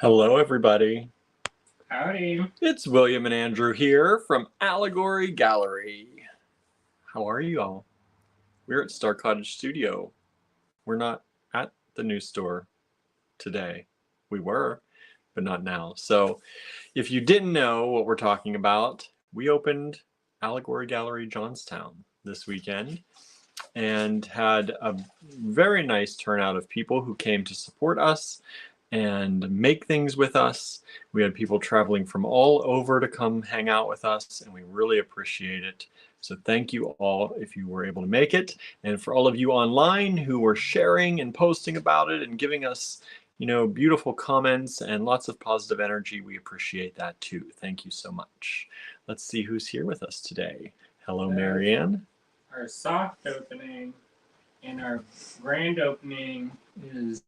Hello, everybody. Howdy. It's William and Andrew here from Allegory Gallery. How are you all? We're at Star Cottage Studio. We're not at the new store today. We were, but not now. So if you didn't know what we're talking about, we opened Allegory Gallery Johnstown this weekend and had a very nice turnout of people who came to support us and make things with us. We had people traveling from all over to come hang out with us, and we really appreciate it. So thank you all if you were able to make it. And for all of you online who were sharing and posting about it and giving us, beautiful comments and lots of positive energy, we appreciate that too. Thank you so much. Let's see who's here with us today. Hello, Marianne. Our soft opening and our grand opening is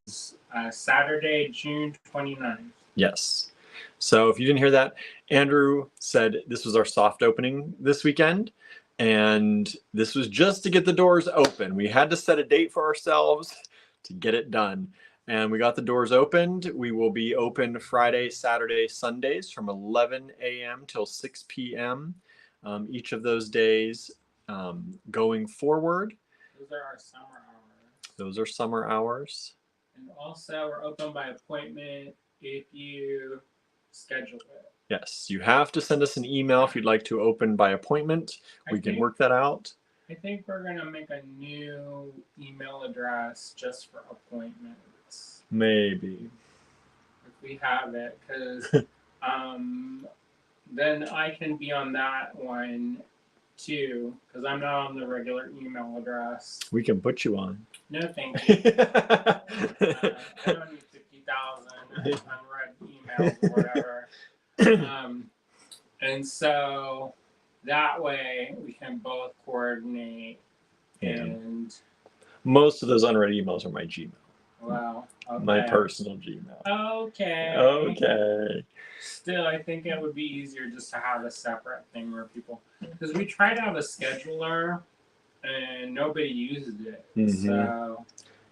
Saturday, June 29th. Yes. So if you didn't hear that, Andrew said this was our soft opening this weekend. And this was just to get the doors open. We had to set a date for ourselves to get it done. And we got the doors opened. We will be open Friday, Saturday, Sundays from 11 a.m. till 6 p.m. Each of those days going forward. Those are our summer hours. Those are summer hours. And also we're open by appointment if you schedule it. Yes, you have to send us an email if you'd like to open by appointment. We can work that out. I think we're going to make a new email address just for appointments. Maybe. If we have it, because then I can be on that one too, because I'm not on the regular email address. We can put you on. No, thank you. I don't need 50,000 unread emails or whatever. And so that way we can both coordinate. And most of those unread emails are my Gmail. Well, okay. My personal Gmail. Okay. Okay. Still, I think it would be easier just to have a separate thing where people, because we tried out a scheduler and nobody used it. Mm-hmm. So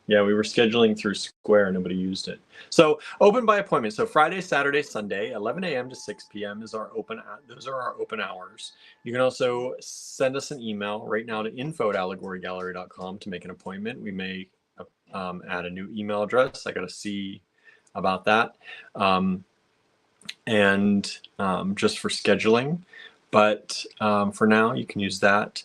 yeah, we were scheduling through Square. Nobody used it. So open by appointment. So Friday, Saturday, Sunday, 11 a.m. to 6 p.m. is our open. Those are our open hours. You can also send us an email right now to info@allegorygallery.com to make an appointment. We may add a new email address. I got to see about that. And just for scheduling. But for now, you can use that.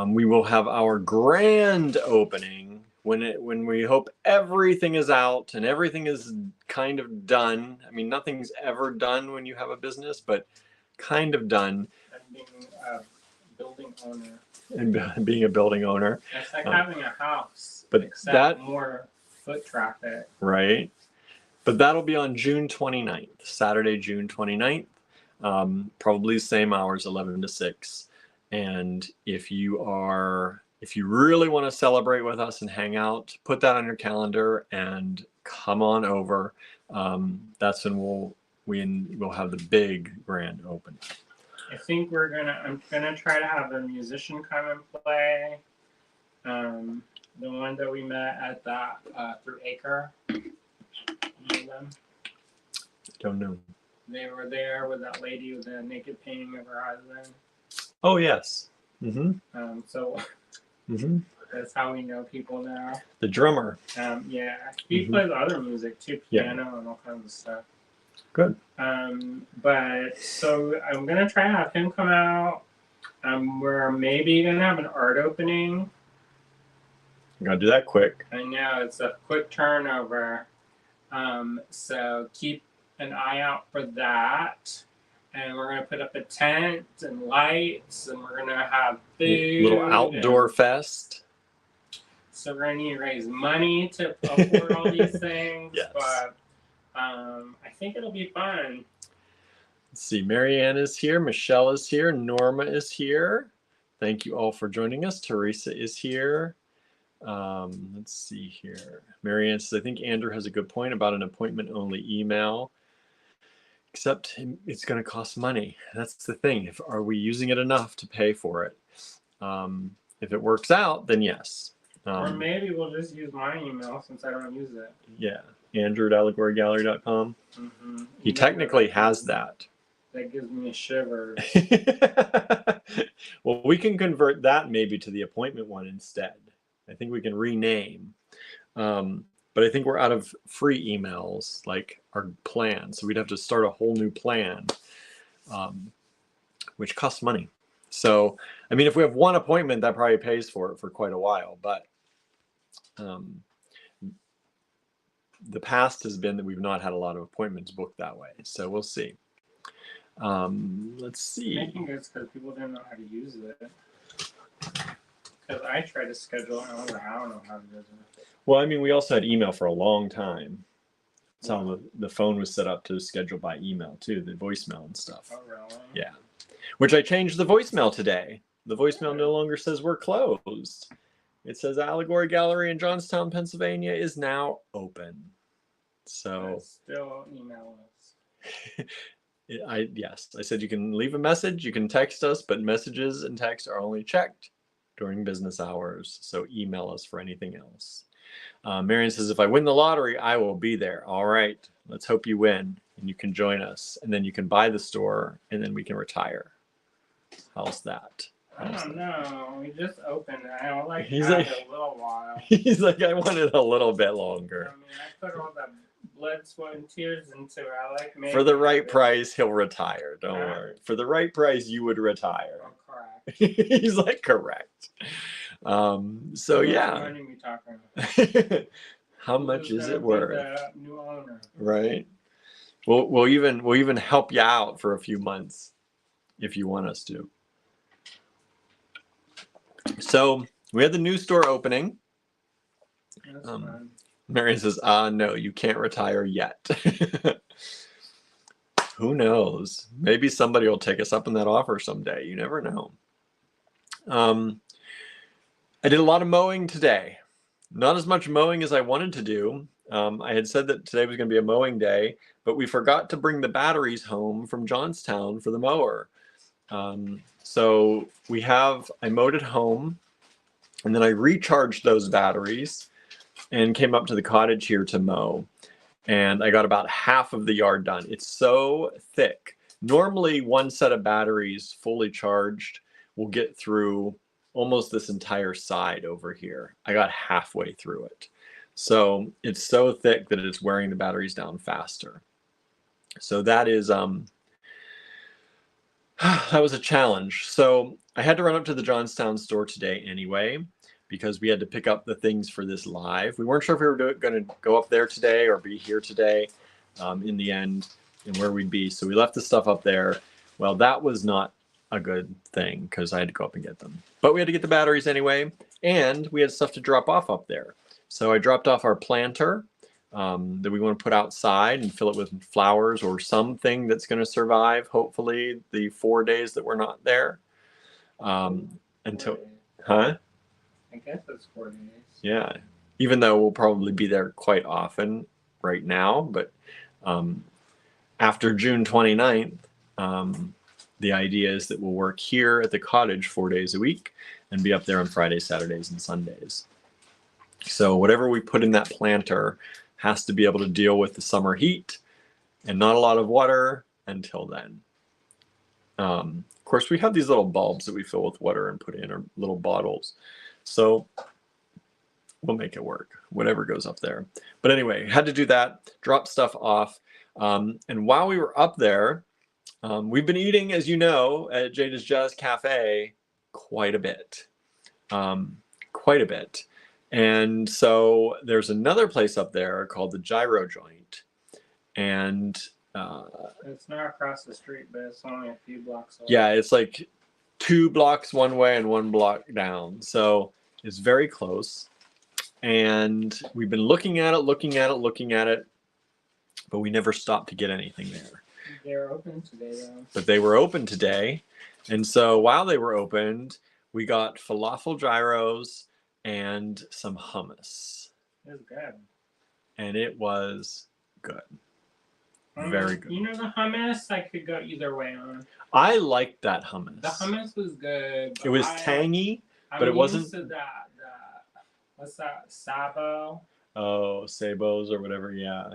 We will have our grand opening when we hope everything is out and everything is kind of done. I mean, nothing's ever done when you have a business, but kind of done. And being a building owner. And being a building owner. It's like having a house, but except that more foot traffic. Right. But that'll be on June 29th, Saturday, June 29th. Probably the same hours, 11 to 6. And if you really want to celebrate with us and hang out, put that on your calendar and come on over. That's when we'll have the big grand opening. I think I'm gonna try to have a musician come and play. The one that we met at that through Acre. You know them? Don't know. They were there with that lady with the naked painting of her husband. Oh yes. Mm-hmm. So mm-hmm. That's how we know people now. The drummer. Yeah, he plays other music too, piano and all kinds of stuff. Good. But so I'm gonna try to have him come out. We're maybe gonna have an art opening. You gotta do that quick. I know it's a quick turnover. So keep an eye out for that. And we're gonna put up a tent and lights, and we're gonna have food. Little outdoor fest. So we're gonna need to raise money to afford all these things. Yes. But I think it'll be fun. Let's see, Marianne is here, Michelle is here, Norma is here. Thank you all for joining us. Teresa is here. Let's see here. Marianne says, I think Andrew has a good point about an appointment-only email. Except it's going to cost money. That's the thing. Are we using it enough to pay for it? If it works out, then yes. Or maybe we'll just use my email since I don't use it. Yeah. Andrew at allegorygallery.com. Mm-hmm. He technically has that. That gives me shivers. Well, we can convert that maybe to the appointment one instead. I think we can rename. But I think we're out of free emails, like our plan. So we'd have to start a whole new plan, which costs money. So, I mean, if we have one appointment, that probably pays for it for quite a while. But the past has been that we've not had a lot of appointments booked that way. So we'll see. Let's see. I think it's because people didn't know how to use it. Because I tried to schedule it, and I don't know how to use it. Well, I mean, we also had email for a long time. That's how the phone was set up to schedule by email too, the voicemail and stuff. Oh, really? Yeah. Which I changed the voicemail today. The voicemail no longer says we're closed. It says Allegory Gallery in Johnstown, Pennsylvania is now open. So still email us. Yes, I said you can leave a message, you can text us, but messages and texts are only checked during business hours. So email us for anything else. Marion says, if I win the lottery, I will be there. All right, let's hope you win and you can join us. And then you can buy the store and then we can retire. How's that? I don't know. We just opened it. I don't like He's it like, a little while. He's like, I want it a little bit longer. I mean, I put all the blood, sweat, and tears into it. I like making For the right price, he'll retire. Don't worry. For the right price, you would retire. Oh, correct. He's like, correct. So yeah. What money are we talking about? How much is it worth? The new owner. Right. We'll even help you out for a few months if you want us to. So we had the new store opening. That's fun. Marion says, no, you can't retire yet. Who knows? Maybe somebody will take us up on that offer someday. You never know. I did a lot of mowing today. Not as much mowing as I wanted to do. I had said that today was going to be a mowing day, but we forgot to bring the batteries home from Johnstown for the mower. So I mowed at home, and then I recharged those batteries and came up to the cottage here to mow. And I got about half of the yard done. It's so thick. Normally, one set of batteries fully charged will get through almost this entire side over here. I got halfway through it. So it's so thick that it's wearing the batteries down faster. So that is, that was a challenge. So I had to run up to the Johnstown store today anyway, because we had to pick up the things for this live. We weren't sure if we were going to go up there today or be here today in the end and where we'd be. So we left the stuff up there. Well, that was not a good thing because I had to go up and get them. But we had to get the batteries anyway, and we had stuff to drop off up there. So I dropped off our planter that we want to put outside and fill it with flowers or something that's going to survive, hopefully, the 4 days that we're not there. Until, huh? I guess it's 4 days. Yeah, even though we'll probably be there quite often right now, but after June 29th, the idea is that we'll work here at the cottage 4 days a week and be up there on Fridays, Saturdays, and Sundays. So whatever we put in that planter has to be able to deal with the summer heat and not a lot of water until then. Of course, we have these little bulbs that we fill with water and put in our little bottles. So we'll make it work, whatever goes up there. But anyway, had to do that, drop stuff off. And while we were up there, we've been eating, as you know, at Jada's Jazz Cafe quite a bit. And so there's another place up there called the Gyro Joint. And it's not across the street, but it's only a few blocks away. Yeah, it's like 2 blocks one way and 1 block down. So it's very close. And we've been looking at it, but we never stopped to get anything there. They were open today, though. But they were open today. And so while they were opened, we got falafel gyros and some hummus. It was good. And it was good. Very good. You know the hummus I could go either way on. I liked that hummus. The hummus was good. It was tangy, but it wasn't. What's that? Sabo. Oh, sabos or whatever. Yeah,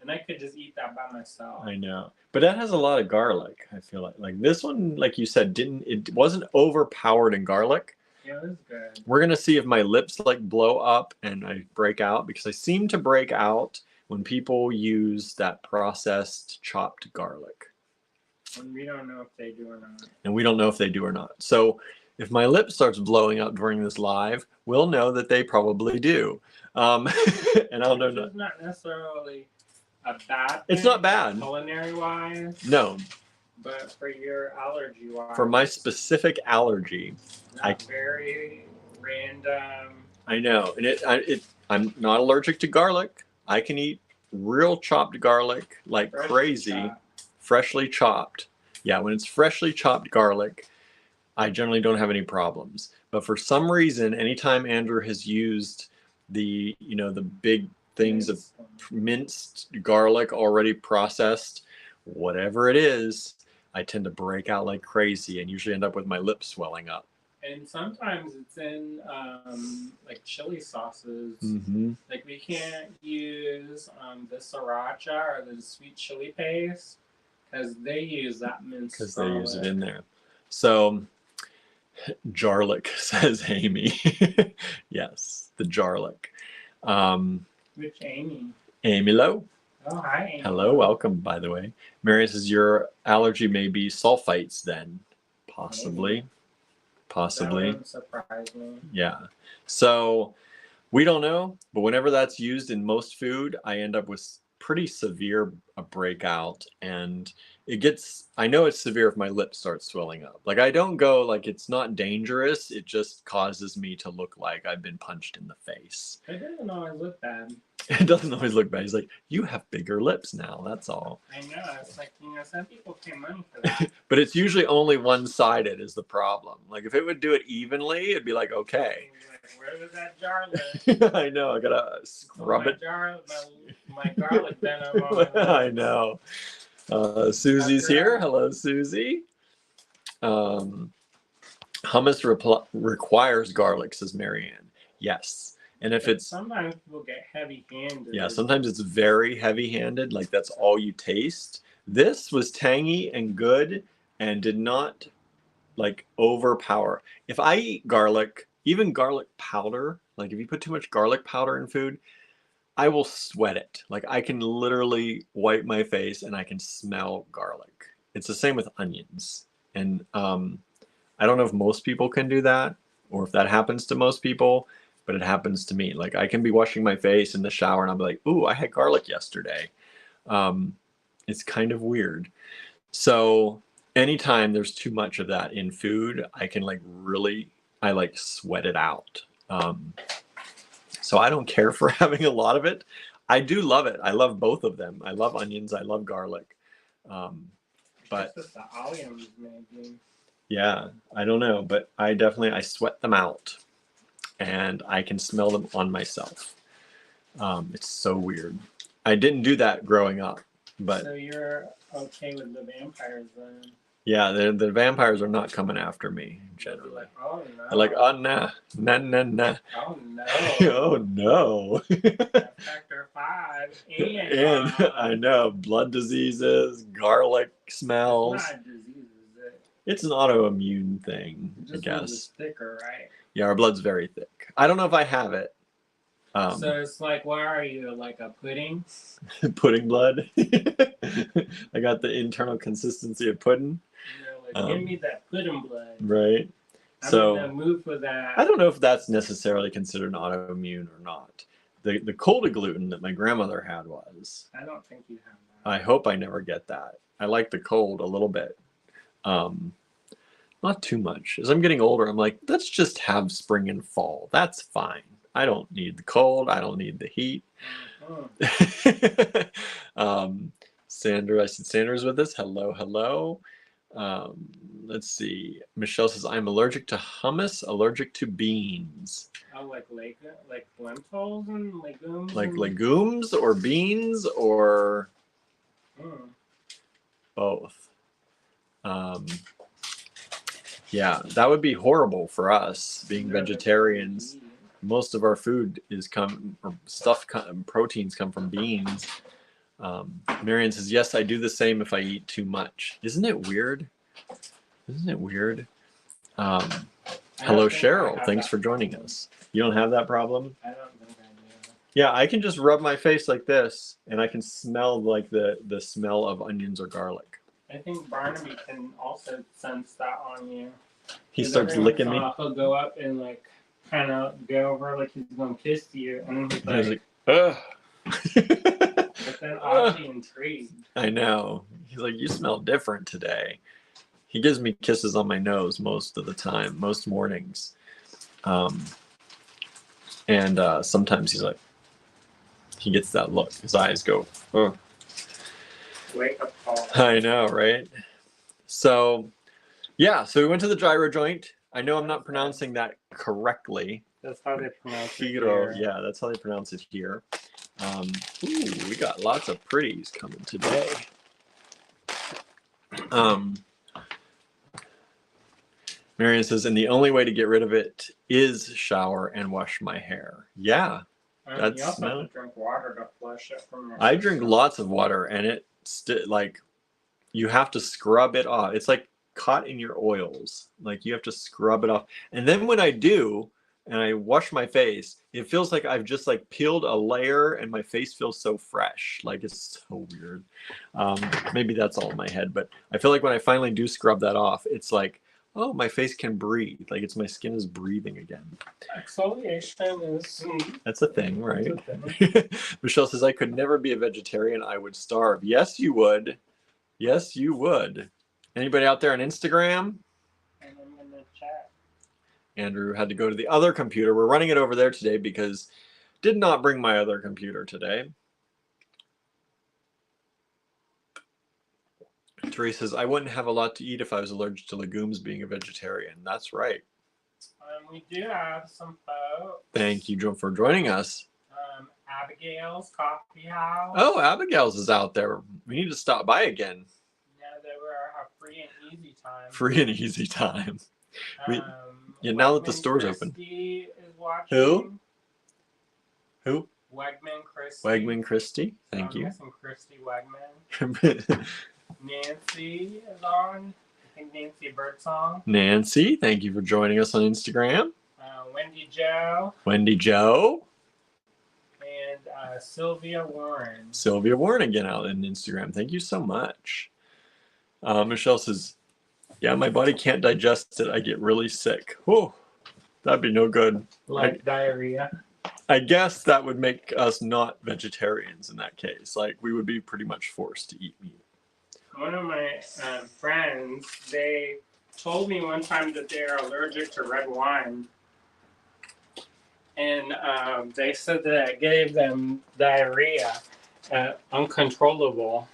And I could just eat that by myself. I know. But that has a lot of garlic. I feel like this one, like you said, it wasn't overpowered in garlic. Yeah, it was good. We're gonna see if my lips like blow up and I break out, because I seem to break out when people use that processed chopped garlic. And we don't know if they do or not. And we don't know if they do or not. So if my lip starts blowing up during this live, we'll know that they probably do. And I'll know. It's not necessarily a bad thing. It's not bad. Culinary wise. No. But for your allergy wise. For my specific allergy. Very random. I know. And I'm not allergic to garlic. I can eat real chopped garlic like crazy. Freshly chopped. Yeah, when it's freshly chopped garlic, I generally don't have any problems. But for some reason, anytime Andrew has used the big things of minced garlic already processed, whatever it is, I tend to break out like crazy and usually end up with my lips swelling up. And sometimes it's in like chili sauces. Like we can't use the sriracha or the sweet chili paste because they use that minced garlic. Because they use it in there. So, jarlic, says Amy. Yes, the jarlic. Which Amy? Amy Lowe. Oh, hi, Amy. Hello, welcome, by the way. Mary says your allergy may be sulfites then. Possibly. Maybe. Possibly. That wouldn't surprise me. Yeah. So, we don't know, but whenever that's used in most food, I end up with pretty severe breakout, and I know it's severe if my lips start swelling up. Like I don't go like it's not dangerous, it just causes me to look like I've been punched in the face. It doesn't always look bad. It doesn't always look bad. He's like, you have bigger lips now, that's all. I know, it's like, some people pay money for that. But it's usually only one-sided is the problem. Like if it would do it evenly, it'd be like, okay. Where was that garlic? I know, I gotta scrub it. My garlic venom on my I know. Susie's here. Hello, Susie. Hummus requires garlic, says Marianne. Yes. And if it's... Sometimes people get heavy-handed. Yeah, sometimes it's very heavy-handed. Like that's all you taste. This was tangy and good and did not like overpower. If I eat garlic, even garlic powder, like if you put too much garlic powder in food, I will sweat it. Like I can literally wipe my face and I can smell garlic. It's the same with onions. And I don't know if most people can do that or if that happens to most people, but it happens to me. Like I can be washing my face in the shower and I'll be like, ooh, I had garlic yesterday. It's kind of weird. So anytime there's too much of that in food, I can I sweat it out. So I don't care for having a lot of it. I do love it. I love both of them. I love onions. I love garlic. But just the olives, maybe. Yeah, I don't know, but I sweat them out, and I can smell them on myself. It's so weird. I didn't do that growing up, but so you're okay with the vampires then? Yeah, the vampires are not coming after me generally. Oh no! They're like, oh nah. Oh no! Oh no! Factor 5 and I know blood diseases, garlic smells. It's not a disease, is it? It's an autoimmune thing, I guess. It's thicker, right? Yeah, our blood's very thick. I don't know if I have it. So it's like, what are you, like a pudding? Pudding blood. I got the internal consistency of pudding. Give me that pudding blood. Right. I'm in the mood for that. I don't know if that's necessarily considered an autoimmune or not. The cold agglutinin that my grandmother had was. I don't think you have that. I hope I never get that. I like the cold a little bit. Not too much. As I'm getting older, I'm like, let's just have spring and fall. That's fine. I don't need the cold. I don't need the heat. Sandra, I said Sandra's with us. Hello, hello. Let's see. Michelle says, I'm allergic to hummus, allergic to beans. Oh, like lentils and legumes? Like legumes or beans or both. Yeah, that would be horrible for us being vegetarians. most of our food is proteins come from beans. Marion says, yes, I do the same if I eat too much. Isn't it weird? Isn't it weird? Hello, Cheryl. Thanks for joining us. You don't have that problem? I don't think I do. Yeah, I can just rub my face like this, and I can smell like the smell of onions or garlic. I think Barnaby can also sense that on you. He starts licking me. He'll go up and like kind of go over like he's going to kiss you, and then he's like, ugh. But then oddly intrigued. I know. He's like, you smell different today. He gives me kisses on my nose most of the time, most mornings. And sometimes he's like, he gets that look. His eyes go, oh. Wake up call. I know, right? So, yeah, so we went to the gyro joint. I know I'm not pronouncing that correctly. That's how they pronounce it Gyro, here. yeah, that's how they pronounce it here. Ooh, we got lots of pretties coming today. Marion says, and the only way to get rid of it is shower and wash my hair. Yeah. You also have to drink water to flush it from your I drink lots of water, and it's like you have to scrub it off. It's like caught in your oils. Like you have to scrub it off. And then when I do, and I wash my face, it feels like I've just like peeled a layer and my face feels so fresh. Like it's so weird. Maybe that's all in my head, but I feel like when I finally do scrub that off, it's like, oh, my face can breathe. Like my skin is breathing again. Exfoliation is... That's a thing, right? That's a thing. Michelle says, I could never be a vegetarian. I would starve. Yes, you would. Yes, you would. Anybody out there on Instagram? And I'm going to chat. Andrew had to go to the other computer. We're running it over there today because did not bring my other computer today. Therese says, I wouldn't have a lot to eat if I was allergic to legumes being a vegetarian. That's right. We do have some folks. Thank you for joining us. Abigail's Coffee House. Oh, Abigail's is out there. We need to stop by again. Yeah, they were a free and easy time. Free and easy time. Yeah, now that the store's open. Is watching. Who? Wegman Christie. Wegman Christie. Thank you. Some Christie Wegman. Nancy is on. I think Nancy Birdsong. Nancy, thank you for joining us on Instagram. Wendy Joe. Wendy Joe. And Sylvia Warren. Sylvia Warren again out on Instagram. Thank you so much. Michelle says, yeah, my body can't digest it. I get really sick. Whew, that'd be no good. Like diarrhea. I guess that would make us not vegetarians in that case. Like we would be pretty much forced to eat meat. One of my friends, they told me one time that they're allergic to red wine. And they said that it gave them diarrhea, uncontrollable.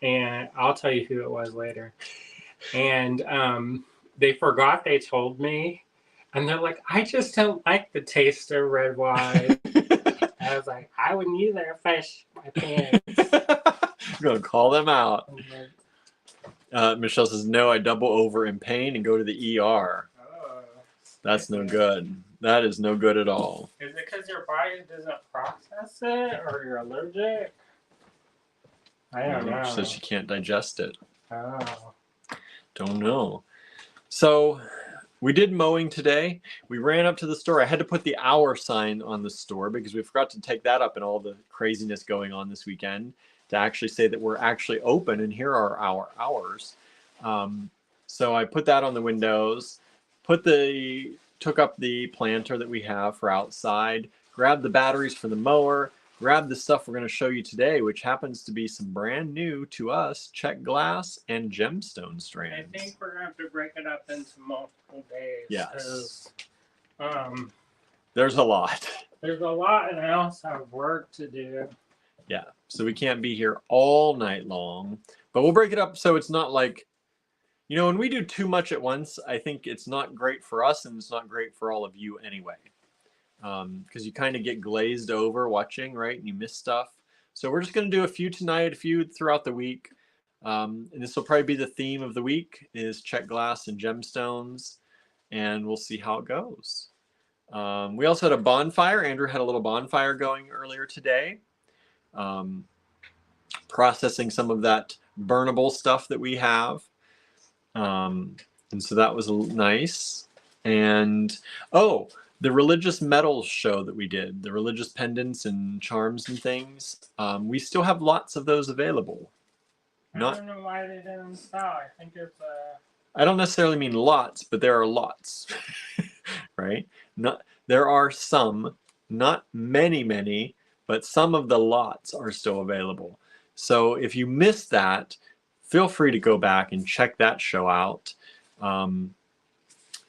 And I'll tell you who it was later. And they forgot they told me. And they're like, I just don't like the taste of red wine. I was like, I wouldn't either if I shit my pants. I'm going to call them out. Michelle says, no, I double over in pain and go to the ER. Oh, that's no good. That is no good at all. Is it because your body doesn't process it or you're allergic? I don't know. She says she can't digest it. Oh. Don't know. So we did mowing today. We ran up to the store. I had to put the hour sign on the store because we forgot to take that up in all the craziness going on this weekend to actually say that we're actually open and here are our hours. So I put that on the windows, took up the planter that we have for outside, grabbed the batteries for the mower, grabbed the stuff we're going to show you today, which happens to be some brand new to us Czech Glass and Gemstone strands. I think we're going to have to break it up into multiple days. Yes. There's a lot. There's a lot, and I also have work to do. Yeah, so we can't be here all night long, but we'll break it up so it's not like, you know, when we do too much at once, I think it's not great for us and it's not great for all of you anyway. Because you kind of get glazed over watching, right? And you miss stuff. So we're just going to do a few tonight, a few throughout the week. And this will probably be the theme of the week is Czech Glass and Gemstones. And we'll see how it goes. We also had a bonfire. Andrew had a little bonfire going earlier today, processing some of that burnable stuff that we have. And so that was nice. And, oh, the religious metals show that we did, the religious pendants and charms and things, we still have lots of those available. I don't know why they didn't sell. I think it's I don't necessarily mean lots, but there are lots, right? There are some, not many, but some of the lots are still available. So if you missed that, feel free to go back and check that show out.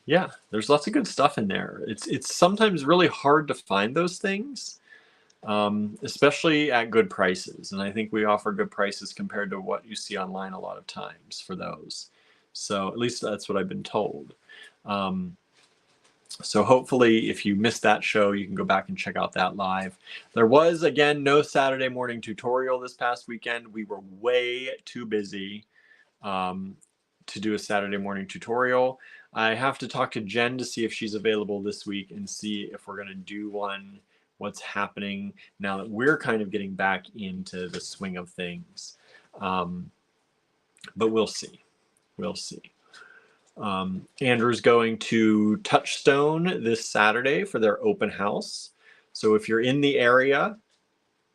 Yeah, there's lots of good stuff in there. It's sometimes really hard to find those things, especially at good prices. And I think we offer good prices compared to what you see online a lot of times for those. So at least that's what I've been told. So hopefully if you missed that show, you can go back and check out that live. There was, again, no Saturday morning tutorial this past weekend. We were way too busy to do a Saturday morning tutorial. I have to talk to Jen to see if she's available this week and see if we're going to do one, what's happening now that we're kind of getting back into the swing of things. But we'll see. We'll see. Andrew's going to Touchstone this Saturday for their open house. So if you're in the area,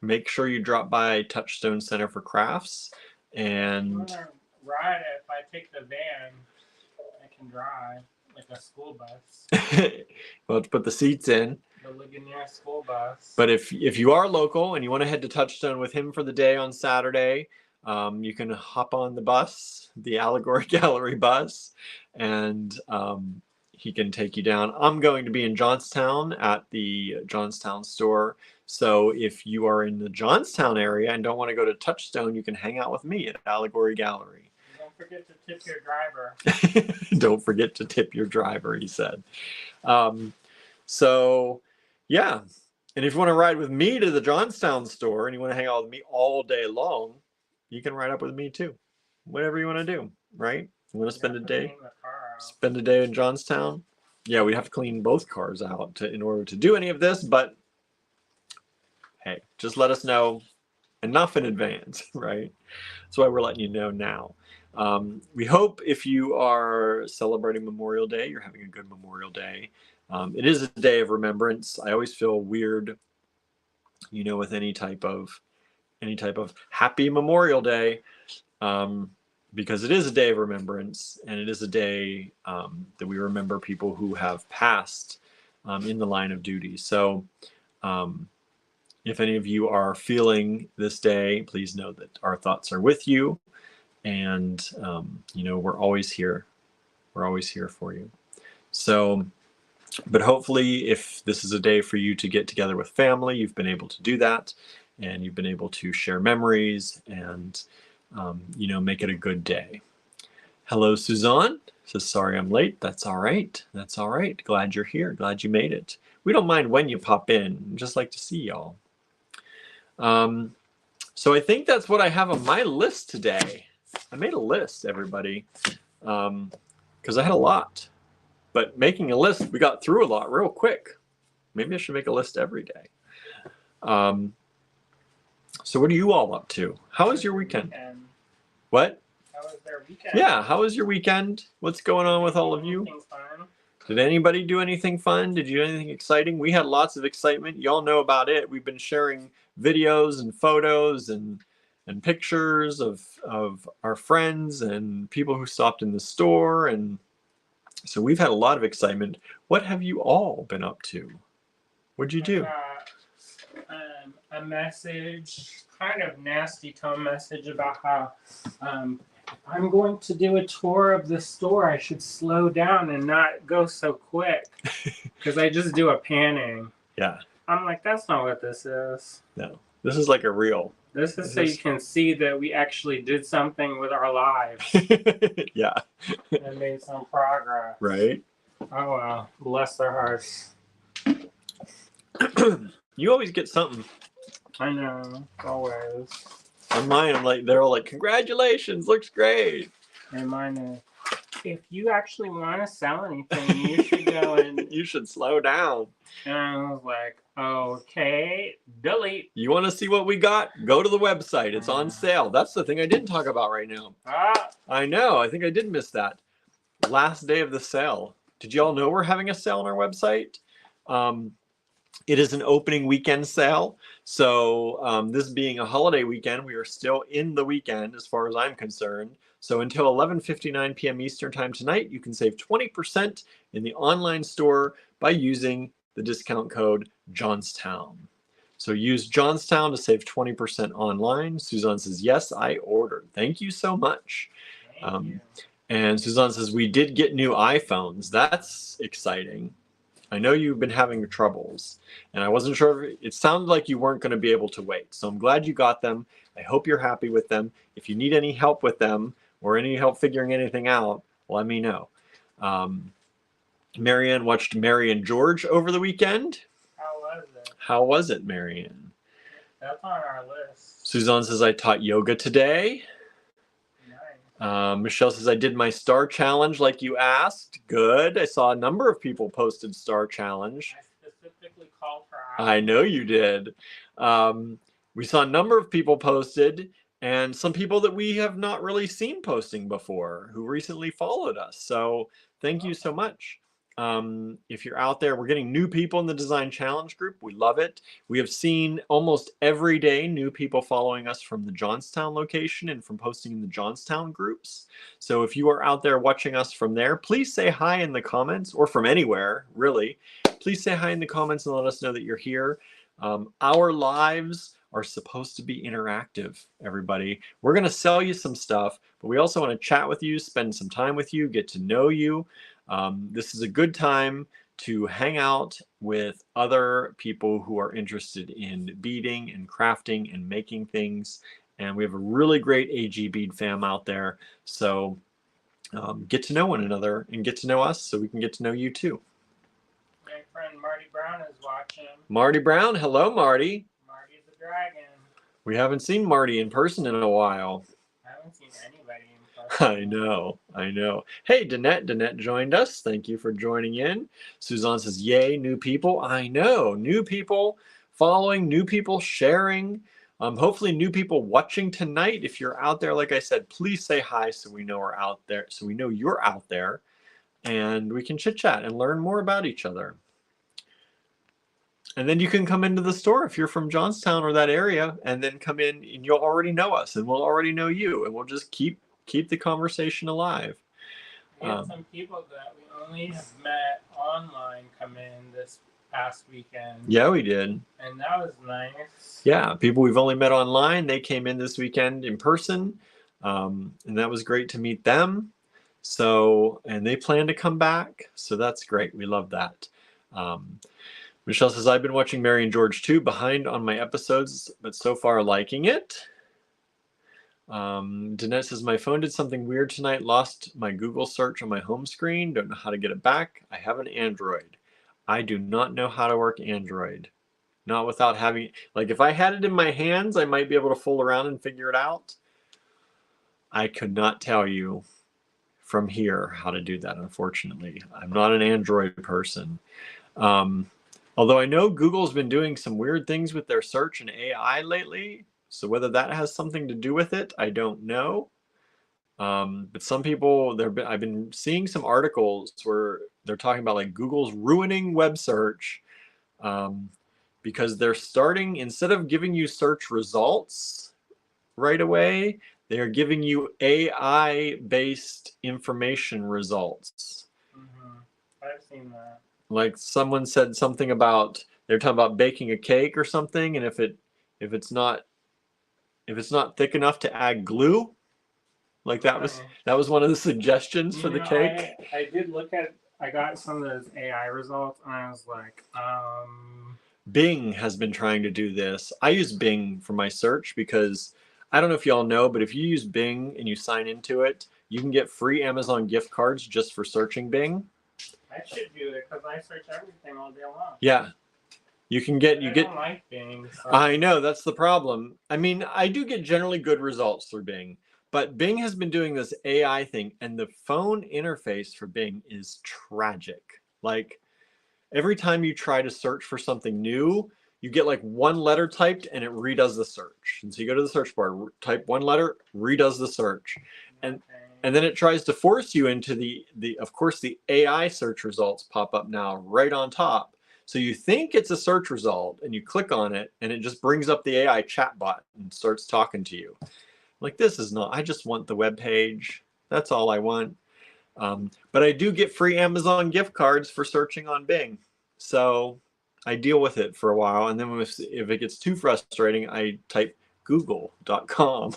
make sure you drop by Touchstone Center for Crafts. And I'm gonna ride it. If I take the van, I can drive like a school bus. We'll have to put the seats in. The Ligonier school bus. But if you are local and you want to head to Touchstone with him for the day on Saturday, you can hop on the bus, the Allegory Gallery bus, and he can take you down. I'm going to be in Johnstown at the Johnstown store. So if you are in the Johnstown area and don't want to go to Touchstone, you can hang out with me at Allegory Gallery. Don't forget to tip your driver. Don't forget to tip your driver, he said. So, yeah. And if you want to ride with me to the Johnstown store and you want to hang out with me all day long, you can ride up with me too. Whatever you want to do, right? You want to spend a day? Spend a day in Johnstown? Yeah, we'd have to clean both cars out in order to do any of this, but hey, just let us know enough in advance, right? That's why we're letting you know now. We hope if you are celebrating Memorial Day, you're having a good Memorial Day. It is a day of remembrance. I always feel weird, you know, with any type of happy Memorial Day, because it is a day of remembrance, and it is a day that we remember people who have passed in the line of duty. So if any of you are feeling this day, please know that our thoughts are with you, and you know, we're always here. We're always here for you. So, but hopefully if this is a day for you to get together with family, you've been able to do that, and you've been able to share memories and you know, make it a good day. Hello, Suzanne says, sorry I'm late. That's all right. That's all right. Glad you're here. Glad you made it. We don't mind when you pop in. Just like to see y'all. So I think that's what I have on my list today. I made a list, everybody, because I had a lot. But making a list, we got through a lot real quick. Maybe I should make a list every day. So what are you all up to? How was your weekend? What? How was their weekend? Yeah, how was your weekend? What's going on with all of you? Fun. Did anybody do anything fun? Did you do anything exciting? We had lots of excitement. Y'all know about it. We've been sharing videos and photos and pictures of our friends and people who stopped in the store. And so we've had a lot of excitement. What have you all been up to? What'd you do? A message, kind of nasty tone message about how I'm going to do a tour of the store. I should slow down and not go so quick because I just do a panning. Yeah. I'm like, that's not what this is. No, this is like a reel. This is so you can see that we actually did something with our lives. Yeah. And made some progress. Right. Oh, well. Bless their hearts. You always get something. I know. Always. On mine, I'm like, they're all like, congratulations, looks great. And mine is, if you actually want to sell anything, you should go and. You should slow down. And I was like, okay, delete. You want to see what we got? Go to the website. It's on sale. That's the thing I didn't talk about right now. I know. I think I did miss that. Last day of the sale. Did you all know we're having a sale on our website? It is an opening weekend sale. So this being a holiday weekend, we are still in the weekend as far as I'm concerned. So until 11:59 p.m. Eastern time tonight, you can save 20% in the online store by using the discount code Johnstown. So use Johnstown to save 20% online. Suzanne says, yes, I ordered. Thank you so much. Thank you. And Suzanne says, we did get new iPhones. That's exciting. I know you've been having troubles. And I wasn't sure. It sounded like you weren't going to be able to wait. So I'm glad you got them. I hope you're happy with them. If you need any help with them or any help figuring anything out, let me know. Marianne watched Mary and George over the weekend. How was it? How was it, Marianne? That's on our list. Suzanne says, I taught yoga today. Nice. Michelle says, I did my star challenge like you asked. Good. I saw a number of people posted star challenge. I specifically called for I know you did. We saw a number of people posted and some people that we have not really seen posting before who recently followed us. So thank you so much. If you're out there, we're getting new people in the design challenge group. We love it. We have seen almost every day new people following us from the Johnstown location and from posting in the Johnstown groups. So if you are out there watching us from there, please say hi in the comments, or from anywhere, really. Please say hi in the comments and let us know that you're here. Our lives are supposed to be interactive, everybody. We're going to sell you some stuff, but we also want to chat with you, spend some time with you, get to know you. This is a good time to hang out with other people who are interested in beading and crafting and making things. And we have a really great AG bead fam out there. So get to know one another and get to know us so we can get to know you too. My friend Marty Brown is watching. Marty Brown. Hello, Marty. Marty the Dragon. We haven't seen Marty in person in a while. I haven't seen anybody in person. I know. Hey, Danette. Danette joined us. Thank you for joining in. Suzanne says, yay, new people. I know. New people following, new people sharing. Hopefully new people watching tonight. If you're out there, like I said, please say hi so we know we're out there, so we know you're out there, and we can chit chat and learn more about each other. And then you can come into the store if you're from Johnstown or that area, and then come in and you'll already know us and we'll already know you, and we'll just keep the conversation alive. We had some people that we only have met online come in this past weekend. Yeah, we did. And that was nice. Yeah, people we've only met online, they came in this weekend in person, and that was great to meet them. So, and they plan to come back, so that's great. We love that. Michelle says, I've been watching Mary and George too, behind on my episodes, but so far liking it. Danette says, my phone did something weird tonight, lost my Google search on my home screen, don't know how to get it back. I have an Android. I do not know how to work Android. Not without having, like if I had it in my hands, I might be able to fool around and figure it out. I could not tell you from here how to do that, unfortunately. I'm not an Android person. Although I know Google's been doing some weird things with their search and AI lately. So whether that has something to do with it, I don't know. But some people, I've been seeing some articles where they're talking about like Google's ruining web search because they're starting, instead of giving you search results right away, they are giving you AI-based information results. Mm-hmm. I've seen that. Like someone said something about, they're talking about baking a cake or something, and if it's not thick enough to add glue, like that was one of the suggestions for the cake. I did look at, I got some of those AI results and I was like, Bing has been trying to do this. I use Bing for my search because I don't know if y'all know, but if you use Bing and you sign into it, you can get free Amazon gift cards just for searching Bing. I should do it because I search everything all day long. Yeah. You can get, I don't like Bing. So. I know, that's the problem. I mean, I do get generally good results through Bing, But Bing has been doing this AI thing, and the phone interface for Bing is tragic. Like every time you try to search for something new, you get like one letter typed and it redoes the search. And so you go to the search bar, type one letter, redoes the search. And then it tries to force you into of course, the AI search results pop up now right on top. So you think it's a search result and you click on it and it just brings up the AI chatbot and starts talking to you. Like, this is not, I just want the web page. That's all I want. But I do get free Amazon gift cards for searching on Bing. So I deal with it for a while. And then if it gets too frustrating, I type google.com.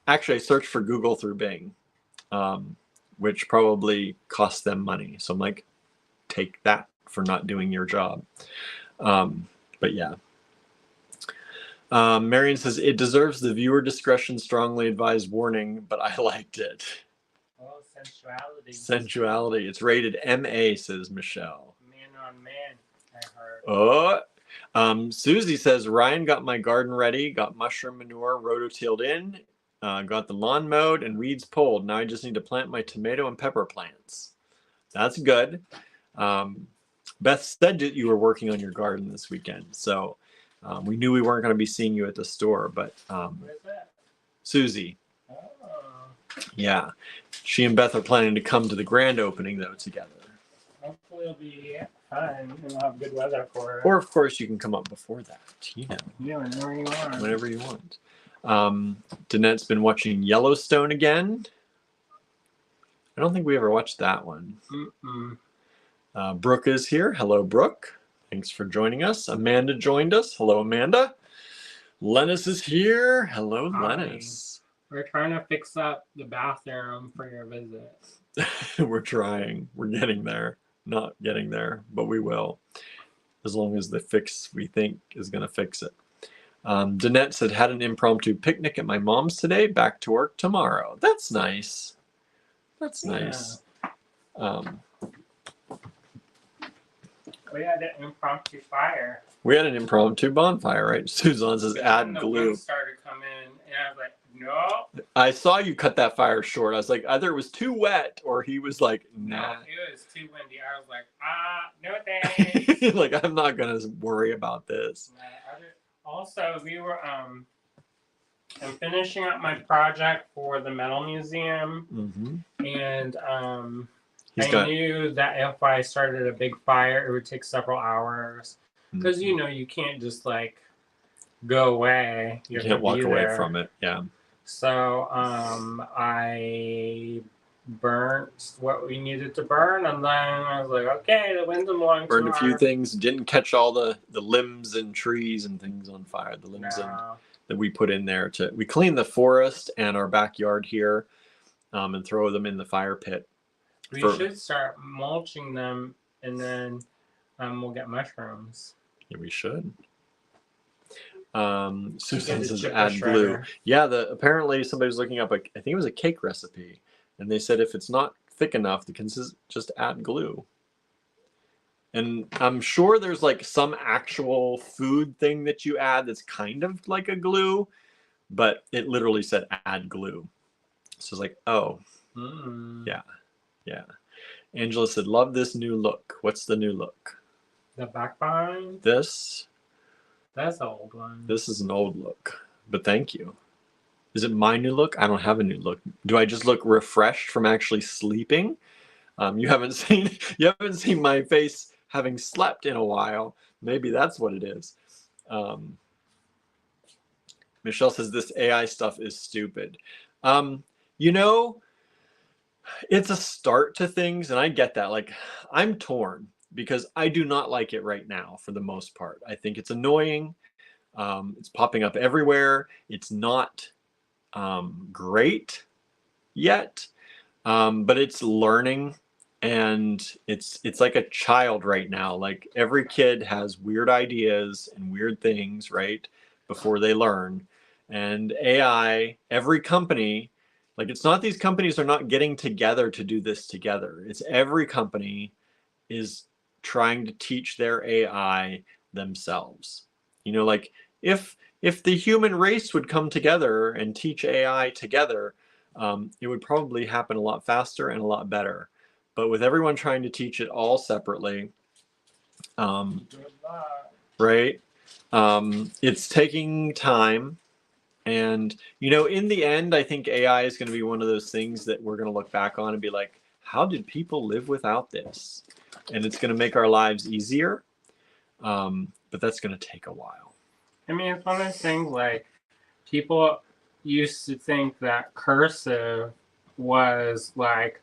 Actually, I search for Google through Bing, which probably costs them money. So I'm like, take that for not doing your job. But yeah. Marion says, it deserves the viewer discretion strongly advised warning, but I liked it. Oh, sensuality. Sensuality. It's rated MA, says Michelle. Man on man, I heard. Susie says, Ryan got my garden ready, got mushroom manure rototilled in, got the lawn mowed and weeds pulled. Now I just need to plant my tomato and pepper plants. That's good. Beth said that you were working on your garden this weekend, so we knew we weren't going to be seeing you at the store, but Where's that? Susie. Oh. Yeah. She and Beth are planning to come to the grand opening, though, together. Hopefully it'll be fun and we'll have good weather for it. Or, of course, you can come up before that. You know. Yeah, whenever you want. Whenever you want. Danette's been watching Yellowstone again. I don't think we ever watched that one. Brooke is here. Hello, Brooke. Thanks for joining us. Amanda joined us. Hello, Amanda. Lennis is here. Hello, Lennis. We're trying to fix up the bathroom for your visit. We're trying. We're getting there. Not getting there, but we will. As long as the fix we think is going to fix it. Danette said, had an impromptu picnic at my mom's today. Back to work tomorrow. That's nice. That's nice. Yeah. We had an impromptu fire. We had an impromptu bonfire, right? Suzanne says, add glue. The wind started coming, and I was like, no. I saw you cut that fire short. I was like, either it was too wet or he was like, nah. No, it was too windy. I was like, no thanks. Like, I'm not going to worry about this. Also, we were, I'm finishing up my project for the metal museum. And I knew that if I started a big fire, it would take several hours. Because, you know, you can't just, like, go away. You can't walk away from it, yeah. So I burnt what we needed to burn, and then I was like, okay, the wind's blowing. Burned a few things, didn't catch all the limbs and trees and things on fire. The limbs that we put in there. We clean the forest and our backyard here and throw them in the fire pit. We should start mulching them, and then we'll get mushrooms. Yeah, we should. Susan says add glue. Yeah, apparently somebody was looking up I think it was a cake recipe, and they said if it's not thick enough, just add glue. And I'm sure there's like some actual food thing that you add that's kind of like a glue, but it literally said add glue. So it's like, oh, yeah. Angela said, love this new look. What's the new look? The back behind? This. That's an old one. This is an old look, but thank you. Is it my new look? I don't have a new look. Do I just look refreshed from actually sleeping? You haven't seen my face having slept in a while. Maybe that's what it is. Michelle says this AI stuff is stupid. You know, it's a start to things, and I get that. Like, I'm torn because I do not like it right now for the most part. I think it's annoying. It's popping up everywhere. It's not great yet, but it's learning, and it's like a child right now. Like, every kid has weird ideas and weird things, right, before they learn. And AI, every company, like, it's not these companies are not getting together to do this together. It's every company is trying to teach their AI themselves. You know, like, if the human race would come together and teach AI together, it would probably happen a lot faster and a lot better. But with everyone trying to teach it all separately, right, it's taking time. And, in the end, I think AI is going to be one of those things that we're going to look back on and be like, how did people live without this? And it's going to make our lives easier. But that's going to take a while. I mean, it's one of those things like people used to think that cursive was like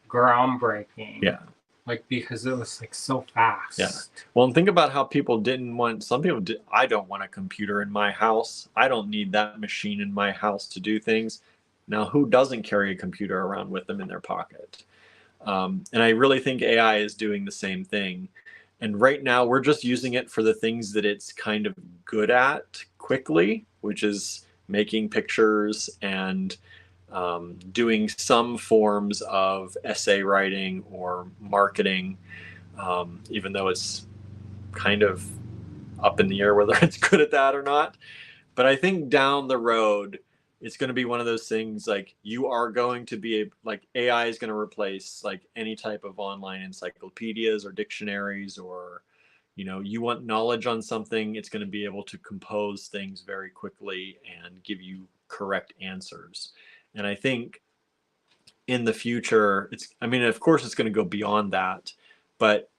groundbreaking. Yeah. Like because it was like so fast. Yeah. Well, and think about how people some people did, I don't want a computer in my house. I don't need that machine in my house to do things. Now, who doesn't carry a computer around with them in their pocket? And I really think AI is doing the same thing. And right now, we're just using it for the things that it's kind of good at quickly, which is making pictures and doing some forms of essay writing or marketing, even though it's kind of up in the air whether it's good at that or not. But I think down the road, it's going to be one of those things like you are going to be like AI is going to replace like any type of online encyclopedias or dictionaries, or you want knowledge on something, it's going to be able to compose things very quickly and give you correct answers. And I think in the future, of course it's going to go beyond that, but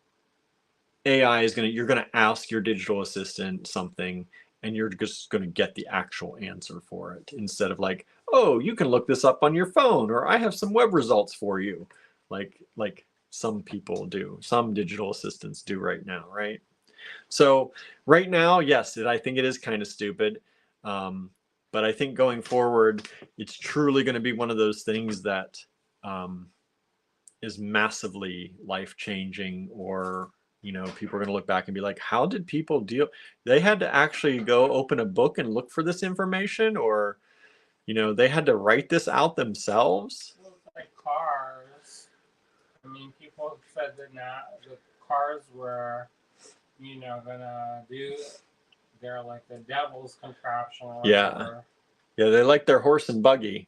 AI is you're going to ask your digital assistant something and you're just going to get the actual answer for it instead of like, oh, you can look this up on your phone, or I have some web results for you. Like some people do, some digital assistants do right now, right? So right now, yes, I think it is kind of stupid. But I think going forward, it's truly going to be one of those things that is massively life-changing, or people are going to look back and be like, how did people deal? They had to actually go open a book and look for this information, or they had to write this out themselves. Well, it's like cars. I mean, people said that now the cars were, gonna do. They're like the devil's contraption. Or whatever. Yeah, they like their horse and buggy.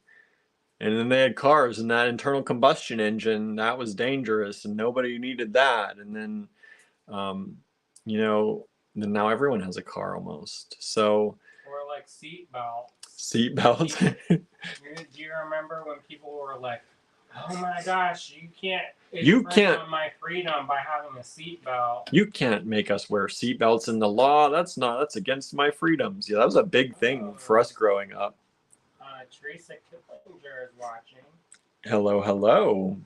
And then they had cars, and that internal combustion engine, that was dangerous, and nobody needed that. And then, then now everyone has a car almost. So. Or like seat belts. Seat belts. Do you remember when people were like, "Oh my gosh, you can't on my freedom by having a seat belt. You can't make us wear seat belts in the law. That's against my freedoms." Yeah, that was a big thing for us growing up. Teresa Kiplinger is watching. Hello.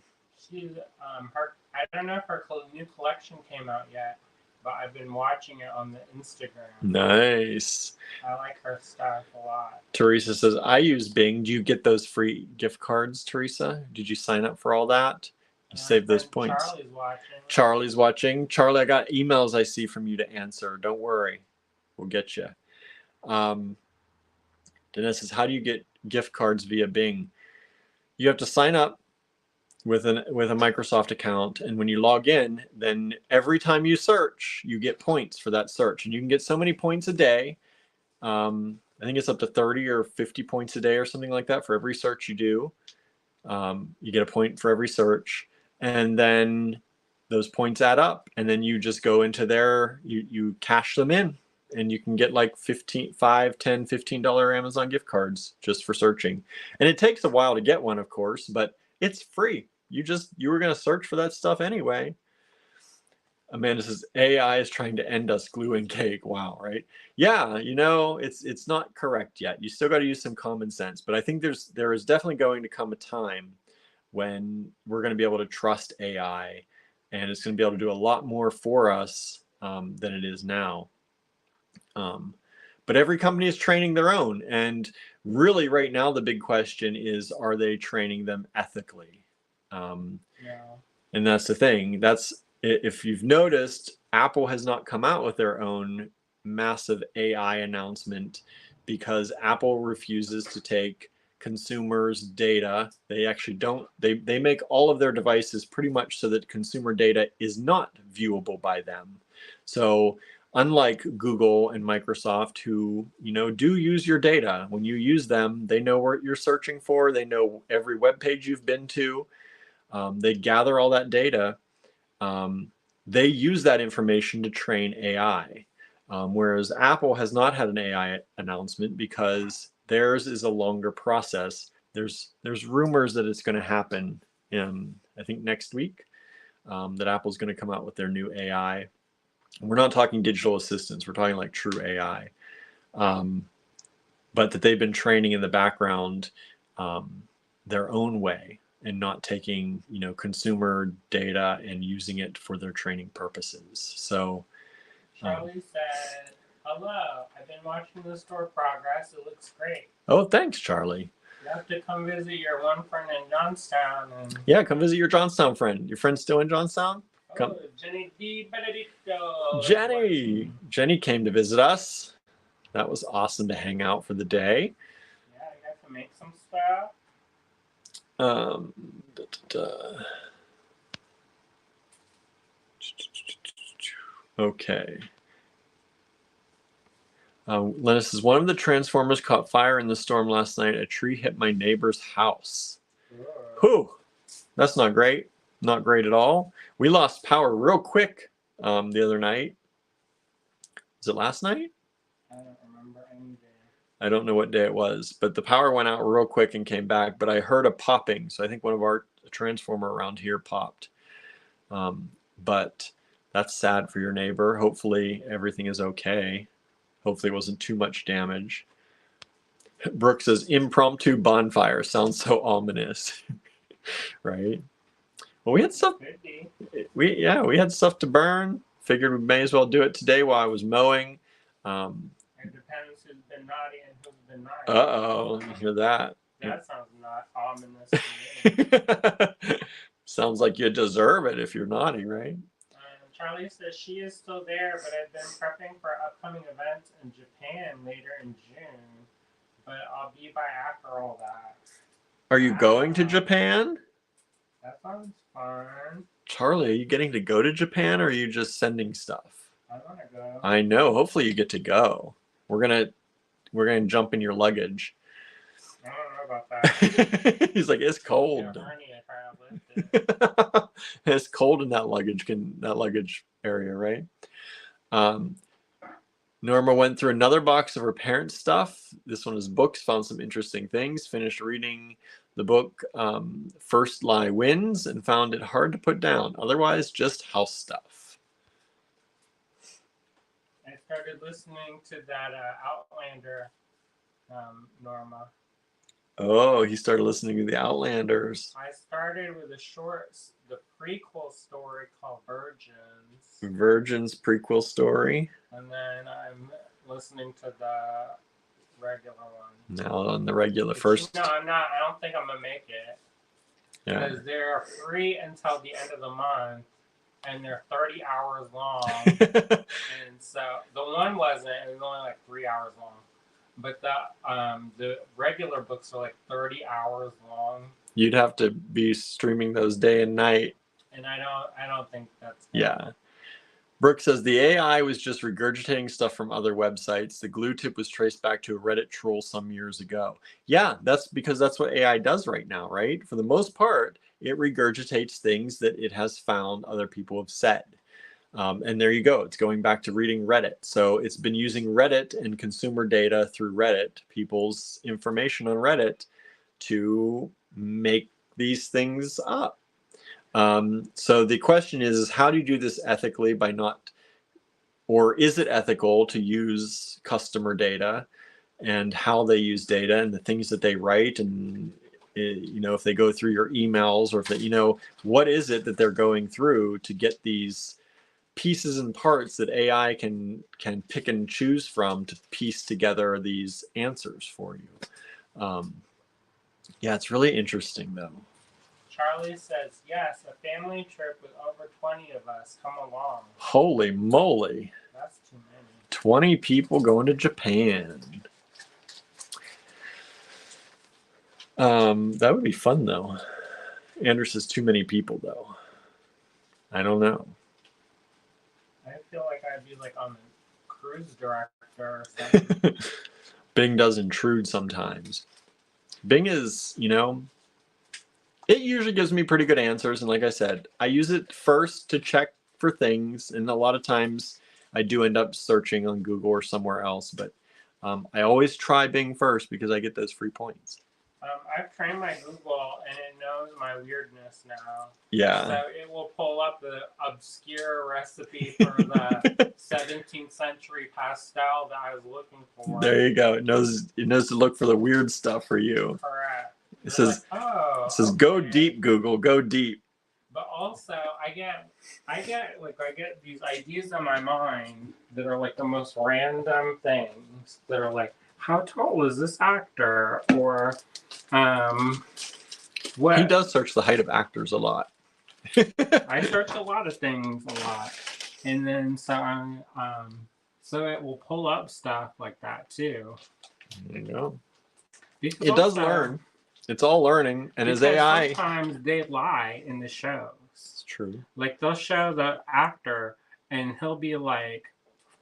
She's I don't know if her new collection came out yet, but I've been watching it on the Instagram. Nice. I like her stuff a lot. Teresa says, I use Bing. Do you get those free gift cards, Teresa? Did you sign up for all that? You save those points. Charlie's watching. Charlie, I got emails I see from you to answer. Don't worry. We'll get you. Dennis says, how do you get gift cards via Bing? You have to sign up with a Microsoft account, and when you log in, then every time you search, you get points for that search, and you can get so many points a day. I think it's up to 30 or 50 points a day or something like that for every search you do. You get a point for every search, and then those points add up, and then you just go into there, you cash them in, and you can get like $5, $10, $15 Amazon gift cards just for searching. And it takes a while to get one, of course, but it's free. You were going to search for that stuff anyway. Amanda says, AI is trying to end us, glue and cake. Wow, right? Yeah, it's not correct yet. You still got to use some common sense. But I think there is definitely going to come a time when we're going to be able to trust AI, and it's going to be able to do a lot more for us than it is now. But every company is training their own. And really right now, the big question is, are they training them ethically? Yeah. And that's the thing. If you've noticed, Apple has not come out with their own massive AI announcement because Apple refuses to take consumers' data. They actually don't. They make all of their devices pretty much so that consumer data is not viewable by them. So unlike Google and Microsoft, who, do use your data. When you use them, they know what you're searching for. They know every web page you've been to. They gather all that data. They use that information to train AI. Whereas Apple has not had an AI announcement because theirs is a longer process. There's rumors that it's going to happen in, I think, next week, that Apple's going to come out with their new AI. And we're not talking digital assistants. We're talking like true AI. But that they've been training in the background their own way and not taking, consumer data and using it for their training purposes. So Charlie said, hello, I've been watching the store progress. It looks great. Oh, thanks, Charlie. You have to come visit your one friend in Johnstown. Yeah, come visit your Johnstown friend. Your friend's still in Johnstown? Come. Oh, Jenny D. Benedicto. Jenny came to visit us. That was awesome to hang out for the day. Yeah, I got to make some stuff. Okay. Lennis says, one of the transformers caught fire in the storm last night. A tree hit my neighbor's house. Whew. That's not great. Not great at all. We lost power real quick the other night. Was it last night? I don't remember any day. I don't know what day it was, but the power went out real quick and came back, but I heard a popping. So I think one of our transformer around here popped. But that's sad for your neighbor. Hopefully everything is okay. Hopefully it wasn't too much damage. Brooke says, impromptu bonfire. Sounds so ominous. Right? Well, we had stuff. We had stuff to burn. Figured we may as well do it today while I was mowing. It depends who's been naughty and who's been nice. Uh-oh, you hear that? That sounds not ominous to me. Sounds like you deserve it if you're naughty, right? Charlie says she is still there, but I've been prepping for upcoming events in Japan later in June. But I'll be by after all that. Are you going to Japan? That sounds fun. Charlie, are you getting to go to Japan or are you just sending stuff? I want to go. I know. Hopefully you get to go. We're gonna jump in your luggage. I don't know about that. He's like, it's cold. It's cold in that luggage area, right? Norma went through another box of her parents' stuff. This one is books, found some interesting things, finished reading the book First Lie Wins, and found it hard to put down. Otherwise, just house stuff. I started listening to that Outlander, Norma. Oh, he started listening to the Outlanders. I started with the prequel story called Virgins. Virgins prequel story. And then I'm listening to the regular one. Now on the regular first. No, I'm not. I don't think I'm going to make it. Yeah. Because they're free until the end of the month. And they're 30 hours long. And so the one wasn't. It was only like 3 hours long. But the regular books are like 30 hours long. You'd have to be streaming those day and night. And I don't think that's good. Yeah. Brooke says the AI was just regurgitating stuff from other websites. The glue tip was traced back to a Reddit troll some years ago. Yeah, that's because that's what AI does right now, right? For the most part, it regurgitates things that it has found other people have said. And there you go. It's going back to reading Reddit. So it's been using Reddit and consumer data through Reddit, people's information on Reddit, to make these things up. So the question is how do you do this ethically by not, or is it ethical to use customer data and how they use data and the things that they write and, if they go through your emails or if they, what is it that they're going through to get these pieces and parts that AI can pick and choose from to piece together these answers for you. Yeah, it's really interesting though. Charlie says, yes, a family trip with over 20 of us. Come along. Holy moly. That's too many. 20 people going to Japan. That would be fun though. Andrew says too many people though. I don't know. I feel like I'd be like on cruise director or something. Bing does intrude sometimes. Bing is, it usually gives me pretty good answers. And like I said, I use it first to check for things. And a lot of times I do end up searching on Google or somewhere else. But I always try Bing first because I get those free points. I've trained my Google and it knows my weirdness now. Yeah. So it will pull up the obscure recipe for the 17th century pastel that I was looking for. There you go. It knows to look for the weird stuff for you. Correct. It says, go deep, Google, go deep. But also, I get these ideas in my mind that are like the most random things that are like, how tall is this actor? Or, what? He does search the height of actors a lot. I search a lot of things a lot, and then so it will pull up stuff like that too. There you go. Because it does learn. It's all learning, and as AI. Sometimes they lie in the shows. It's true. Like they'll show the actor, and he'll be like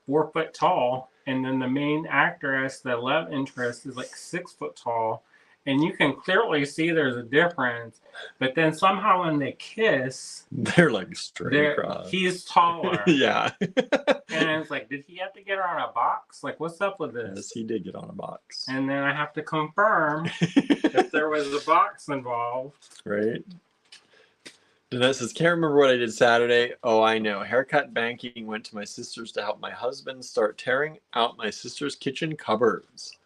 4 foot tall, and then the main actress, the love interest, is like 6 foot tall, and you can clearly see there's a difference. But then somehow when they kiss, they're like straight across. He's taller. Yeah. And it's like, did he have to get her on a box? Like, what's up with this? Yes, he did get on a box. And then I have to confirm if there was a box involved. Right. Danette says, can't remember what I did Saturday. Oh, I know. Haircut banking, went to my sister's to help my husband start tearing out my sister's kitchen cupboards.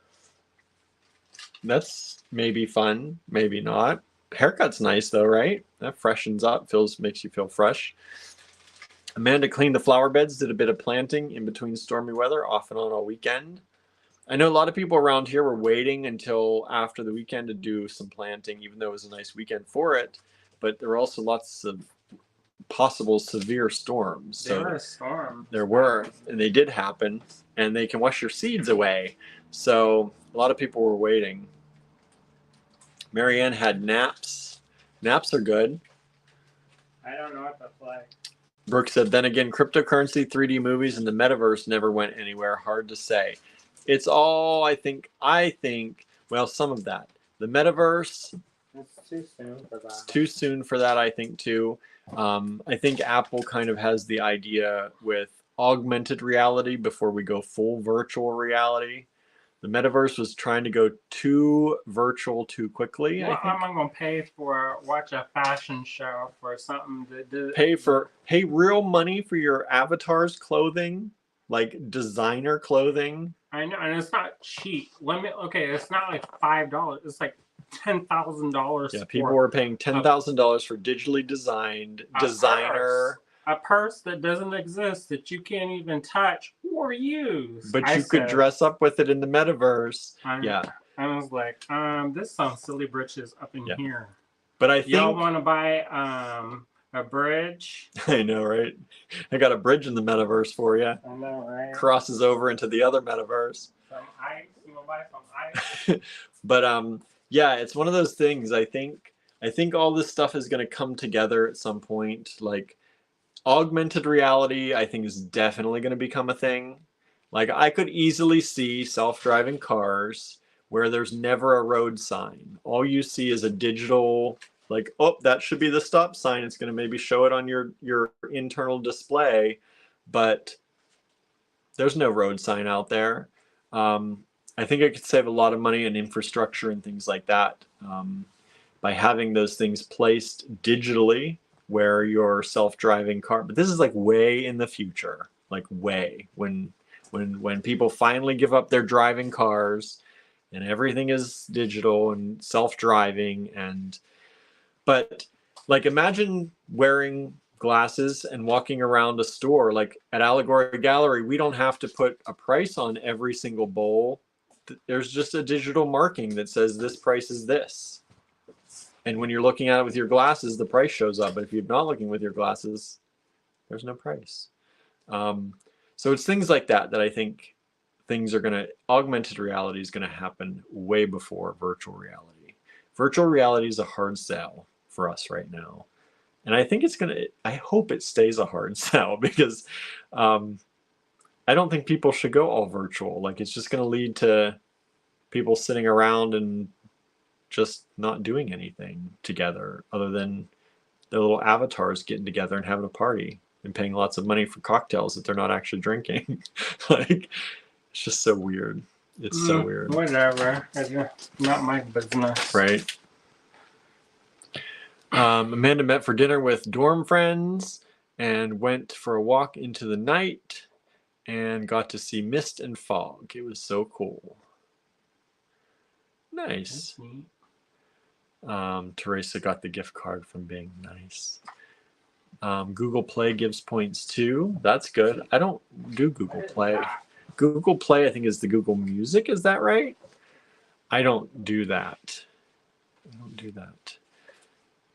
That's maybe fun, maybe not. Haircut's nice though, right? That freshens up, makes you feel fresh. Amanda cleaned the flower beds, did a bit of planting in between stormy weather, off and on all weekend. I know a lot of people around here were waiting until after the weekend to do some planting, even though it was a nice weekend for it. But there were also lots of possible severe storms. There were storms. There were, and they did happen, and they can wash your seeds away. So a lot of people were waiting. Marianne had naps. Naps are good. I don't know what that's like. Brooke said, then again, cryptocurrency, 3D movies, and the metaverse never went anywhere. Hard to say. It's all, I think, well, some of that. The metaverse. It's too soon for that. It's too soon for that, I think, too. I think Apple kind of has the idea with augmented reality before we go full virtual reality. The metaverse was trying to go too virtual too quickly. Well, I think. I'm going to pay watch a fashion show for something that pay real money for your avatar's clothing, like designer clothing. I know, and it's not cheap. It's not like $5. It's like $10,000. Yeah, people were paying $10,000 for digitally designed designer. A purse that doesn't exist, that you can't even touch or use. But you could dress up with it in the metaverse. Yeah. I was like, this sounds silly britches up in here. But I think y'all want to buy a bridge. I know, right? I got a bridge in the metaverse for you. I know, right? Crosses over into the other metaverse. Some ice. You want to buy some ice? But yeah, it's one of those things. I think all this stuff is going to come together at some point. Like augmented reality, I think is definitely going to become a thing. Like I could easily see self-driving cars where there's never a road sign. All you see is a digital, like, oh, that should be the stop sign. It's going to maybe show it on your internal display, but there's no road sign out there. I think it could save a lot of money in infrastructure and things like that by having those things placed digitally where your self-driving car, but this is like way in the future, like way when people finally give up their driving cars and everything is digital and self-driving. But like imagine wearing glasses and walking around a store. Like at Allegory Gallery, we don't have to put a price on every single bowl. There's just a digital marking that says this price is this. And when you're looking at it with your glasses, the price shows up. But if you're not looking with your glasses, there's no price. So it's things like that I think augmented reality is going to happen way before virtual reality. Virtual reality is a hard sell for us right now. And I think I hope it stays a hard sell because I I don't think people should go all virtual. Like, it's just going to lead to people sitting around and just not doing anything together other than their little avatars getting together and having a party and paying lots of money for cocktails that they're not actually drinking. Like, it's just so weird. It's so weird. Whatever. It's not my business. Right. Amanda met for dinner with dorm friends and went for a walk into the night and got to see mist and fog. It was so cool. Nice. Teresa got the gift card from being nice. Google Play gives points too. That's good. I don't do Google Play. Google Play, I think, is the Google Music. Is that right? I don't do that. I don't do that.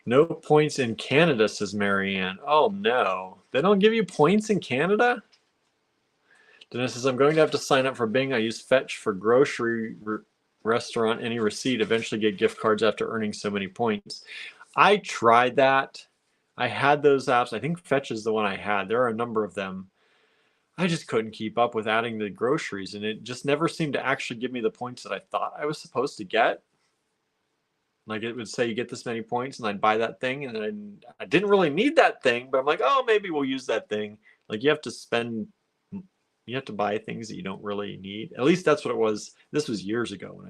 No points in Canada, says Marianne. Oh, no. They don't give you points in Canada? Dennis says, I'm going to have to sign up for Bing. I use Fetch for grocery, restaurant, any receipt. Eventually get gift cards after earning so many points. I tried that. I had those apps. I think Fetch is the one I had. There are a number of them. I just couldn't keep up with adding the groceries, and it just never seemed to actually give me the points that I thought I was supposed to get. Like, it would say you get this many points, and I'd buy that thing, and then I didn't really need that thing, but I'm like, oh, maybe we'll use that thing. Like, you have to buy things that you don't really need. At least that's what it was. This was years ago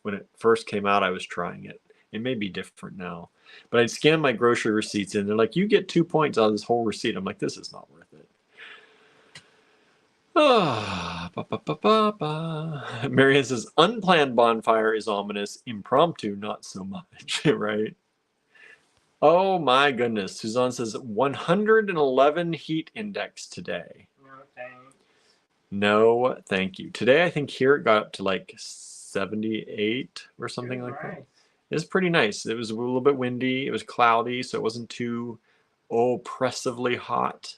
when it first came out. I was trying it. It may be different now, but I'd scan my grocery receipts, and they're like, you get 2 points out of this whole receipt. I'm like, this is not worth it. Marianne says, unplanned bonfire is ominous. Impromptu, not so much, right? Oh my goodness. Suzanne says, 111 heat index today. No, thanks. No, thank you. Today, I think here it got up to like 78 or something like that. It was pretty nice. It was a little bit windy. It was cloudy, so it wasn't too oppressively hot.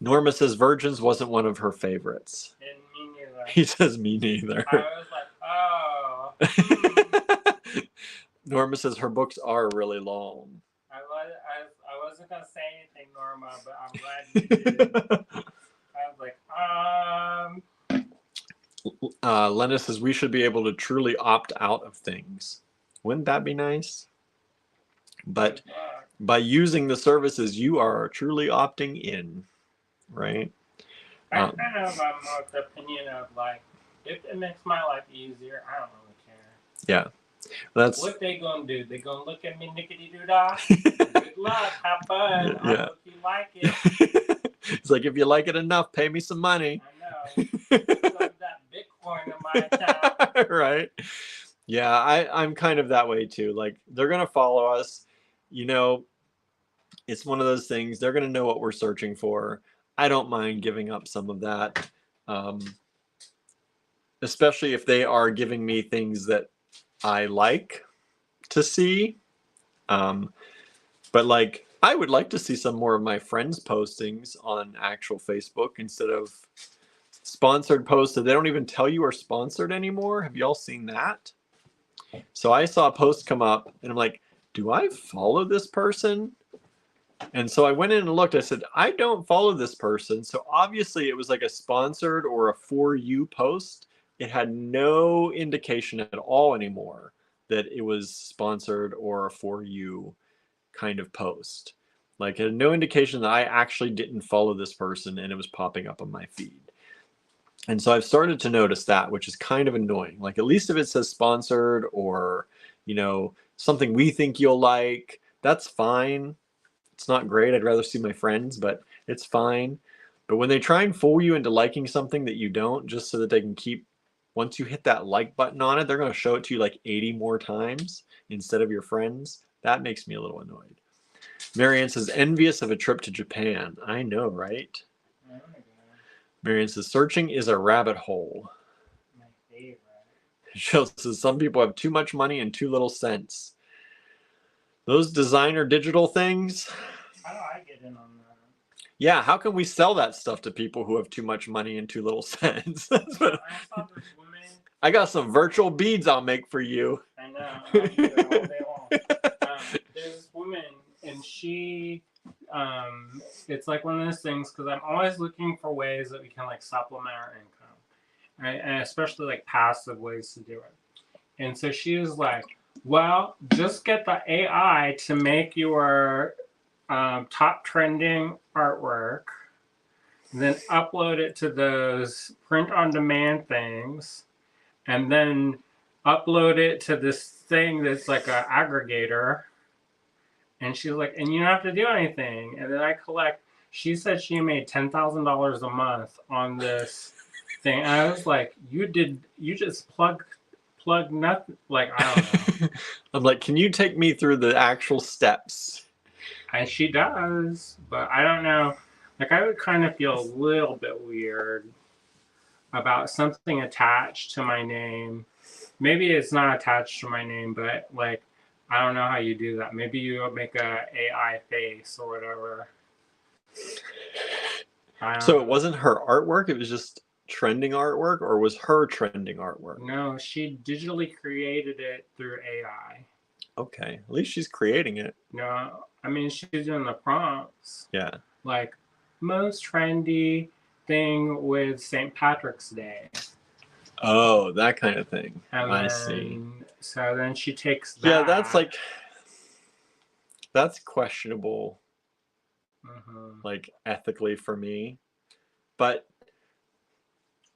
Norma says Virgins wasn't one of her favorites. And me neither. He says me neither. I was like, oh. Norma says her books are really long. I wasn't going to say anything, Norma, but I'm glad you did. I was like, Lena says we should be able to truly opt out of things. Wouldn't that be nice? But by using the services, you are truly opting in. Right? I kind of am of the opinion of like, if it makes my life easier, I don't really care. Yeah. That's what they gonna do. They gonna look at me nickety doo dah. Good luck, have fun. I hope you like it. It's like, if you like it enough, pay me some money. I know. Like that Bitcoin in my account. Right. Yeah, I'm kind of that way too. Like, they're gonna follow us. You know, it's one of those things. They're gonna know what we're searching for. I don't mind giving up some of that, especially if they are giving me things that I like to see. But like, I would like to see some more of my friends' postings on actual Facebook instead of sponsored posts that they don't even tell you are sponsored anymore. Have y'all seen that? So I saw a post come up, and I'm like, do I follow this person? And so I went in and looked. I said, I don't follow this person. So obviously it was like a sponsored or a for you post. It had no indication at all anymore that it was sponsored or a for you kind of post. Like, it had no indication that I actually didn't follow this person, and it was popping up on my feed. And so I've started to notice that, which is kind of annoying. Like, at least if it says sponsored or, you know, something we think you'll like, that's fine. It's not great. I'd rather see my friends, but it's fine. But when they try and fool you into liking something that you don't, just so that they can keep, once you hit that like button on it, they're going to show it to you like 80 more times instead of your friends. That makes me a little annoyed. Marianne says, envious of a trip to Japan. I know, right? Marianne says, searching is a rabbit hole. My favorite. Jill says, some people have too much money and too little sense. Those designer digital things. How do I get in on that? Yeah, how can we sell that stuff to people who have too much money and too little sense? That's what I saw this woman. I got some virtual beads I'll make for you. I know. I'll do it all day long. There's this woman, and she, it's it's like one of those things because I'm always looking for ways that we can like supplement our income, right? And especially like passive ways to do it. And so she was like, well, just get the AI to make your top trending artwork, then upload it to those print on demand things, and then upload it to this thing that's like an aggregator. And she's like, and you don't have to do anything. And then I collect. She said she made $10,000 a month on this thing. And I was like, you just plug nothing. Like, I don't know. I'm like, can you take me through the actual steps? And she does, but I don't know. Like, I would kind of feel a little bit weird about something attached to my name. Maybe it's not attached to my name, but like, I don't know how you do that. Maybe you make a AI face or whatever. So it wasn't her artwork, it was just trending artwork, or was her trending artwork? No, she digitally created it through AI. Okay, at least she's creating it. No, I mean, she's doing the prompts. Yeah. Like, most trendy thing with St. Patrick's Day. Oh, that kind of thing. And I then, see. So then she takes that. Yeah, that's questionable, like ethically for me. But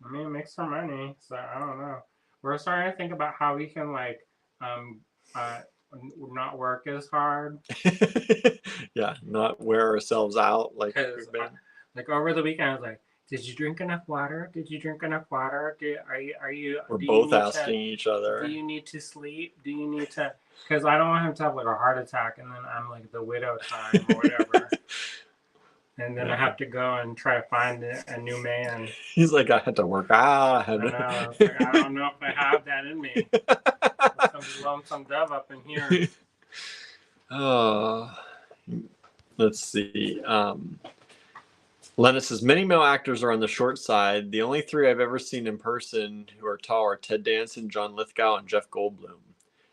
I mean, it makes her money, so I don't know. We're starting to think about how we can like not work as hard. Yeah, not wear ourselves out like we've been. Like over the weekend, I was like, "Did you drink enough water? Did you drink enough water? Are you?" We're both asking each other. Do you need to sleep? Do you need to? Because I don't want him to have like a heart attack, and then I'm like the widow time or whatever. And then I have to go and try to find a new man. He's like, I had to work. I know. Like, I don't know if I have that in me. Some lonesome dove up in here. Let's see. Lena says, many male actors are on the short side. The only three I've ever seen in person who are tall are Ted Danson, John Lithgow, and Jeff Goldblum.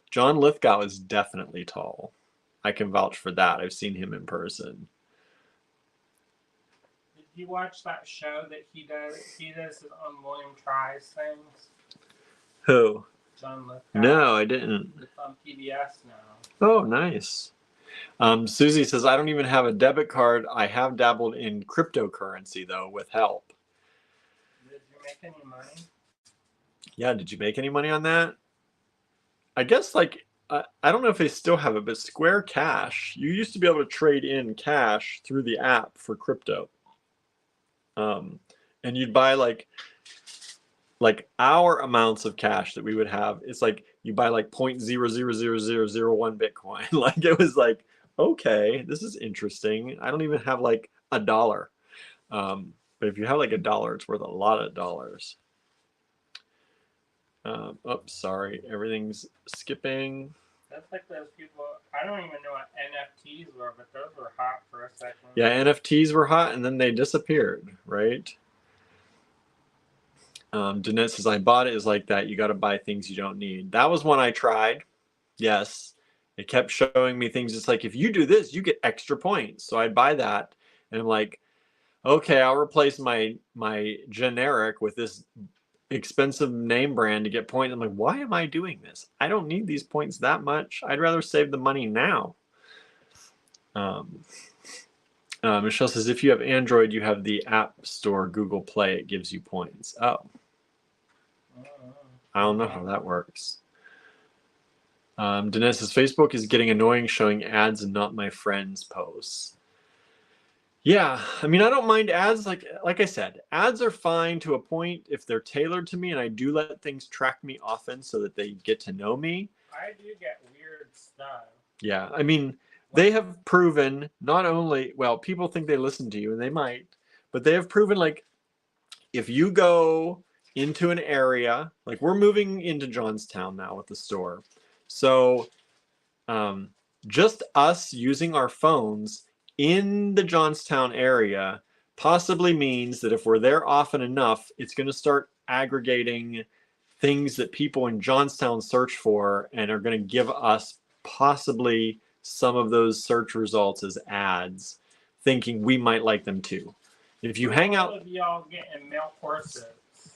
John Lithgow is definitely tall. I can vouch for that. I've seen him in person. Did you watch that show that he does? He does his own William Tries things. Who? John Lithgow. No, I didn't. It's on PBS now. Oh, nice. Susie says, I don't even have a debit card. I have dabbled in cryptocurrency, though, with help. Did you make any money? Yeah, did you make any money on that? I guess, like, I don't know if they still have it, but Square Cash, you used to be able to trade in cash through the app for crypto. And you'd buy, like our amounts of cash that we would have. It's like you buy, like, 0.000001 Bitcoin. Like, it was like, okay, this is interesting. I don't even have like $1. But if you have like $1, it's worth a lot of dollars. Sorry, everything's skipping. That's like those people. I don't even know what NFTs were, but those were hot for a second. Yeah, NFTs were hot and then they disappeared, right? Danette says, I bought it is like that. You got to buy things you don't need. That was one I tried. Yes. It kept showing me things. It's like, if you do this, you get extra points. So I'd buy that. And I'm like, okay, I'll replace my generic with this expensive name brand to get points. I'm like, why am I doing this? I don't need these points that much. I'd rather save the money now. Michelle says, if you have Android, you have the App Store, Google Play. It gives you points. Oh. I don't know how that works. Dinesh says, Facebook is getting annoying showing ads and not my friends' posts. Yeah, I mean, I don't mind ads. Like I said, ads are fine to a point if they're tailored to me, and I do let things track me often so that they get to know me. I do get weird stuff. Yeah, I mean, they have proven not only, well, people think they listen to you, and they might, but they have proven, like, if you go into an area, like we're moving into Johnstown now with the store. So just us using our phones in the Johnstown area possibly means that if we're there often enough, it's going to start aggregating things that people in Johnstown search for and are going to give us possibly some of those search results as ads thinking we might like them too. If you hang out, all of y'all getting male corsets?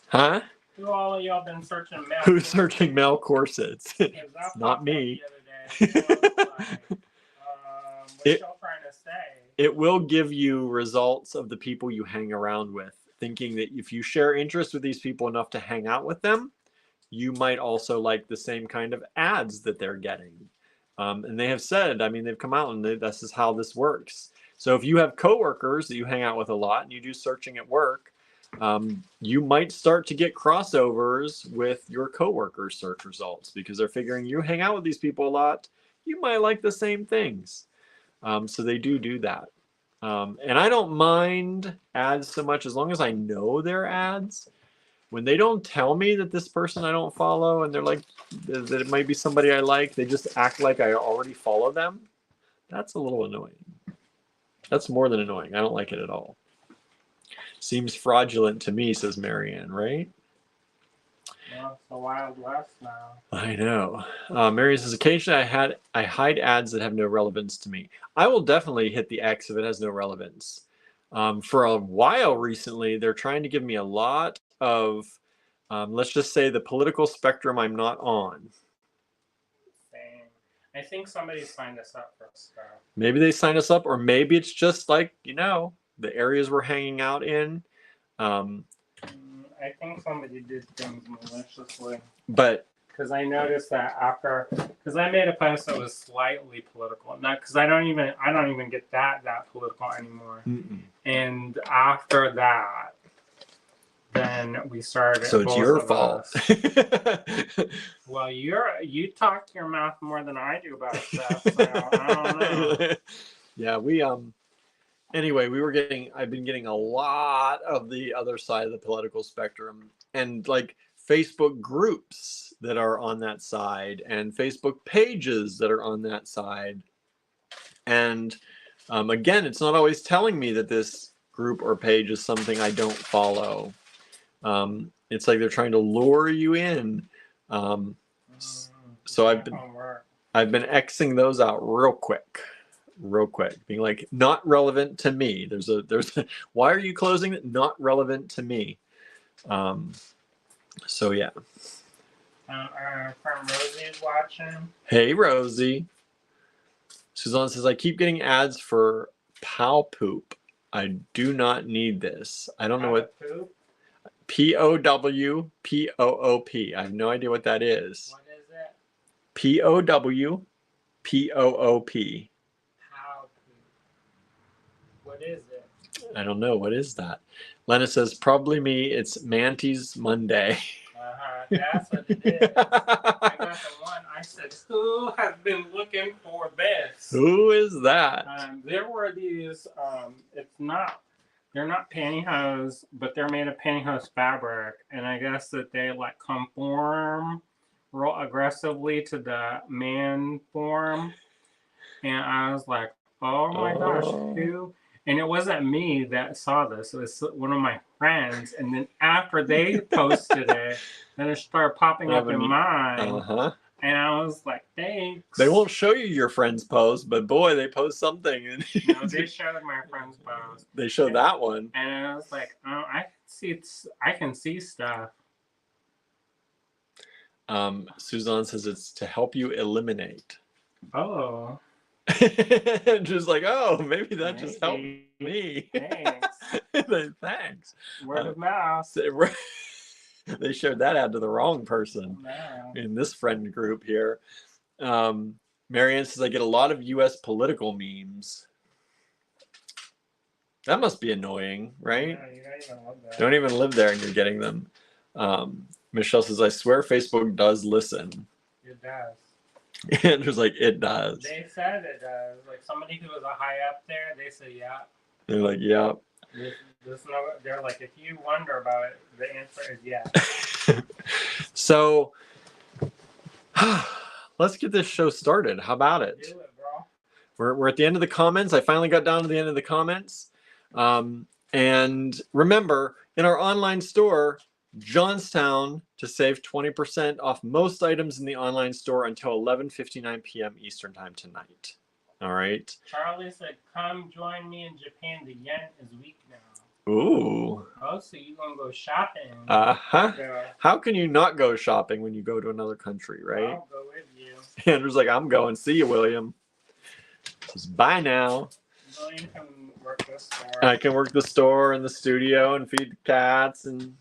huh? Who all of y'all been searching male? Who's searching male corsets? It's not me. What y'all trying to say? It will give you results of the people you hang around with, thinking that if you share interest with these people enough to hang out with them, you might also like the same kind of ads that they're getting. And they have said, I mean, they've come out and this is how this works. So if you have coworkers that you hang out with a lot and you do searching at work, you might start to get crossovers with your coworkers' search results because they're figuring you hang out with these people a lot, you might like the same things. So they do that. And I don't mind ads so much as long as I know they're ads. When they don't tell me that this person I don't follow and they're like, that it might be somebody I like, they just act like I already follow them. That's a little annoying. That's more than annoying. I don't like it at all. Seems fraudulent to me, says Marianne, right? Well, it's the Wild West now. I know. Marianne says, occasionally I hide ads that have no relevance to me. I will definitely hit the X if it has no relevance. For a while recently, they're trying to give me a lot of, let's just say, the political spectrum I'm not on. Same. I think somebody signed us up for stuff. Maybe they signed us up, or maybe it's just like, the areas we're hanging out in. I think somebody did things maliciously. But because I noticed that because I made a post that was slightly political, not because I don't even get that political anymore. Mm-mm. And after that, then we started. So it's your fault. Well, you talk your mouth more than I do about stuff, so I don't know. Yeah, anyway, I've been getting a lot of the other side of the political spectrum, and like Facebook groups that are on that side and Facebook pages that are on that side. And again, it's not always telling me that this group or page is something I don't follow. It's like they're trying to lure you in. So I've been Xing those out real quick, being like, not relevant to me. There's a why are you closing it? Not relevant to me. So yeah. From Rosie's watching. Hey Rosie. Suzanne says, I keep getting ads for Pow Poop. I do not need this. I don't know what POWPOOP. I have no idea what that is. What is it? POWPOOP. What is it? I don't know. What is that? Lena says, probably me. It's Mantis Monday. That's what it is. I got the one. I said, who has been looking for this? Who is that? There were these, they're not pantyhose, but they're made of pantyhose fabric. And I guess that they like conform real aggressively to the man form. And I was like, oh my gosh, who? And it wasn't me that saw this. It was one of my friends. And then after they posted it, then it started popping up in mine. And I was like, thanks. They won't show you your friend's post, but boy, they post something. No, they showed my friend's post. They showed that one. And I was like, oh, I can see stuff. Suzanne says it's to help you eliminate. Oh. Just like, oh, maybe that just helped me. Thanks. Thanks. Word of mouth. They shared that ad to the wrong person in this friend group here. Marianne says, I get a lot of U.S. political memes. That must be annoying, right? Yeah, you don't even live there and you're getting them. Michelle says, I swear Facebook does listen. It does. Andrew's like, it does. They said it does. Like somebody who was a high up there, they said, yeah. They're like, yeah. They're like, if you wonder about it, the answer is yes. So, let's get this show started. How about it? Do it, bro. We're at the end of the comments. I finally got down to the end of the comments. And remember, in our online store, Johnstown, to save 20% off most items in the online store until 11:59 p.m. Eastern time tonight. All right. Charlie said, "Come join me in Japan. The yen is weak now." Ooh. Oh, so you gonna go shopping? Uh-huh. Go. How can you not go shopping when you go to another country, right? I'll go with you. Andrew's like, I'm going. See you, William. Just bye now. William can work the store. I can work the store and the studio and feed the cats and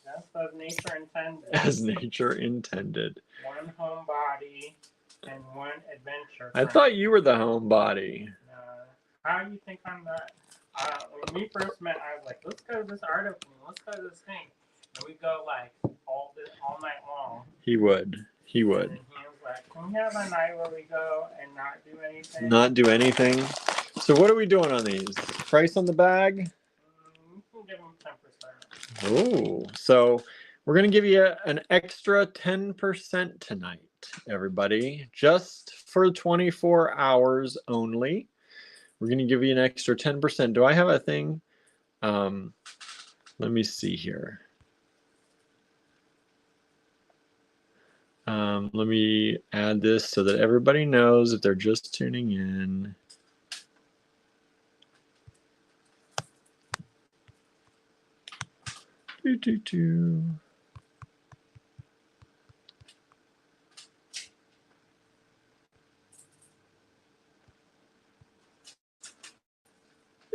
That's as nature intended. as nature intended. One homebody and one adventure. I thought you were the homebody. How do you think I'm the? When we first met, I was like, "Let's go to this art opening. Let's go to this thing." And we go like all night long. He would. He would. And he was like, "Can we have a night where we go and not do anything?" Not do anything. So what are we doing on these? Price on the bag? We can give them 10%. Oh, so we're going to give you an extra 10% tonight, everybody. Just for 24 hours only. We're going to give you an extra 10%. Do I have a thing? Let me see here. Let me add this so that everybody knows if they're just tuning in.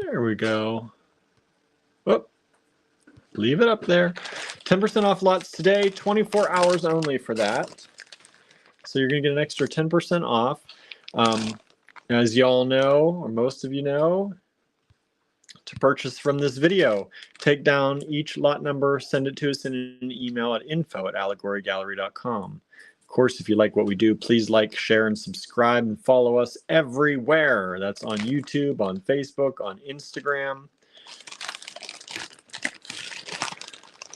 There we go. Whoop. Leave it up there. 10% off lots today, 24 hours only for that. So you're going to get an extra 10% off. As y'all know, or most of you know, to purchase from this video, take down each lot number, send it to us in an email at info@allegorygallery.com. Of course, if you like what we do, please like, share, and subscribe, and follow us everywhere. That's on YouTube, on Facebook, on Instagram.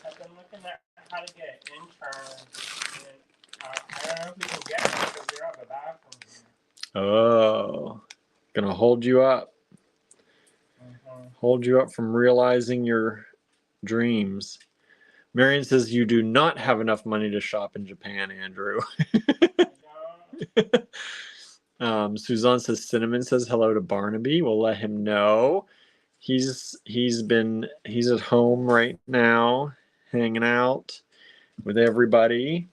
I've been looking at how to get an intern. I don't know if we can get one because we don't have a bathroom here. Oh, gonna hold you up. Hold you up from realizing your dreams. Marion says you do not have enough money to shop in Japan, Andrew. Suzanne says Cinnamon says hello to Barnaby. We'll let him know. He's at home right now, hanging out with everybody.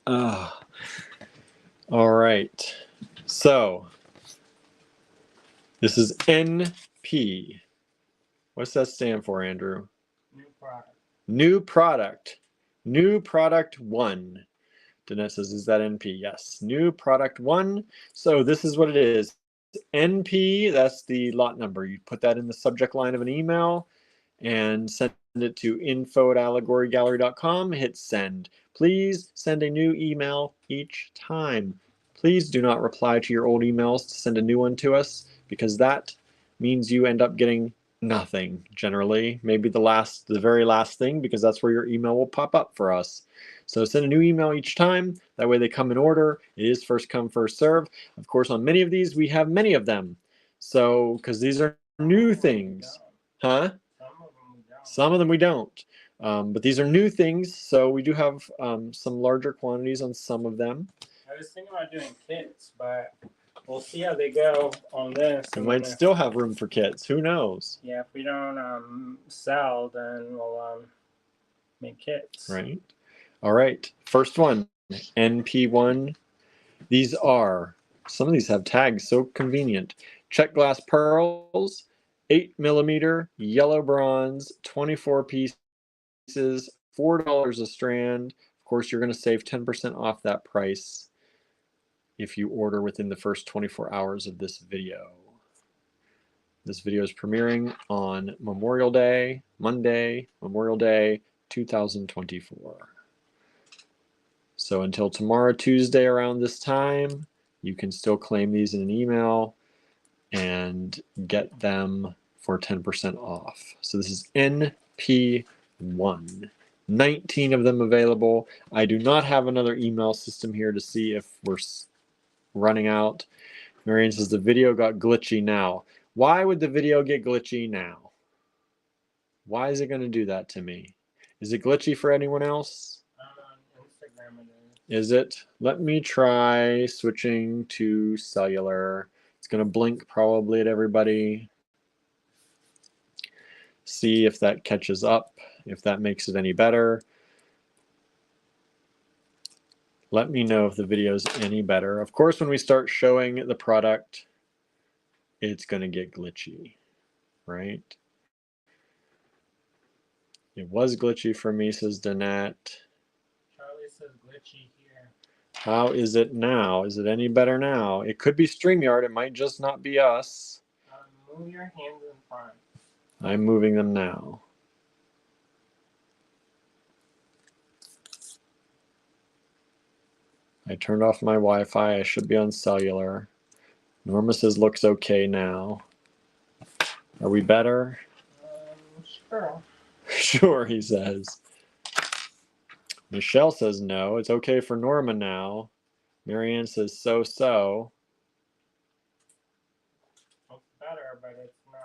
All right. So this is NP. What's that stand for, Andrew? New product. New product. New product 1. Danette says, is that NP? Yes. New product 1. So this is what it is. NP, that's the lot number. You put that in the subject line of an email and send it to info@allegorygallery.com. Hit send. Please send a new email each time. Please do not reply to your old emails to send a new one to us, because that means you end up getting nothing generally. Maybe the very last thing, because that's where your email will pop up for us. So send a new email each time. That way they come in order. It is first come, first serve. Of course, on many of these, we have many of them. So, because these are new things. Huh? Some of them we don't. But these are new things, so we do have some larger quantities on some of them. I was thinking about doing kits, but we'll see how they go on this. We might still have room for kits. Who knows? Yeah, if we don't sell, then we'll make kits. Right. All right. First one, NP1. These are, some of these have tags, so convenient. Czech glass pearls, 8mm, yellow bronze, 24 pieces, $4 a strand. Of course, you're going to save 10% off that price if you order within the first 24 hours of this video. This video is premiering on Memorial Day, Monday, Memorial Day 2024. So until tomorrow, Tuesday, around this time, you can still claim these in an email and get them for 10% off. So this is NP1. 19 of them available. I do not have another email system here to see if we're running out. Marianne says the video got glitchy now. Why would the video get glitchy now? Why is it going to do that to me? Is it glitchy for anyone else? On Instagram it is. Is it? Let me try switching to cellular. It's going to blink probably at everybody. See if that catches up, if that makes it any better. Let me know if the video is any better. Of course, when we start showing the product, it's going to get glitchy, right? It was glitchy for me, says Danette. Charlie says glitchy here. How is it now? Is it any better now? It could be StreamYard. It might just not be us. Move your hands in front. I'm moving them now. I turned off my Wi-Fi. I should be on cellular. Norma says looks okay now. Are we better? Sure. Sure, he says. Michelle says no. It's okay for Norma now. Marianne says so. It's better, but it's not.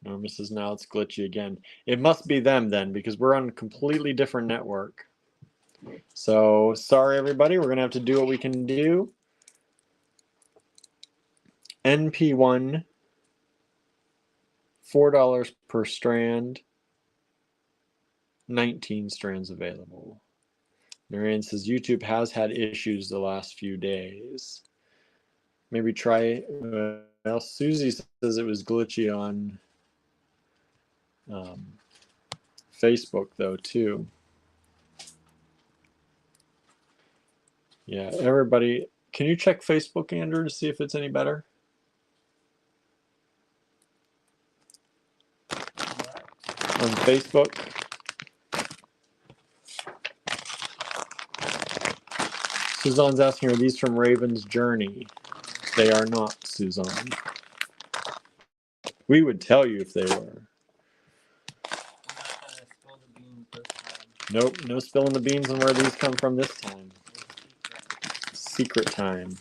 Norma says now it's glitchy again. It must be them then, because we're on a completely different network. So sorry everybody, we're gonna have to do what we can do. NP1, $4 per strand, 19 strands available. Marianne says YouTube has had issues the last few days. Maybe try, well, Susie says it was glitchy on Facebook though too. Yeah, everybody, can you check Facebook, Andrew, to see if it's any better? On Facebook. Suzanne's asking, are these from Raven's Journey? They are not, Suzanne. We would tell you if they were. Nope, no spilling the beans on where these come from this time. Secret time.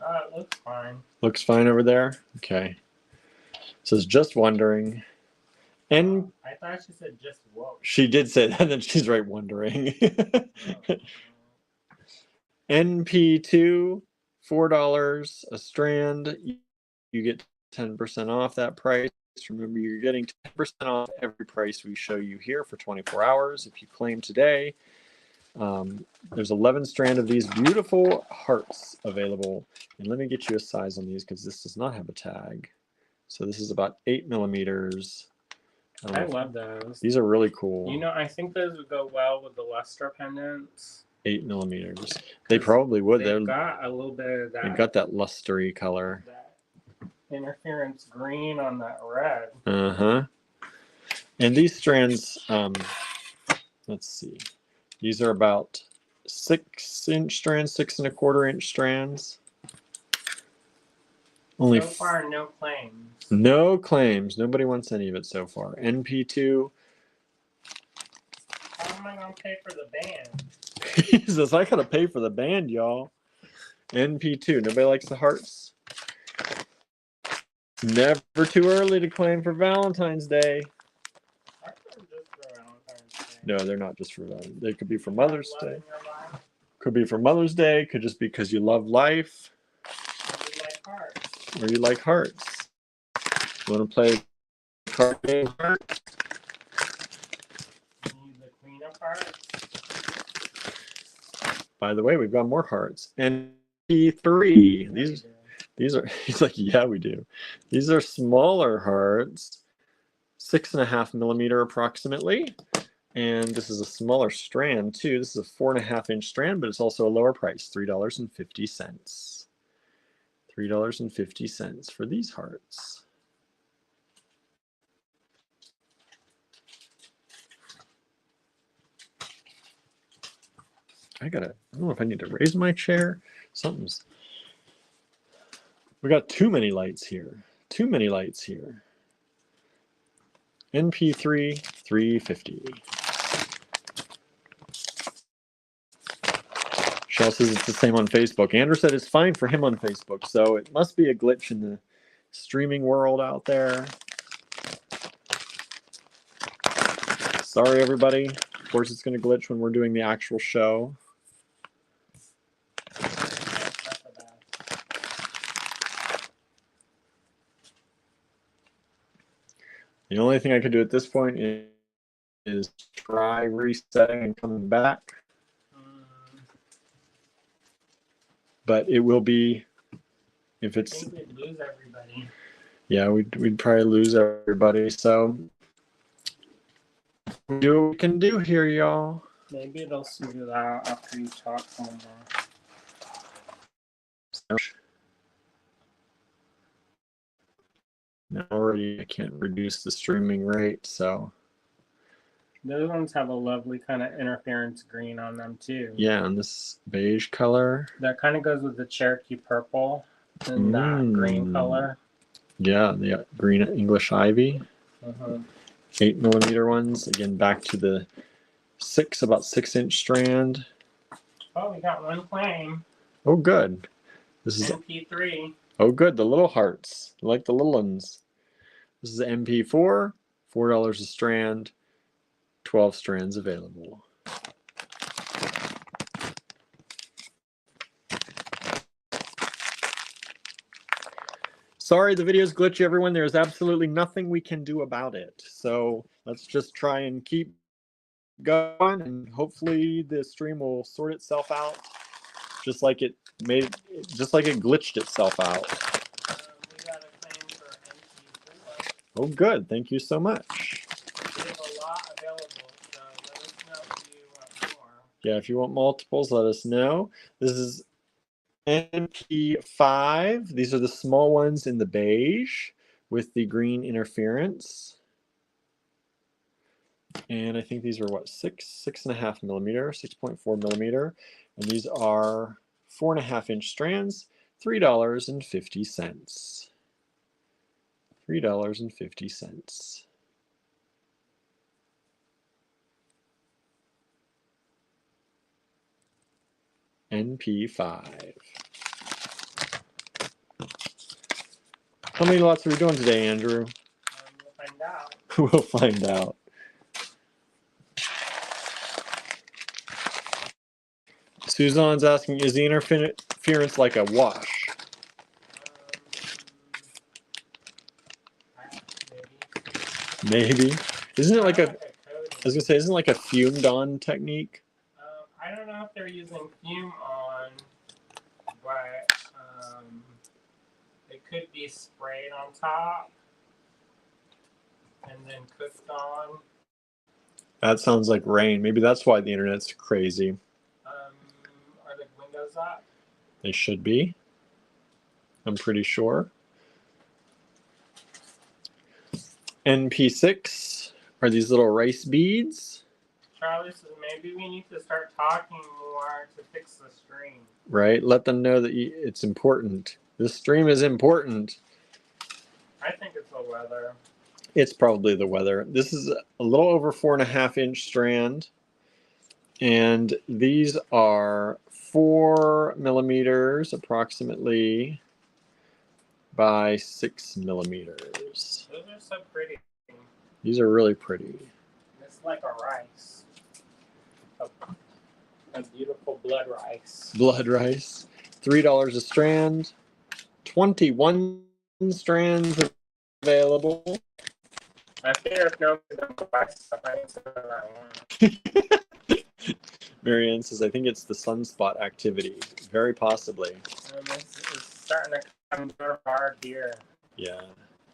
It looks fine. Looks fine over there? Okay. Says just wondering. And I thought she said just whoa. She did say that, and then she's right wondering. NP2, $4 a strand. You get 10% off that price. Remember, you're getting 10% off every price we show you here for 24 hours. If you claim today, there's 11 strand of these beautiful hearts available. And let me get you a size on these because this does not have a tag. So this is about 8 millimeters. I love those. These are really cool. You know, I think those would go well with the luster pendants. 8 millimeters. They probably would. They've got a little bit of that. They got that lustery color. That interference green on that red. Uh-huh. And these strands, let's see. These are about 6-inch strands, 6 1/4-inch strands. Only so far, no claims. No claims. Nobody wants any of it so far. NP2. How am I going to pay for the band? He says, I got to pay for the band, y'all. NP2. Nobody likes the hearts? Never too early to claim for Valentine's Day. Hearts are just for Valentine's Day. No, they're not just for Valentine's Day. They could be for Mother's Day. Could be for Mother's Day. Could just be because you love life. Or you like hearts. Or you like hearts. You want to play card game hearts? You need the Queen of Hearts. By the way, we've got more hearts. NP3. These are, he's like, yeah, we do. These are smaller hearts, 6.5 millimeter approximately. And this is a smaller strand too. This is a 4.5-inch strand, but it's also a lower price, $3.50. $3.50 for these hearts. I don't know if I need to raise my chair. We got too many lights here. Too many lights here. NP3, $3.50. Shell says it's the same on Facebook. Andrew said it's fine for him on Facebook, so it must be a glitch in streaming world out there. Sorry, everybody. Of course, it's going to glitch when we're doing the actual show. The only thing I could do at this point is try resetting and coming back. But it will be, if it's... I think we'd lose everybody. Yeah, we'd probably lose everybody. So we do what we can do here, y'all. Maybe it'll smooth it out after you talk more. Now already I can't reduce the streaming rate, so... Those ones have a lovely kind of interference green on them too. Yeah, and this beige color. That kind of goes with the Cherokee purple and that green color. Yeah, the green English ivy. 8mm ones. Again, back to the about 6-inch strand. Oh, we got one claim. Oh, good. This is MP3. Oh, good. The little hearts. I like the little ones. This is MP4. $4 a strand. 12 strands available. Sorry, the video's glitchy, everyone. There's absolutely nothing we can do about it. So let's just try and keep going, and hopefully the stream will sort itself out, just like it glitched itself out. We got a claim for MP4. Oh, good. Thank you so much. We have a lot available, so let us know if you want more. Yeah, if you want multiples, let us know. This is MP5. These are the small ones in the beige with the green interference. And I think these are what, 6.5 millimeter, 6.4 millimeter. And these are 4.5-inch strands, $3.50. $3.50. NP5. How many lots are we doing today, Andrew? We'll find out. We'll find out. Suzanne's asking, is the interference like a wash? Maybe. Isn't it like a, I was gonna say, isn't it like a fumed on technique? I don't know if they're using fume on, but it could be sprayed on top and then cooked on. That sounds like rain. Maybe that's why the internet's crazy. Are the windows up? They should be. I'm pretty sure. NP6 are these little rice beads. Charlie says maybe we need to start talking more to fix the stream. Right? Let them know that it's important. This stream is important. I think it's the weather. It's probably the weather. This is a little over 4.5-inch strand. And these are 4 millimeters approximately by 6 millimeters. Those are so pretty. These are really pretty. It's like a rice. A beautiful blood rice. Blood rice. $3 a strand. 21 strands available. I figure if nobody's going to buy stuff, I can say what I want. Marianne says, I think it's the sunspot activity. Very possibly. It's starting to come hard here. Yeah.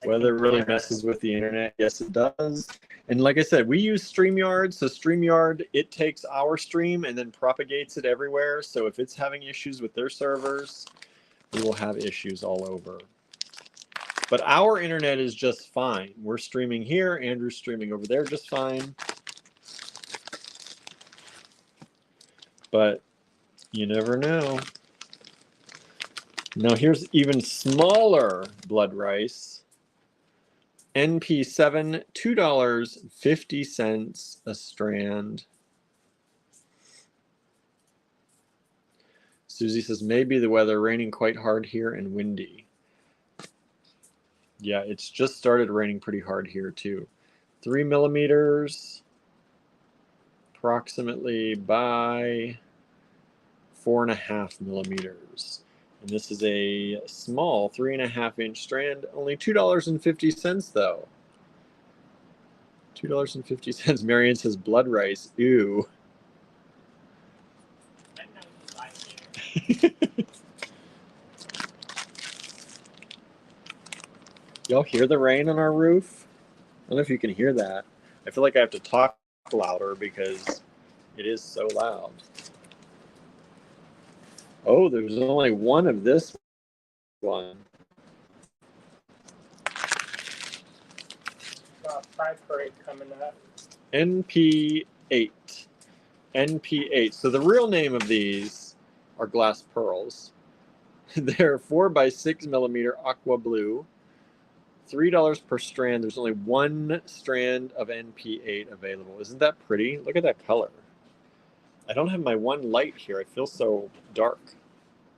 Weather really messes with the internet. Yes, it does. And like I said, we use StreamYard. So StreamYard, it takes our stream and then propagates it everywhere. So if it's having issues with their servers, we will have issues all over. But our internet is just fine. We're streaming here. Andrew's streaming over there just fine. But you never know. Now here's even smaller blood rice. NP7, $2.50 a strand. Susie says, maybe the weather raining quite hard here and windy. Yeah, it's just started raining pretty hard here too. 3 millimeters approximately by 4.5 millimeters. And this is a small 3.5-inch strand, only $2.50 though. $2.50. Marion says blood rice. Ew. I know you like it. Y'all hear the rain on our roof? I don't know if you can hear that. I feel like I have to talk louder because it is so loud. Oh, there's only one of this one. Pride Parade coming up. NP8. NP8. So the real name of these are glass pearls. They're 4 by 6 millimeter aqua blue. $3 per strand. There's only one strand of NP8 available. Isn't that pretty? Look at that color. I don't have my one light here. I feel so dark.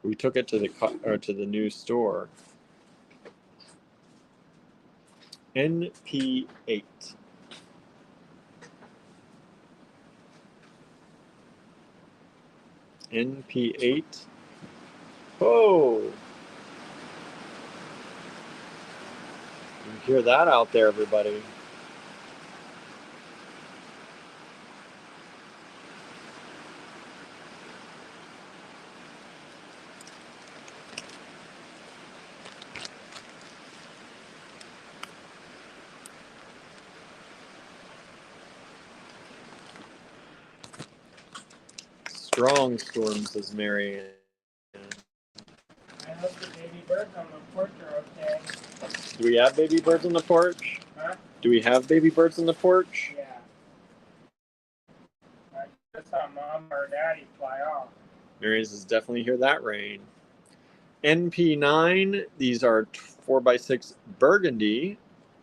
We took it to the new store. NP8. NP8. Oh! You hear that out there, everybody. Strong storm, says Marianne. I hope the baby birds on the porch are okay. Do we have baby birds on the porch? Huh? Do we have baby birds on the porch? Yeah. I just saw mom or daddy fly off. Marianne says definitely hear that rain. NP9, these are 4 by 6 burgundy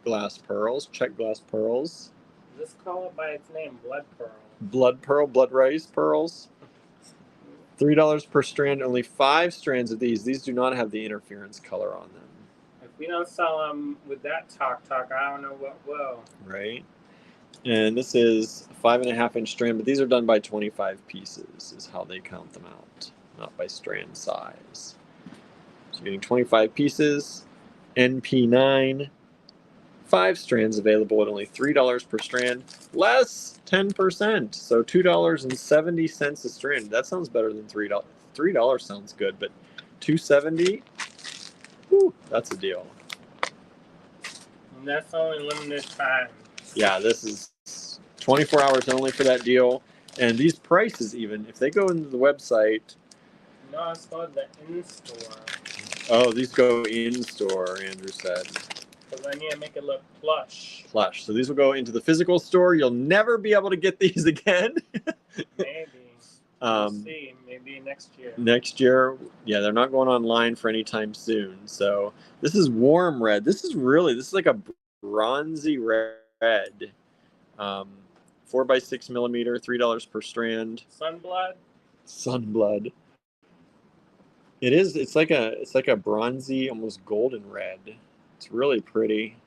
glass pearls, Czech glass pearls. Just call it by its name, blood pearl. Blood pearl, blood rice pearls. $3 per strand, only 5 strands of these. These do not have the interference color on them. If we don't sell them with that talk, I don't know what will. Right? And this is a 5.5-inch strand, but these are done by 25 pieces, is how they count them out, not by strand size. So you're getting 25 pieces, NP9, 5 strands available at only $3 per strand, less 10%, so $2.70 a strand. That sounds better than $3. $3 sounds good, but $2.70, whew, that's a deal. And that's only limited time. Yeah, this is 24 hours only for that deal. And these prices, even if they go into the website. No, it's called the in-store. Oh, these go in store, Andrew said. Because I need to make it look plush. Plush. So these will go into the physical store. You'll never be able to get these again. Maybe. We'll see. Maybe next year. Next year, yeah, they're not going online for any time soon. So this is warm red. This is like a bronzy red. 4 by 6 millimeter, $3 per strand. Sunblood. Sunblood. It is. It's like a bronzy, almost golden red. It's really pretty.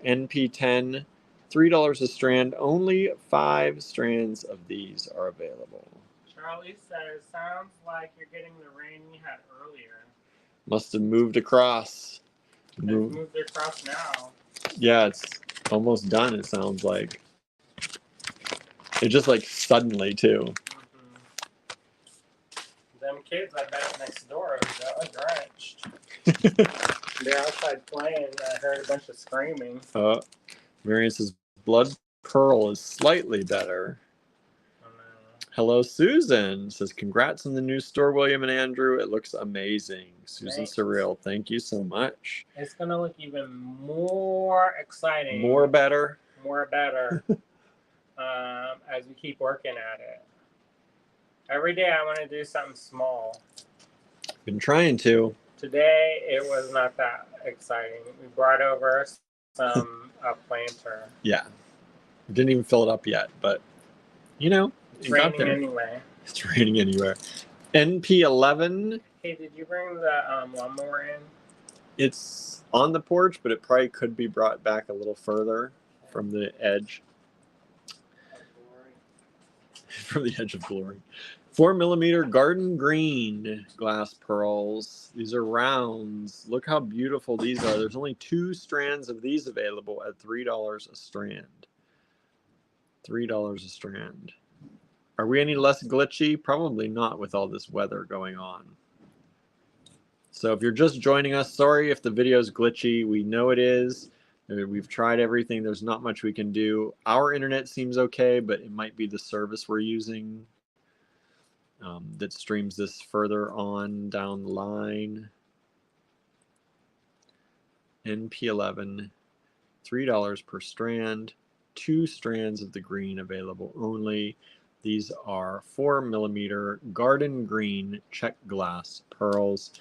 NP10, $3 a strand. Only 5 strands of these are available. Charlie says, sounds like you're getting the rain you had earlier. Must have moved across. It's moved across now. Yeah, it's almost done, it sounds like. It just like suddenly, too. Them kids, I bet next door are drenched. They're outside playing. I heard a bunch of screaming. Marion says blood pearl is slightly better. Oh, no. Hello, Susan says congrats on the new store, William and Andrew. It looks amazing. Susan Thanks. Surreal, thank you so much. It's gonna look even more exciting. More better. As we keep working at it. Every day I want to do something small. Been trying to. Today it was not that exciting. We brought over some a planter. Yeah. Didn't even fill it up yet, but you know, it's raining anyway. It's raining anywhere. NP11. Hey, did you bring the lawnmower in? It's on the porch, but it probably could be brought back a little further from the edge. From the edge of glory. 4mm garden green glass pearls. These are rounds. Look how beautiful these are. There's only 2 strands of these available at $3 a strand. $3 a strand. Are we any less glitchy? Probably not with all this weather going on. So if you're just joining us, sorry if the video is glitchy. We know it is. We've tried everything. There's not much we can do. Our internet seems okay, but it might be the service we're using that streams this further on down the line. NP11, $3 per strand. 2 strands of the green available only. These are 4mm garden green Czech glass pearls.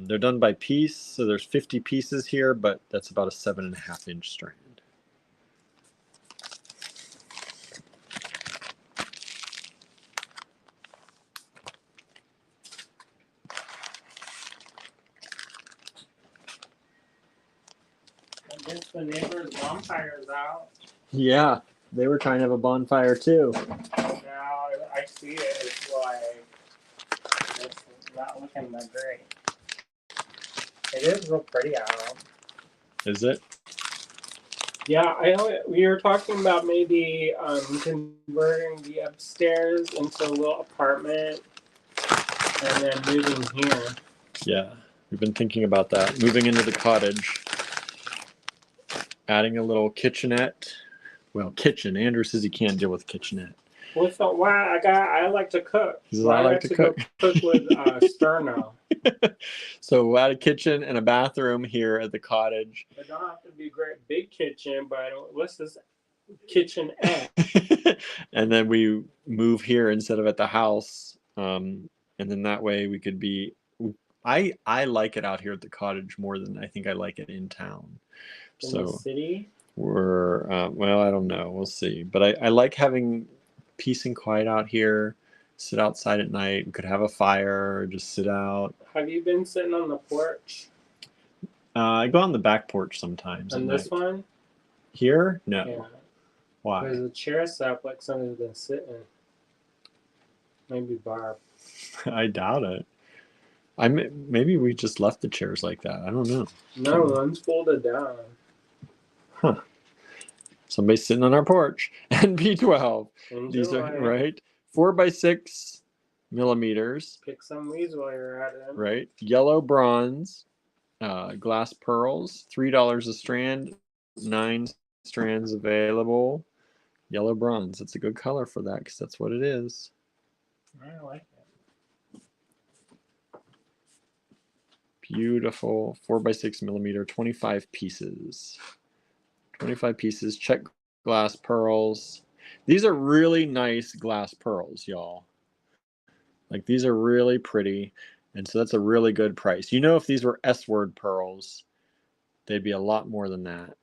They're done by piece, so there's 50 pieces here, but that's about a 7.5-inch strand. I guess the neighbor's bonfire's out. Yeah, they were trying to have a bonfire too. Now I see it. It's like it's not looking that great. It is real pretty out. Is it? Yeah, I know. We were talking about maybe converting the upstairs into a little apartment, and then moving here. Yeah, we've been thinking about that. Moving into the cottage, adding a little kitchenette. Well, kitchen. Andrew says he can't deal with kitchenette. What's the why? I like to cook. He says, I like to cook. Cook with Sterno. So we'll add a kitchen and a bathroom here at the cottage. It don't have to be a great big kitchen, but what's this kitchenette? And then we move here instead of at the house, and then that way we could be. I like it out here at the cottage more than I think I like it in town. In so the city? We're well, I don't know. We'll see. But I like having peace and quiet out here. Sit outside at night. We could have a fire or just sit out. Have you been sitting on the porch? I go on the back porch sometimes. On this one? Here? No. Yeah. Why? There's a chair set up like somebody's been sitting. Maybe Barb. I doubt it. Maybe we just left the chairs like that. I don't know. No, one's folded down. Huh. Somebody's sitting on our porch. NP12. Enjoy. These are right. 4x6mm. Pick some weeds while you're at it. Right. Yellow bronze. Glass pearls. $3 a strand. 9 strands available. Yellow bronze. It's a good color for that because that's what it is. I like it. Beautiful 4x6mm, 25 pieces. 25 pieces. Czech glass pearls. These are really nice glass pearls, y'all. Like these are really pretty. And so that's a really good price. You know, if these were S-word pearls, they'd be a lot more than that.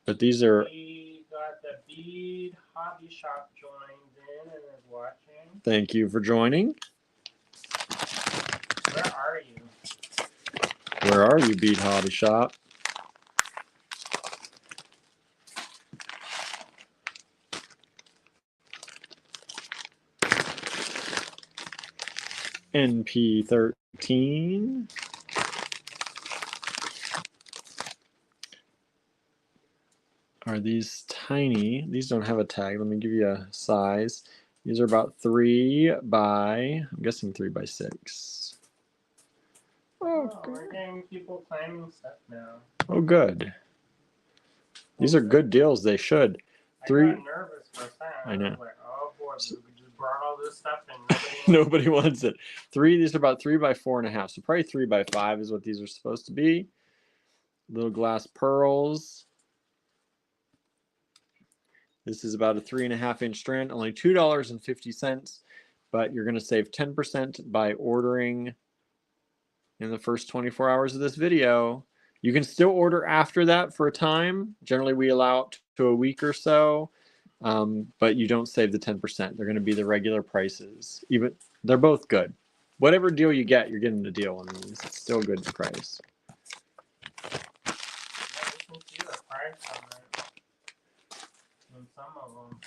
But these are. We got the Bead Hobby Shop joined in and is watching. Thank you for joining. Where are you? Where are you, Bead Hobby Shop? NP13. Are these tiny? These don't have a tag. Let me give you a size. These are about 3 by, I'm guessing 3 by 6. Oh, we're getting people claiming stuff now. Oh, good. These are good deals. They should. I got nervous for a second. I know. I was like, oh boy, we just brought all this stuff and nobody wants it. 3. These are about 3 by 4.5. So probably 3 by 5 is what these are supposed to be. Little glass pearls. This is about a 3.5-inch strand, only $2.50, but you're going to save 10% by ordering in the first 24 hours of this video. You can still order after that for a time. Generally, we allow up to a week or so, but you don't save the 10%. They're going to be the regular prices. They're both good. whatever deal you get, you're getting the deal on these. It's still good price. Yeah, you can see the price on it. On some of them.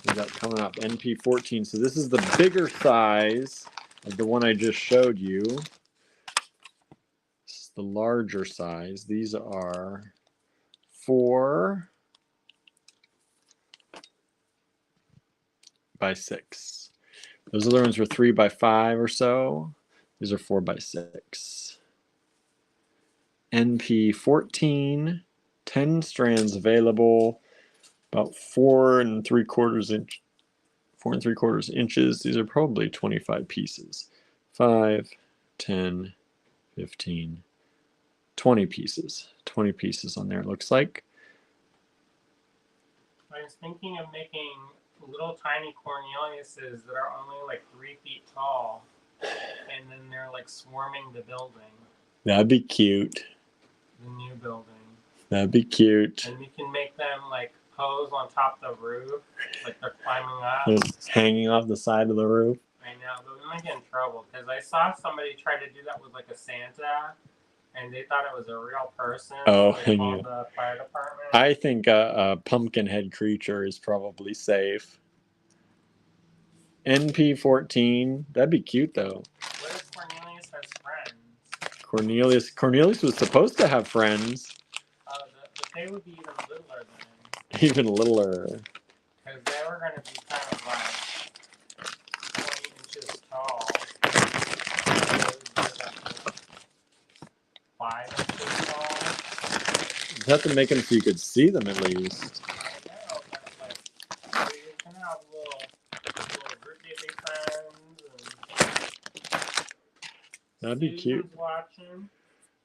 We got coming up NP14. So this is the bigger size of the one I just showed you. This is the larger size. These are 4 by 6. Those other ones were 3 by 5 or so. These are 4 by 6. NP14, 10 strands available, about 4 3/4 inches. These are probably 25 pieces. 5, 10, 15, 20 pieces. 20 pieces on there, it looks like. I was thinking of making little tiny Corneliuses that are only like 3 feet tall, and then they're like swarming the building. That'd be cute. The new building. That'd be cute. And we can make them like pose on top of the roof, like they're climbing up. Hanging off the side of the roof. I know, but we might get in trouble because I saw somebody try to do that with like a Santa, and they thought it was a real person. Oh, so they called the fire department. I think a pumpkin head creature is probably safe. NP14, that'd be cute though. What if Cornelius has friends? Cornelius was supposed to have friends. But they would be even littler than him. Even littler. Because they were going to be kind of like 20 inches tall. 5 inches tall. You have to make them so you could see them at least. I know, but like, you can have little birthday friends. That'd be cute. Watching.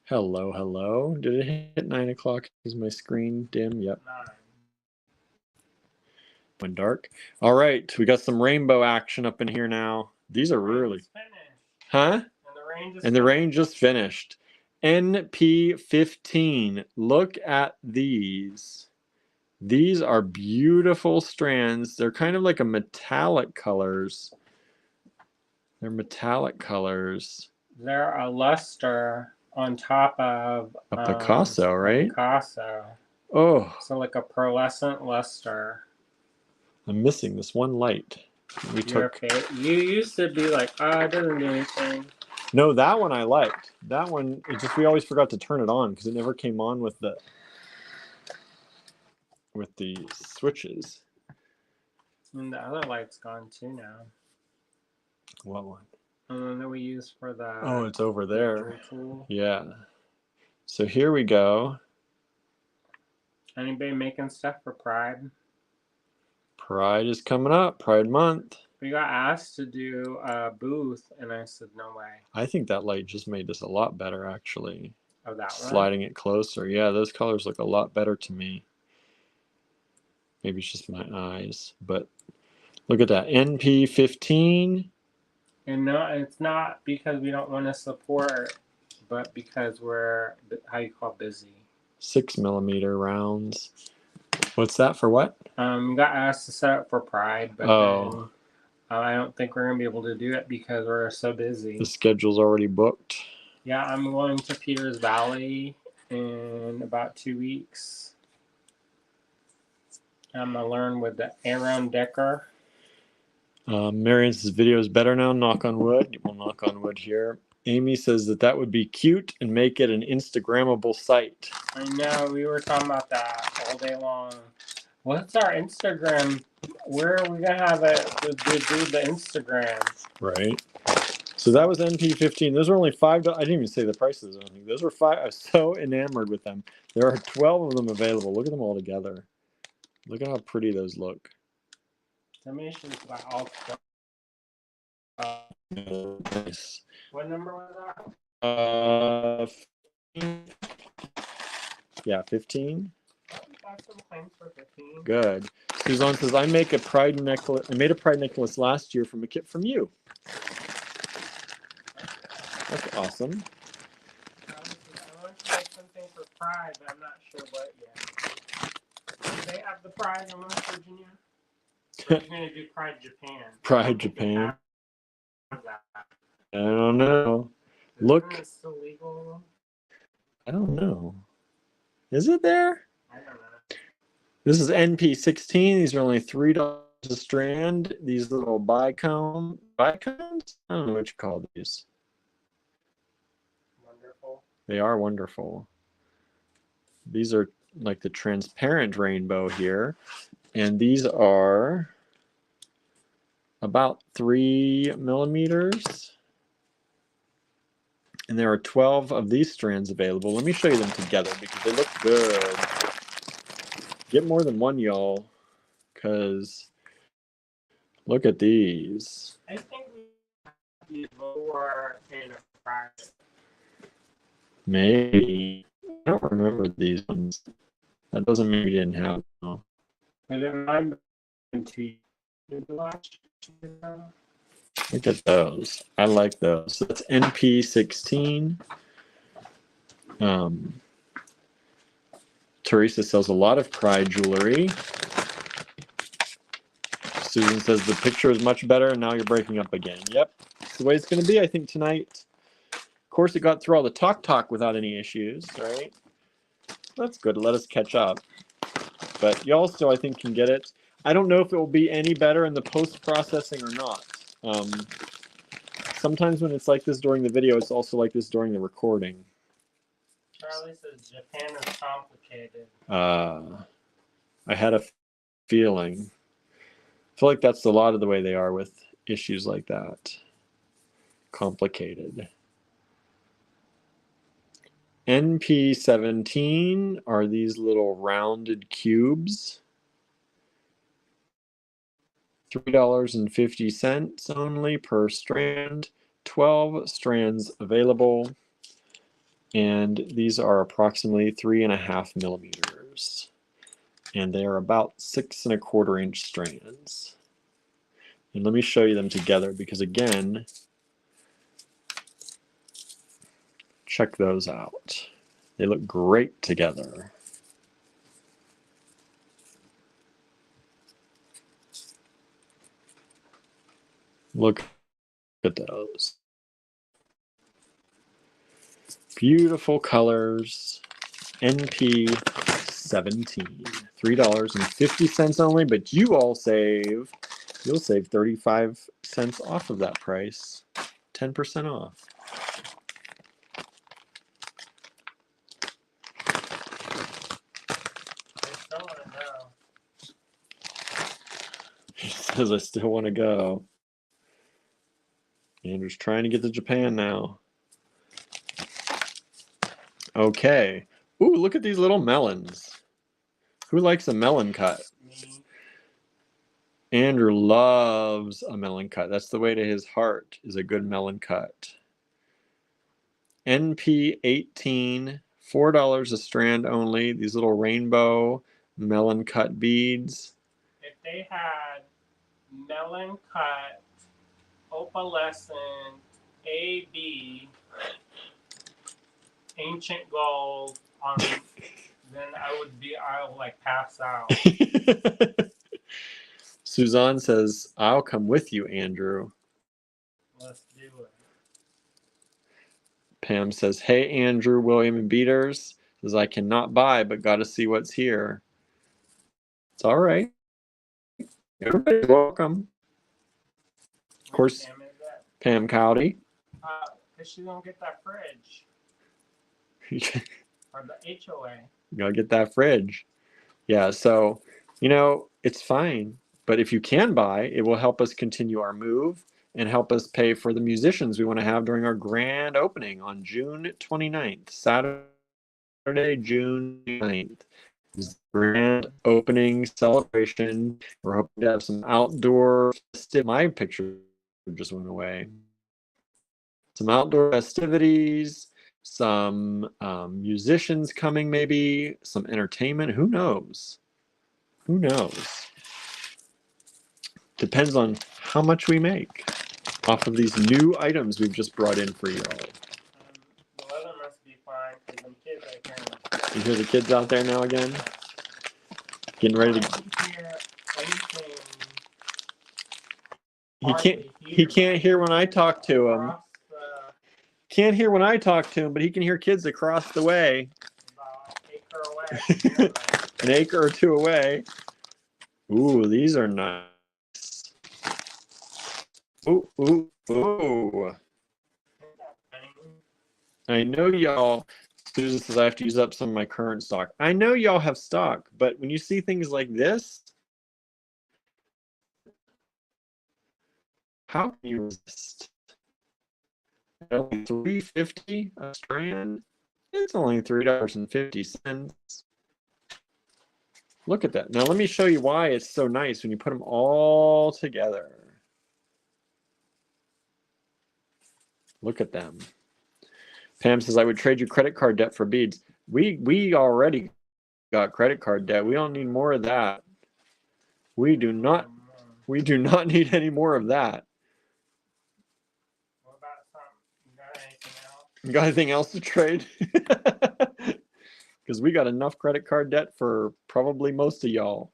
Hello. Did it hit 9 o'clock? Is my screen dim? Yep. 9. Went dark. All right, we got some rainbow action up in here now. These are really, huh? And the rain just finished. NP15. Look at these. These are beautiful strands. They're kind of like a metallic colors. They're metallic colors. They're a luster on top of a Picasso, right? Picasso. Oh. So like a pearlescent luster. I'm missing this one light. Okay. You used to be like, it doesn't do anything. No, that one I liked. That one, we always forgot to turn it on because it never came on with the switches. And the other light's gone too now. What one? The one that we use for the. Oh, it's over there. Tool. Yeah. So here we go. Anybody making stuff for Pride? Pride is coming up. Pride month. We got asked to do a booth, and I said no way. I think that light just made this a lot better, actually. Oh, that one? Sliding it closer. Yeah, those colors look a lot better to me. Maybe it's just my eyes, but look at that. NP15. And no, it's not because we don't want to support, but because we're, how you call busy. 6mm rounds. What's that for what? We got asked to set up for Pride, but then I don't think we're going to be able to do it because we're so busy. The schedule's already booked. Yeah, I'm going to Peters Valley in about 2 weeks. I'm going to learn with the Aaron Decker. Marion says video is better now. Knock on wood. We'll knock on wood here. Amy says that would be cute and make it an Instagrammable site. I know. We were talking about that all day long. What's our Instagram? Where are we going to have it to do the Instagram? Right. So that was NP15. Those were only $5. I didn't even say the prices. Those were $5. I was so enamored with them. There are 12 of them available. Look at them all together. Look at how pretty those look. Somebody should buy all 12. Nice. What number was that? Yeah, 15. For 15. Good. Suzanne says, I made a pride necklace last year from a kit from you. That's awesome. I want to make something for Pride, but I'm not sure what yet. Do they have the Pride in West Virginia? Or are you going to do Pride Japan? Pride Japan. don't know. Look. Isn't it still legal? I don't know. Is it there? I don't know. This is NP16. These are only $3 a strand. These little bicones? I don't know what you call these. Wonderful. They are wonderful. These are like the transparent rainbow here. And these are about 3 millimeters. And there are 12 of these strands available. Let me show you them together because they look good. Get more than one, y'all, because look at these. I think we have to be lower in a price. Maybe. I don't remember these ones. That doesn't mean we didn't have them. But it might be last year. Look at those. I like those. So that's NP16. Teresa sells a lot of Pride jewelry. Susan says the picture is much better and now you're breaking up again. Yep. That's the way it's going to be, I think, tonight. Of course, it got through all the talk without any issues, right? That's good. Let us catch up. But y'all still, I think, can get it. I don't know if it will be any better in the post-processing or not. Sometimes when it's like this during the video, it's also like this during the recording. Charlie says Japan is complicated. I had a feeling. I feel like that's a lot of the way they are with issues like that. Complicated. NP17 are these little rounded cubes. $3.50 only per strand. 12 strands available. And these are approximately 3.5 millimeters. And they are about 6 1/4 inch strands. And let me show you them together because, again, check those out. They look great together. Look at those. Beautiful colors. NP17. $3.50 only, but you'll save 35 cents off of that price. 10% off. He says, I still want to go. Andrew's trying to get to Japan now. Okay. Ooh, look at these little melons. Who likes a melon cut? Me. Andrew loves a melon cut. That's the way to his heart, is a good melon cut. NP18, $4 a strand only. These little rainbow melon cut beads. If they had melon cut, opalescent, AB, ancient gold on, then I would like pass out. Suzanne says, I'll come with you, Andrew. Let's do it. Pam says, hey, Andrew, William, and Beaters. Says, I cannot buy, but got to see what's here. It's all right. Everybody's welcome. Of course, Pam Cowdy. Because she don't get that fridge. Or the HOA. You gotta get that fridge. Yeah, so, you know, it's fine. But if you can buy, it will help us continue our move and help us pay for the musicians we want to have during our grand opening on June 29th. Saturday, June 9th. Is the grand opening celebration. We're hoping to have some outdoor festivities. My picture just went away. Some outdoor festivities, some musicians coming maybe, some entertainment. Who knows? Who knows? Depends on how much we make off of these new items we've just brought in for you all. The weather must be fine because them kids are here. You hear the kids out there now again? Getting ready to... He can't hear when I talk to him. Can't hear when I talk to him, but he can hear kids across the way. About an acre away. An acre or two away. Ooh, these are nice. Ooh, ooh, ooh. I know y'all, Susan says I have to use up some of my current stock. I know y'all have stock, but when you see things like this, how can you resist? Only $3.50 a strand? It's only $3.50. Look at that. Now let me show you why it's so nice when you put them all together. Look at them. Pam says, I would trade you credit card debt for beads. We already got credit card debt. We don't need more of that. We do not need any more of that. What about some? You got anything else? You got anything else to trade? Because we got enough credit card debt for probably most of y'all.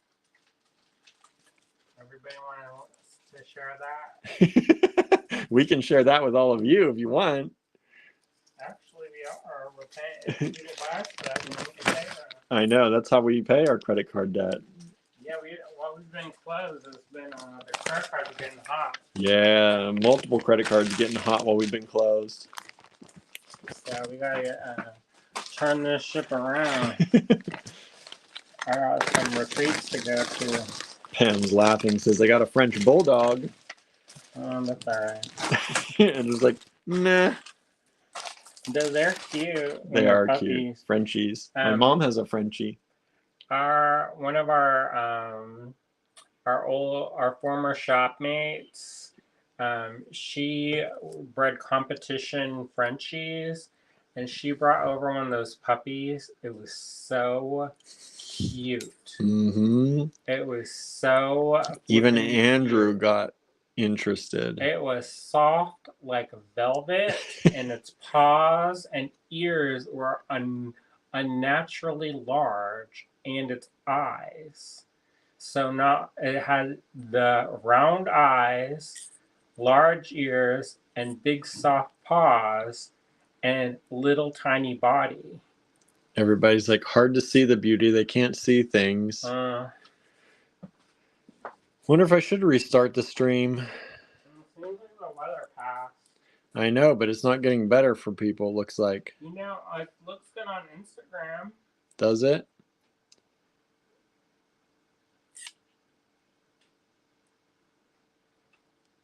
Everybody want to share that? We can share that with all of you if you want. Actually, we are. We're paying. If people buy us for that, we can pay that. I know. That's how we pay our credit card debt. Yeah, while we've been closed, it's been the credit cards are getting hot. Yeah, multiple credit cards getting hot while we've been closed. So we gotta turn this ship around. I got some retreats to go to. Pam's laughing, says, I got a French bulldog. That's alright. And it's like, nah. They're cute. They are puppies. cute. Frenchies. My mom has a Frenchie. One of our former shopmates, she bred competition Frenchies, and she brought over one of those puppies. It was so cute. Mm-hmm. It was so even Andrew got interested. It was soft like velvet, and its paws and ears were unnaturally large, and its eyes. So now it had the round eyes, large ears, and big soft paws, and little tiny body. Everybody's like, hard to see the beauty. They can't see things. Wonder if I should restart the stream. Seems like the weather passed. I know, but it's not getting better for people, looks like. You know, it looks good on Instagram. Does it?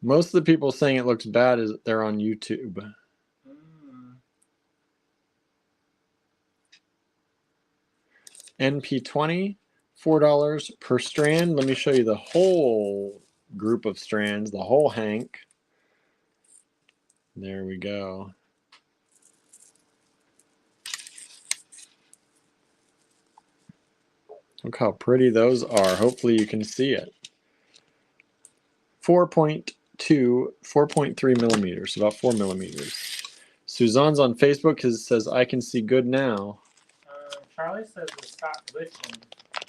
Most of the people saying it looks bad is they're on YouTube. NP20, $4 per strand. Let me show you the whole group of strands, the whole hank. There we go. Look how pretty those are. Hopefully you can see it. 4.2, 4.3 millimeters, about 4 millimeters. Suzanne's on Facebook says, I can see good now. Charlie says to stop glitching.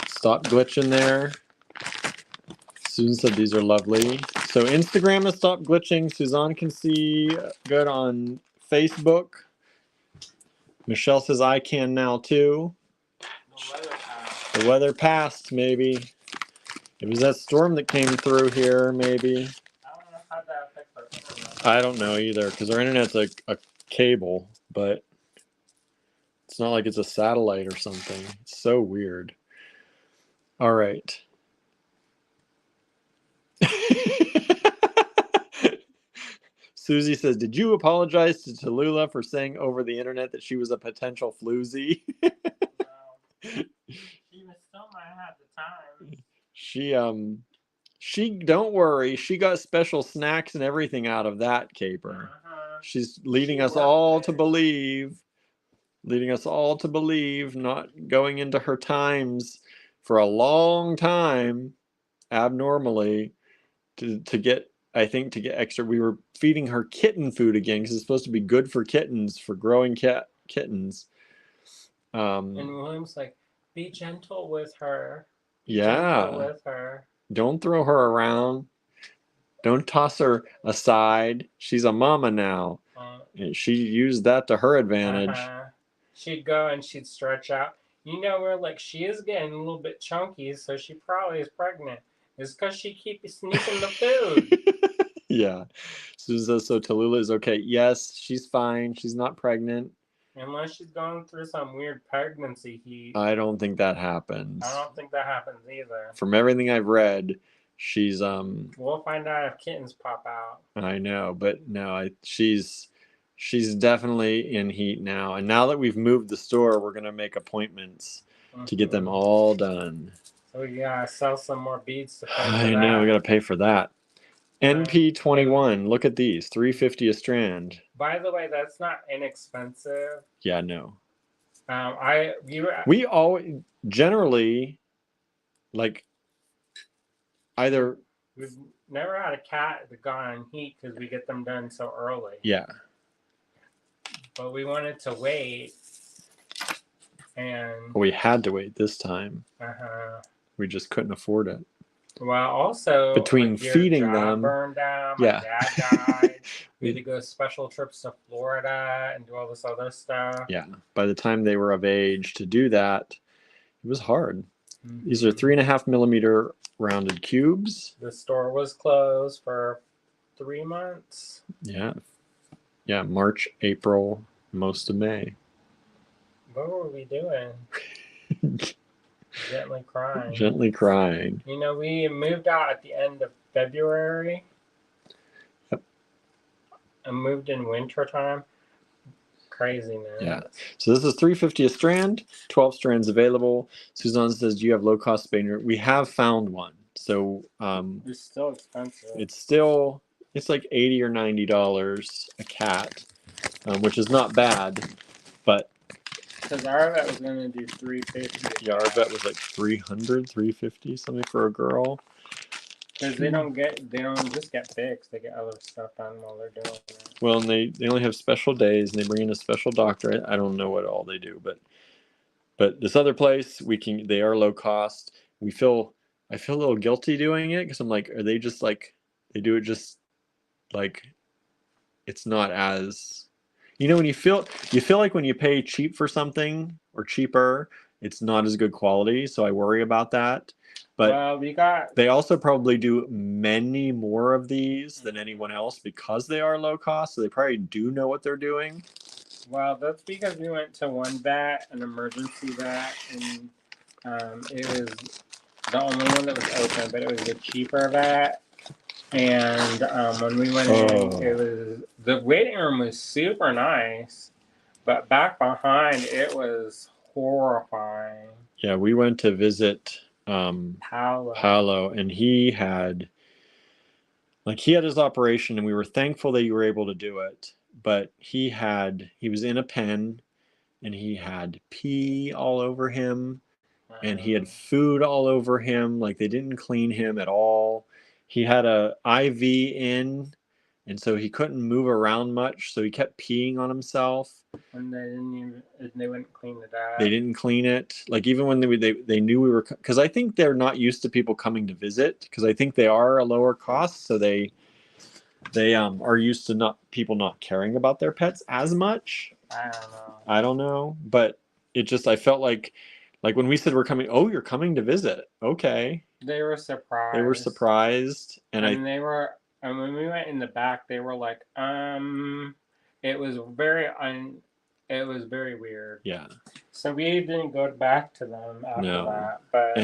Stop glitching there. Susan said these are lovely. So Instagram has stopped glitching. Suzanne can see good on Facebook. Michelle says I can now too. The weather passed, maybe. It was that storm that came through here, maybe. I don't know how that affects our internet. I don't know either, because our internet's a cable, but it's not like it's a satellite or something. It's so weird. All right. Susie says, did you apologize to Tallulah for saying over the internet that she was a potential floozy? No. She was still my hat at the time. She don't worry, she got special snacks and everything out of that caper. She's leading us all to believe, not going into her times for a long time abnormally to get, I think, to get extra. We were feeding her kitten food again because it's supposed to be good for kittens, for growing kittens. And William's like, be gentle with her. Yeah. Don't throw her around. Don't toss her aside. She's a mama now. And she used that to her advantage. She'd go and she'd stretch out. You know, we're like, she is getting a little bit chunky, so she probably is pregnant. It's because she keeps sneaking the food. Yeah. Susan says, so Tallulah is okay. Yes, she's fine. She's not pregnant. Unless she's going through some weird pregnancy heat. I don't think that happens. I don't think that happens either. From everything I've read, she's We'll find out if kittens pop out. I know, but no, she's definitely in heat now. And now that we've moved the store, we're gonna make appointments to get them all done. So we gotta sell some more beads to pay for I know, we gotta pay for that. NP21, look at these, $3.50 a strand. By the way, that's not inexpensive. Yeah, no. We always generally like either we've never had a cat that got in heat because we get them done so early. Yeah. But we wanted to wait, and we had to wait this time. We just couldn't afford it. Well, also between feeding them, burned down. My dad died. We had to go special trips to Florida and do all this other stuff. Yeah. By the time they were of age to do that, it was hard. These are 3.5 millimeter rounded cubes. The store was closed for 3 months. Yeah. Yeah. March, April, most of May. What were we doing? Gently crying. Gently crying. You know, we moved out at the end of February. Yep. And moved in winter time. Craziness. Yeah. So this is $3.50 a strand, 12 strands available. Suzanne says, do you have low-cost spaniel? We have found one. So it's still expensive. It's like $80 or $90 a cat, which is not bad, but because our vet was going to do $350. Yeah, our vet was like $300, $350, something for a girl. Because they don't just get fixed; they get other stuff done while they're doing it. Well, and they only have special days, and they bring in a special doctor. I don't know what all they do, but this other place they are low cost. I feel a little guilty doing it because I'm like, are they just like they do it just like it's not as. When you feel like when you pay cheap for something or cheaper, it's not as good quality. So I worry about that. But they also probably do many more of these than anyone else because they are low cost. So they probably do know what they're doing. Well, that's because we went to one vet, an emergency vet, and it was the only one that was open, but it was a cheaper vet. And when we went in, the waiting room was super nice, but back behind it was horrifying. Yeah, we went to visit Paolo, and he had his operation, and we were thankful that you were able to do it. But he was in a pen, and he had pee all over him, and he had food all over him. Like they didn't clean him at all. He had a IV in, and so he couldn't move around much. So he kept peeing on himself. And they wouldn't clean it out. They didn't clean it. Like even when they knew we were, because I think they're not used to people coming to visit. Because I think they are a lower cost, so they are used to people not caring about their pets as much. I don't know, but I felt like when we said we're coming. Oh, you're coming to visit? Okay. They were surprised. And when we went in the back, they were like, it was very weird. Yeah. So we didn't go back to them after that. But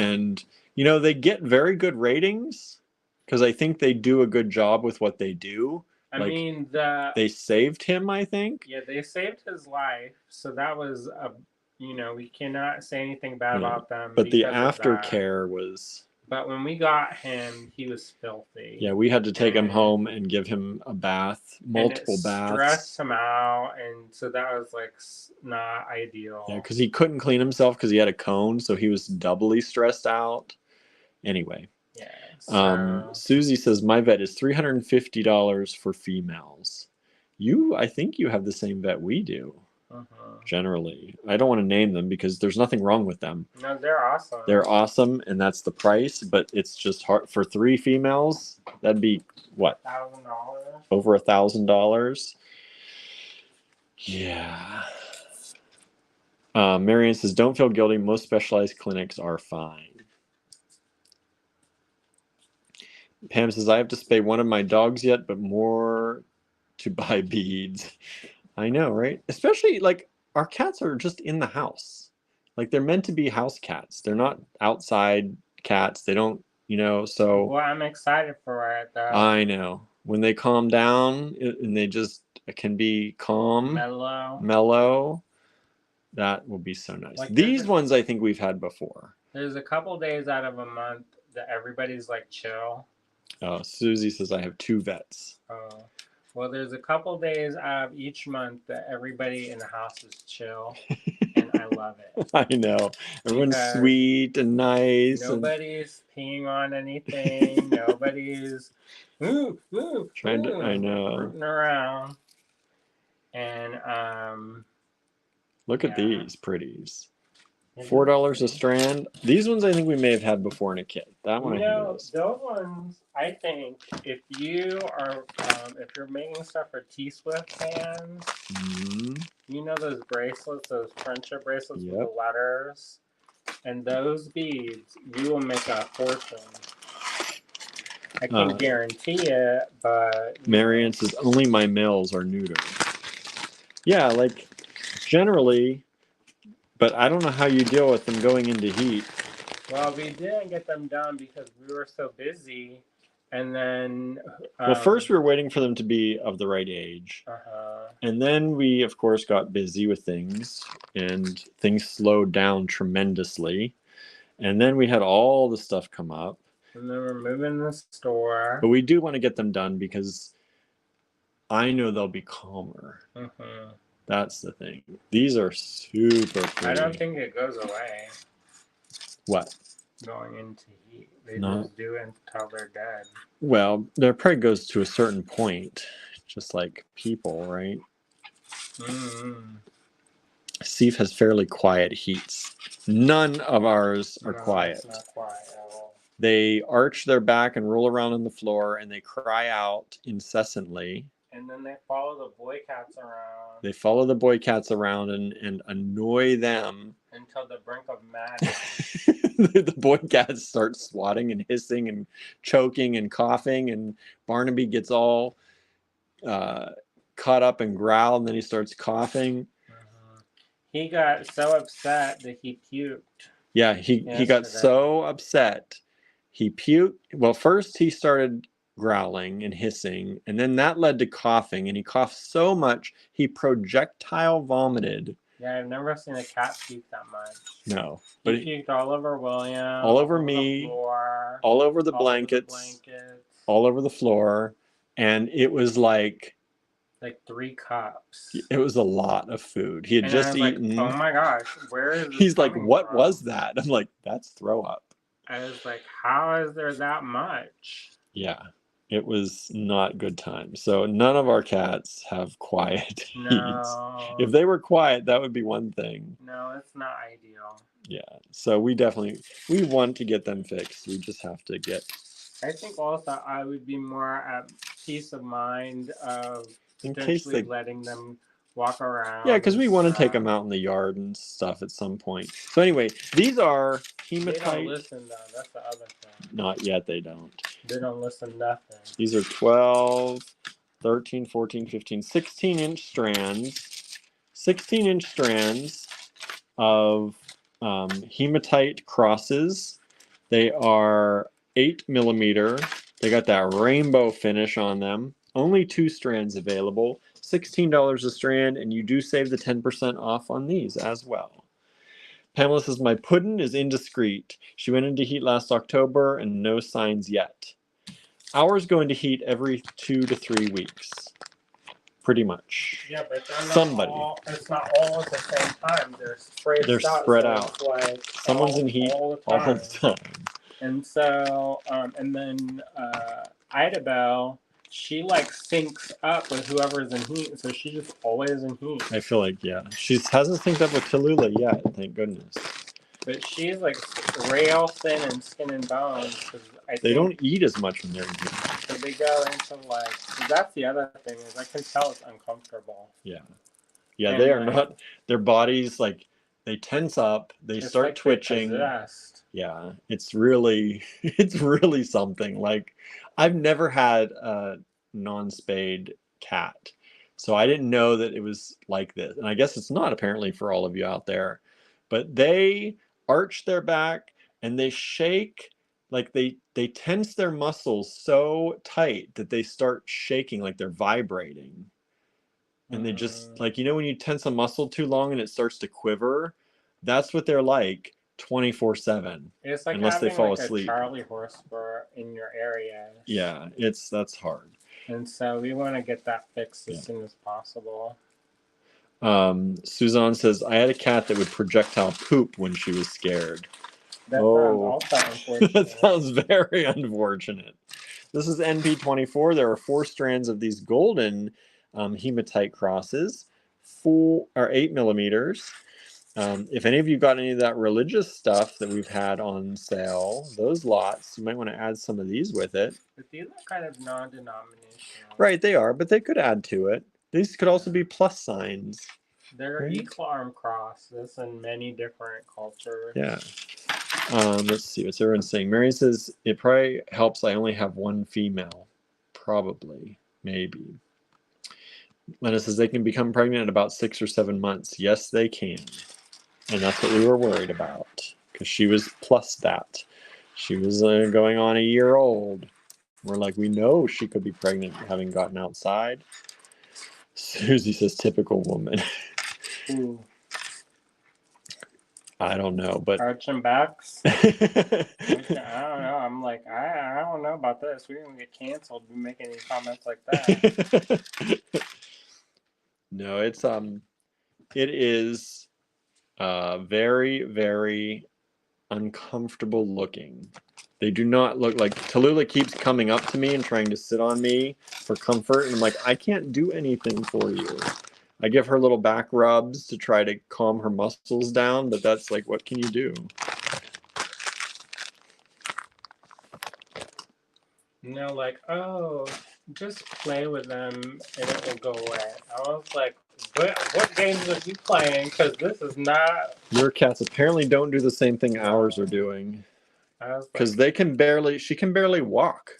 they get very good ratings because I think they do a good job with what they do. They saved him, I think. Yeah, they saved his life. So that was we cannot say anything bad about them. But the aftercare was. But when we got him, he was filthy. Yeah, we had to take him home and give him a bath, multiple baths. Stressed him out, and so that was not ideal. Yeah, because he couldn't clean himself because he had a cone, so he was doubly stressed out. Anyway. Yeah. Susie says my vet is $350 for females. I think you have the same vet we do. Generally, I don't want to name them because there's nothing wrong with them. No, they're awesome. They're awesome, and that's the price. But it's just hard for 3 females. That'd be what? $1,000. Over $1,000. Yeah. Marianne says, don't feel guilty. Most specialized clinics are fine. Pam says, I have to spay one of my dogs yet, but more to buy beads. I know, right? Especially, like, our cats are just in the house. Like, they're meant to be house cats. They're not outside cats. They don't, so. Well, I'm excited for it, though. I know. When they calm down and they just can be calm, mellow, that will be so nice. Like, these ones I think we've had before. There's a couple days out of a month that everybody's like chill. Oh, Susie says I have 2 vets. Oh. Well, there's a couple days out of each month that everybody in the house is chill, and I love it. I know. Everyone's sweet and nice. Nobody's peeing on anything. Nobody's trying to. I know. Rooting around. And look at these pretties. $4 a strand. These ones I think we may have had before in a kit. That one, those ones. I think if you are, if you're making stuff for T-Swift fans, you know those bracelets, those friendship bracelets with the letters, and those beads, you will make a fortune. I can't guarantee it, but Marianne says only my males are neutered. Yeah, like generally. But I don't know how you deal with them going into heat. Well, we didn't get them done because we were so busy. And then... well, first we were waiting for them to be of the right age. And then we, of course, got busy with things. And things slowed down tremendously. And then we had all the stuff come up. And then we're moving the store. But we do want to get them done because I know they'll be calmer. That's the thing. These are super pretty. I don't think it goes away. What? Going into heat. They just do it until they're dead. Well, there probably goes to a certain point. Just like people, right? Steve has fairly quiet heats. None of ours are quiet. It's not quiet at all. They arch their back and roll around on the floor and they cry out incessantly. And then they follow the boy cats around. They follow the boy cats around and annoy them. Until the brink of madness. The boy cats start swatting and hissing and choking and coughing. And Barnaby gets all caught up and growled. And then he starts coughing. He got so upset that he puked. Yeah, he got so upset. He puked. Well, first he started growling and hissing, and then that led to coughing, and he coughed so much he projectile vomited. Yeah, I've never seen a cat puke that much. No, but he puked all over William, all over me, the floor, all over the blankets, all over the floor, and it was like 3 cups. It was a lot of food. He had just eaten. Like, oh my gosh, where is this He's like, what from? was that? I'm like, that's throw up. I was like, how is there that much? Yeah. It was not good time. So none of our cats have quiet heats. If they were quiet, that would be one thing. No, it's not ideal. Yeah. So we want to get them fixed. We just have to get. I think also I would be more at peace of mind of potentially letting them walk around. Yeah, because we want to take them out in the yard and stuff at some point. So anyway, these are hematite. They don't listen though. That's the other thing. Not yet, they don't. They don't listen nothing. These are 12, 13, 14, 15, 16-inch strands. 16-inch strands of hematite crosses. They are 8 millimeter. They got that rainbow finish on them. Only 2 strands available. $16 a strand, and you do save the 10% off on these as well. Pamela says, my puddin' is indiscreet. She went into heat last October and no signs yet. Ours go into heat every 2 to 3 weeks. Pretty much. Yeah, but they're not it's not all at the same time. They're spread out. Like someone's in heat all the time. And so, and then Idabelle, she like syncs up with whoever's in heat, so she's just always in heat. I feel like, yeah. She hasn't synced up with Tallulah yet, thank goodness. But she's like rail thin and skin and bones. They don't eat as much when they're in heat. So they go into like, that's the other thing, is I can tell it's uncomfortable. Yeah. Yeah, And they are like, not. Their bodies, like, they tense up. They it's start like they're twitching. possessed. Yeah, it's really, it's really something. Like, I've never had a non-spayed cat, so I didn't know that it was like this. And I guess it's not apparently for all of you out there, but they arch their back and they shake, like they tense their muscles so tight that they start shaking, like they're vibrating. And they just, like, you know, when you tense a muscle too long and it starts to quiver, that's what they're like 24/7, It's like unless they having fall like a asleep. Charlie horse for in your area. Yeah, that's hard. And so we want to get that fixed as soon as possible. Suzanne says, I had a cat that would projectile poop when she was scared. That sounds also unfortunate. That sounds very unfortunate. This is NP24. There are 4 strands of these golden hematite crosses, 8 millimeters. If any of you got any of that religious stuff that we've had on sale, those lots, you might want to add some of these with it. But these are kind of non-denominational. Right, they are, but they could add to it. These could also be plus signs. They're right? equal arm crosses in many different cultures. Yeah. Let's see, what's everyone saying? Mary says, it probably helps I only have 1 female. Probably. Maybe. Lena says, they can become pregnant at about 6 or 7 months. Yes, they can. And that's what we were worried about. Because she was plus that. She was going on a year old. We're like, we know she could be pregnant having gotten outside. Susie says, typical woman. Ooh. I don't know, but Arching backs. I don't know. I'm like, I don't know about this. We're gonna get canceled. We make any comments like that. No, it is very, very uncomfortable looking. They do not look like, Tallulah keeps coming up to me and trying to sit on me for comfort, and I'm like, I can't do anything for you. I give her little back rubs to try to calm her muscles down, but that's like, what can you do? And they're like, oh, just play with them and it will go away. I was like, what games are you playing? Because this is not. Your cats apparently don't do the same thing ours are doing. Because like, she can barely walk.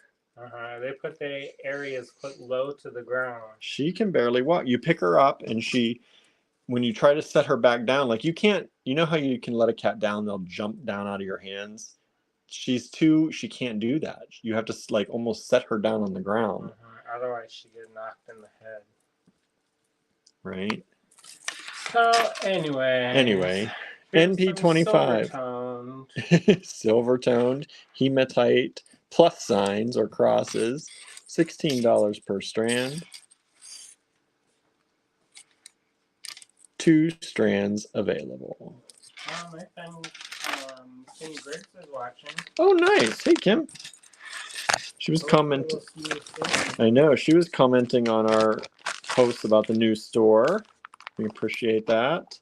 They put the areas put low to the ground. She can barely walk. You pick her up and when you try to set her back down, like you know how you can let a cat down, they'll jump down out of your hands? She can't do that. You have to like almost set her down on the ground. Otherwise she get knocked in the head. Right? So anyway. NP25. Silver-toned, hematite, plus signs or crosses, $16 per strand. 2 strands available. My friend Kim Griggs is watching. Oh, nice. Hey, Kim. She was commenting. I know. She was commenting on our posts about the new store. We appreciate that.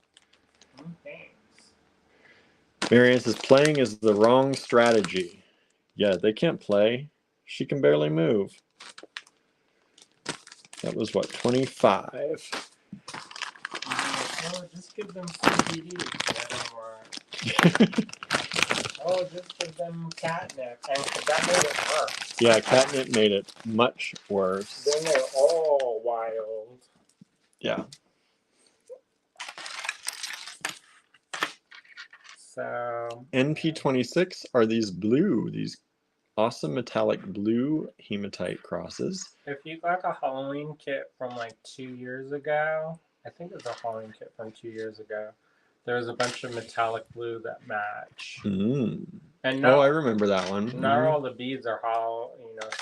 Thanks. Marianne says, playing is the wrong strategy. Yeah, they can't play. She can barely move. That was what, 25? Oh, just give them CBD. Oh, just give them catnip. And that made it worse. Yeah, catnip made it much worse. Then they're all wild. Yeah. So NP26 are these awesome metallic blue hematite crosses. if you got a Halloween kit from like 2 years ago, I think it was a Halloween kit from 2 years ago. There was a bunch of metallic blue that match. Mm. And not, I remember that one. Not all the beads are hollow,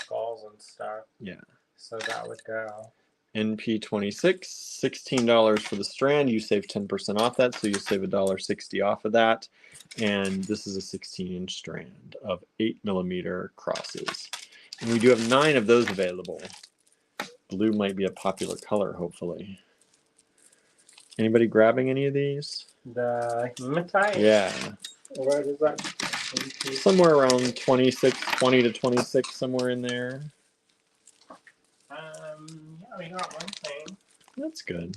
skulls and stuff. Yeah. So that would go. NP26, $16 for the strand. You save 10% off that, so you save $1.60 off of that. And this is a 16-inch strand of 8 millimeter crosses. And we do have 9 of those available. Blue might be a popular color, hopefully. Anybody grabbing any of these? The hematite? Yeah. What is that? Somewhere around 20 to 26, somewhere in there. Yeah, we got one thing. That's good.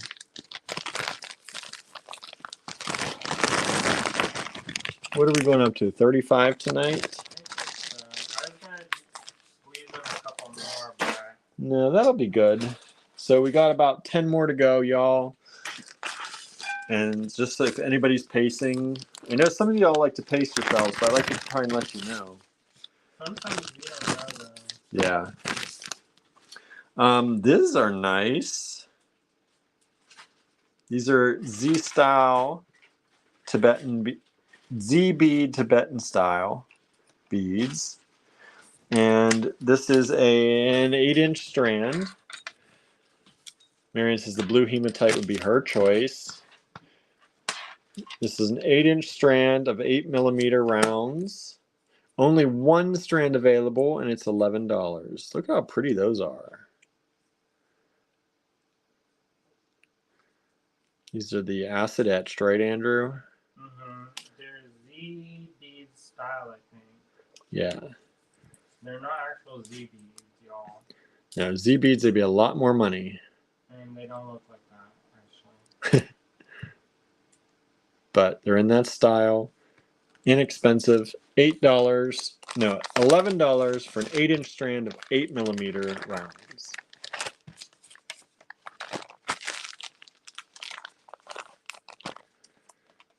What are we going up to? 35 tonight? I was gonna squeeze in a couple more, but No, that'll be good. So we got about 10 more to go, y'all. And just if anybody's pacing, I know some of y'all like to pace yourselves, so I like to try and let you know. sometimes we don't know though. Yeah. These are nice. These are Z-style Tibetan Z-bead Tibetan style beads. And this is an 8-inch strand. Marion says the blue hematite would be her choice. This is an 8-inch strand of 8mm rounds. Only one strand available, and it's $11. Look how pretty those are. These are the acid etched, right, Andrew? Mm-hmm. They're Z bead style, I think. Yeah. They're not actual Z beads, y'all. No, Z beads, they'd be a lot more money. And they don't look like that, actually. But they're in that style. Inexpensive. $8. No, $11 for an 8-inch strand of 8mm rounds.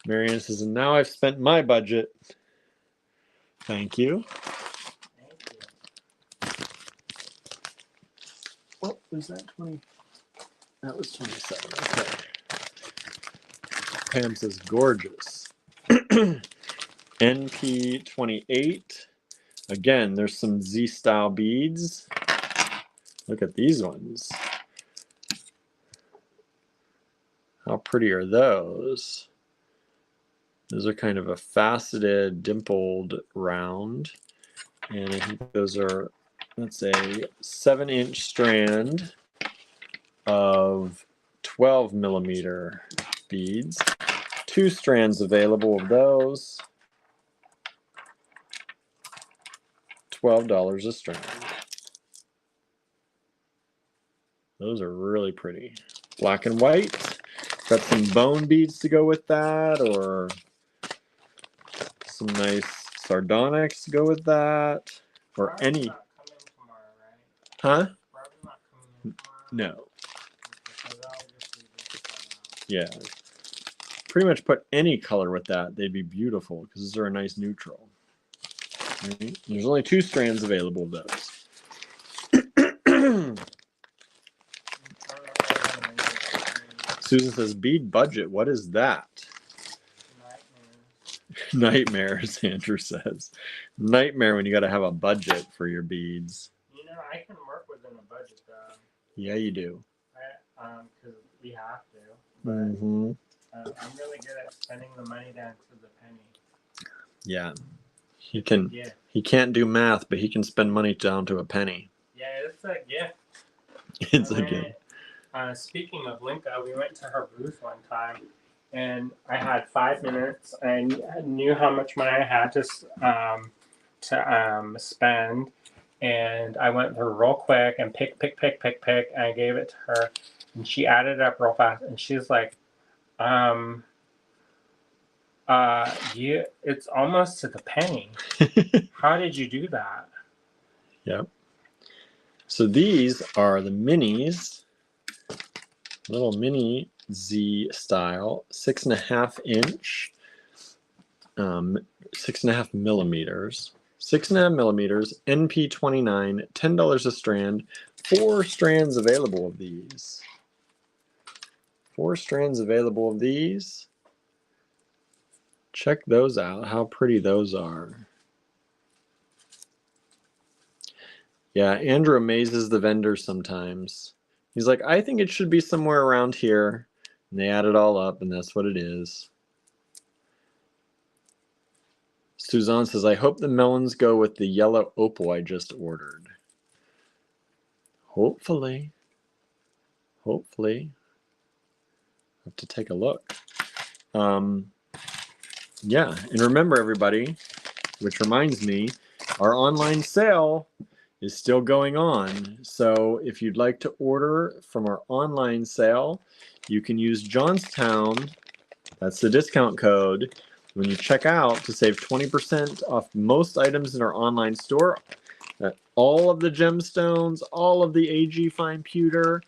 Marianne says, and now I've spent my budget. Thank you. Thank you. What was that? 20? That was 27. Okay. Pam says, gorgeous. NP28. Again, there's some Z-style beads. Look at these ones. How pretty are those? Those are kind of a faceted, dimpled round. And I think those are, that's a 7-inch strand of 12mm beads. 2 strands available of those. $12 a strand. Those are really pretty. Black and white. Got some bone beads to go with that, or some nice sardonyx to go with that, or Rob's any. not coming tomorrow, right? Huh? Rob's not coming in tomorrow. No. Because I'll just leave this one out. Yeah. Pretty much put any color with that. They'd be beautiful because those are a nice neutral. Right? There's only 2 strands available of those. Susan says, bead budget. What is that? Nightmares, Andrew says. Nightmare when you got to have a budget for your beads. You know, I can work within a budget, though. Yeah, you do. Because we have to. But I'm really good at spending the money down to the penny. Yeah. He can't do math, but he can spend money down to a penny. Yeah, it's a gift. It's a gift. Speaking of Linka, we went to her booth one time, and I had 5 minutes. And I knew how much money I had to spend, and I went through real quick and pick, and I gave it to her, and she added it up real fast, and she's like, it's almost to the penny. How did you do that? Yep. So these are the minis. Little mini Z style, 6.5-inch, 6.5 millimeters, 6.5 millimeters, NP29, $10 a strand. 4 strands available of these. 4 strands available of these. Check those out. How pretty those are. Yeah, Andrew amazes the vendors sometimes. He's like, I think it should be somewhere around here. And they add it all up, and that's what it is. Suzanne says, I hope the melons go with the yellow opal I just ordered. Hopefully. Hopefully. Have to take a look. Yeah, and remember, everybody, which reminds me, our online sale is still going on. So if you'd like to order from our online sale, you can use Johnstown. That's the discount code. When you check out to save 20% off most items in our online store, all of the gemstones, all of the AG fine pewter,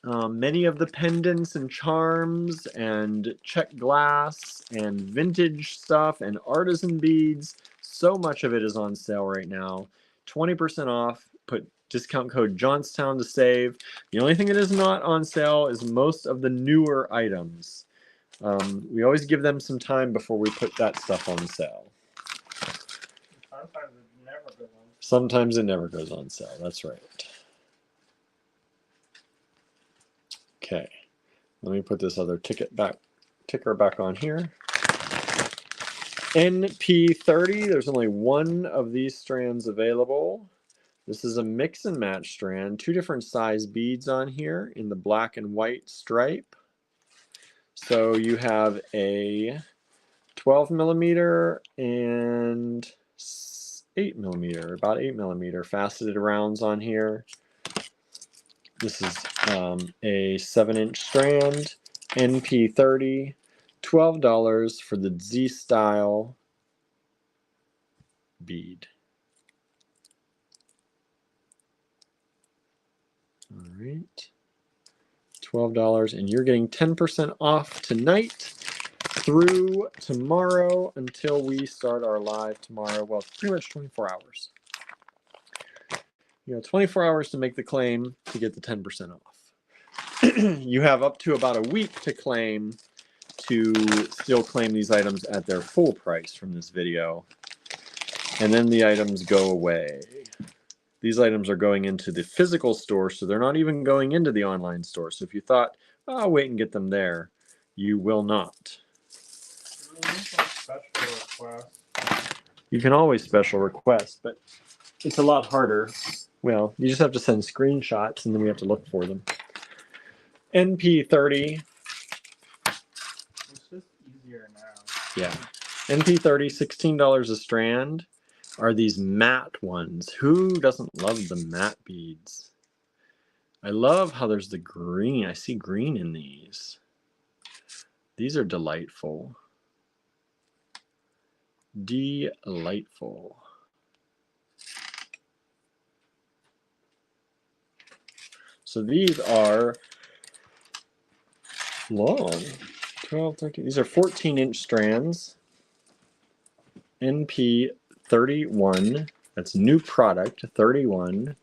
many of the pendants and charms and Czech glass and vintage stuff and artisan beads. So much of it is on sale right now. 20% off. Put discount code Johnstown to save. The only thing that is not on sale is most of the newer items. We always give them some time before we put that stuff on sale. Sometimes it never goes on. Sometimes it never goes on sale. That's right. Okay, let me put this other ticker back on here. NP30, there's only one of these strands available. This is a mix and match strand, 2 different size beads on here in the black and white stripe. So you have a 12 millimeter and 8 millimeter, about 8 millimeter faceted rounds on here. This is a 7-inch strand, NP30, $12 for the Z style bead. All right, $12, and you're getting 10% off tonight through tomorrow until we start our live tomorrow. Well, pretty much 24 hours. You have 24 hours to make the claim to get the 10% off. You have up to about a week to claim to still claim these items at their full price from this video. And then the items go away. These items are going into the physical store, so they're not even going into the online store. So if you thought, oh, I'll wait and get them there, you will not. You can always special request, but it's a lot harder. Well, you just have to send screenshots, and then we have to look for them. NP30. It's just easier now. Yeah. NP30, $16 a strand, are these matte ones. Who doesn't love the matte beads? I love how there's the green. I see green in these. These are delightful. Delightful. So these are long, 12, 13. These are 14-inch strands. NP31. That's new product. 31.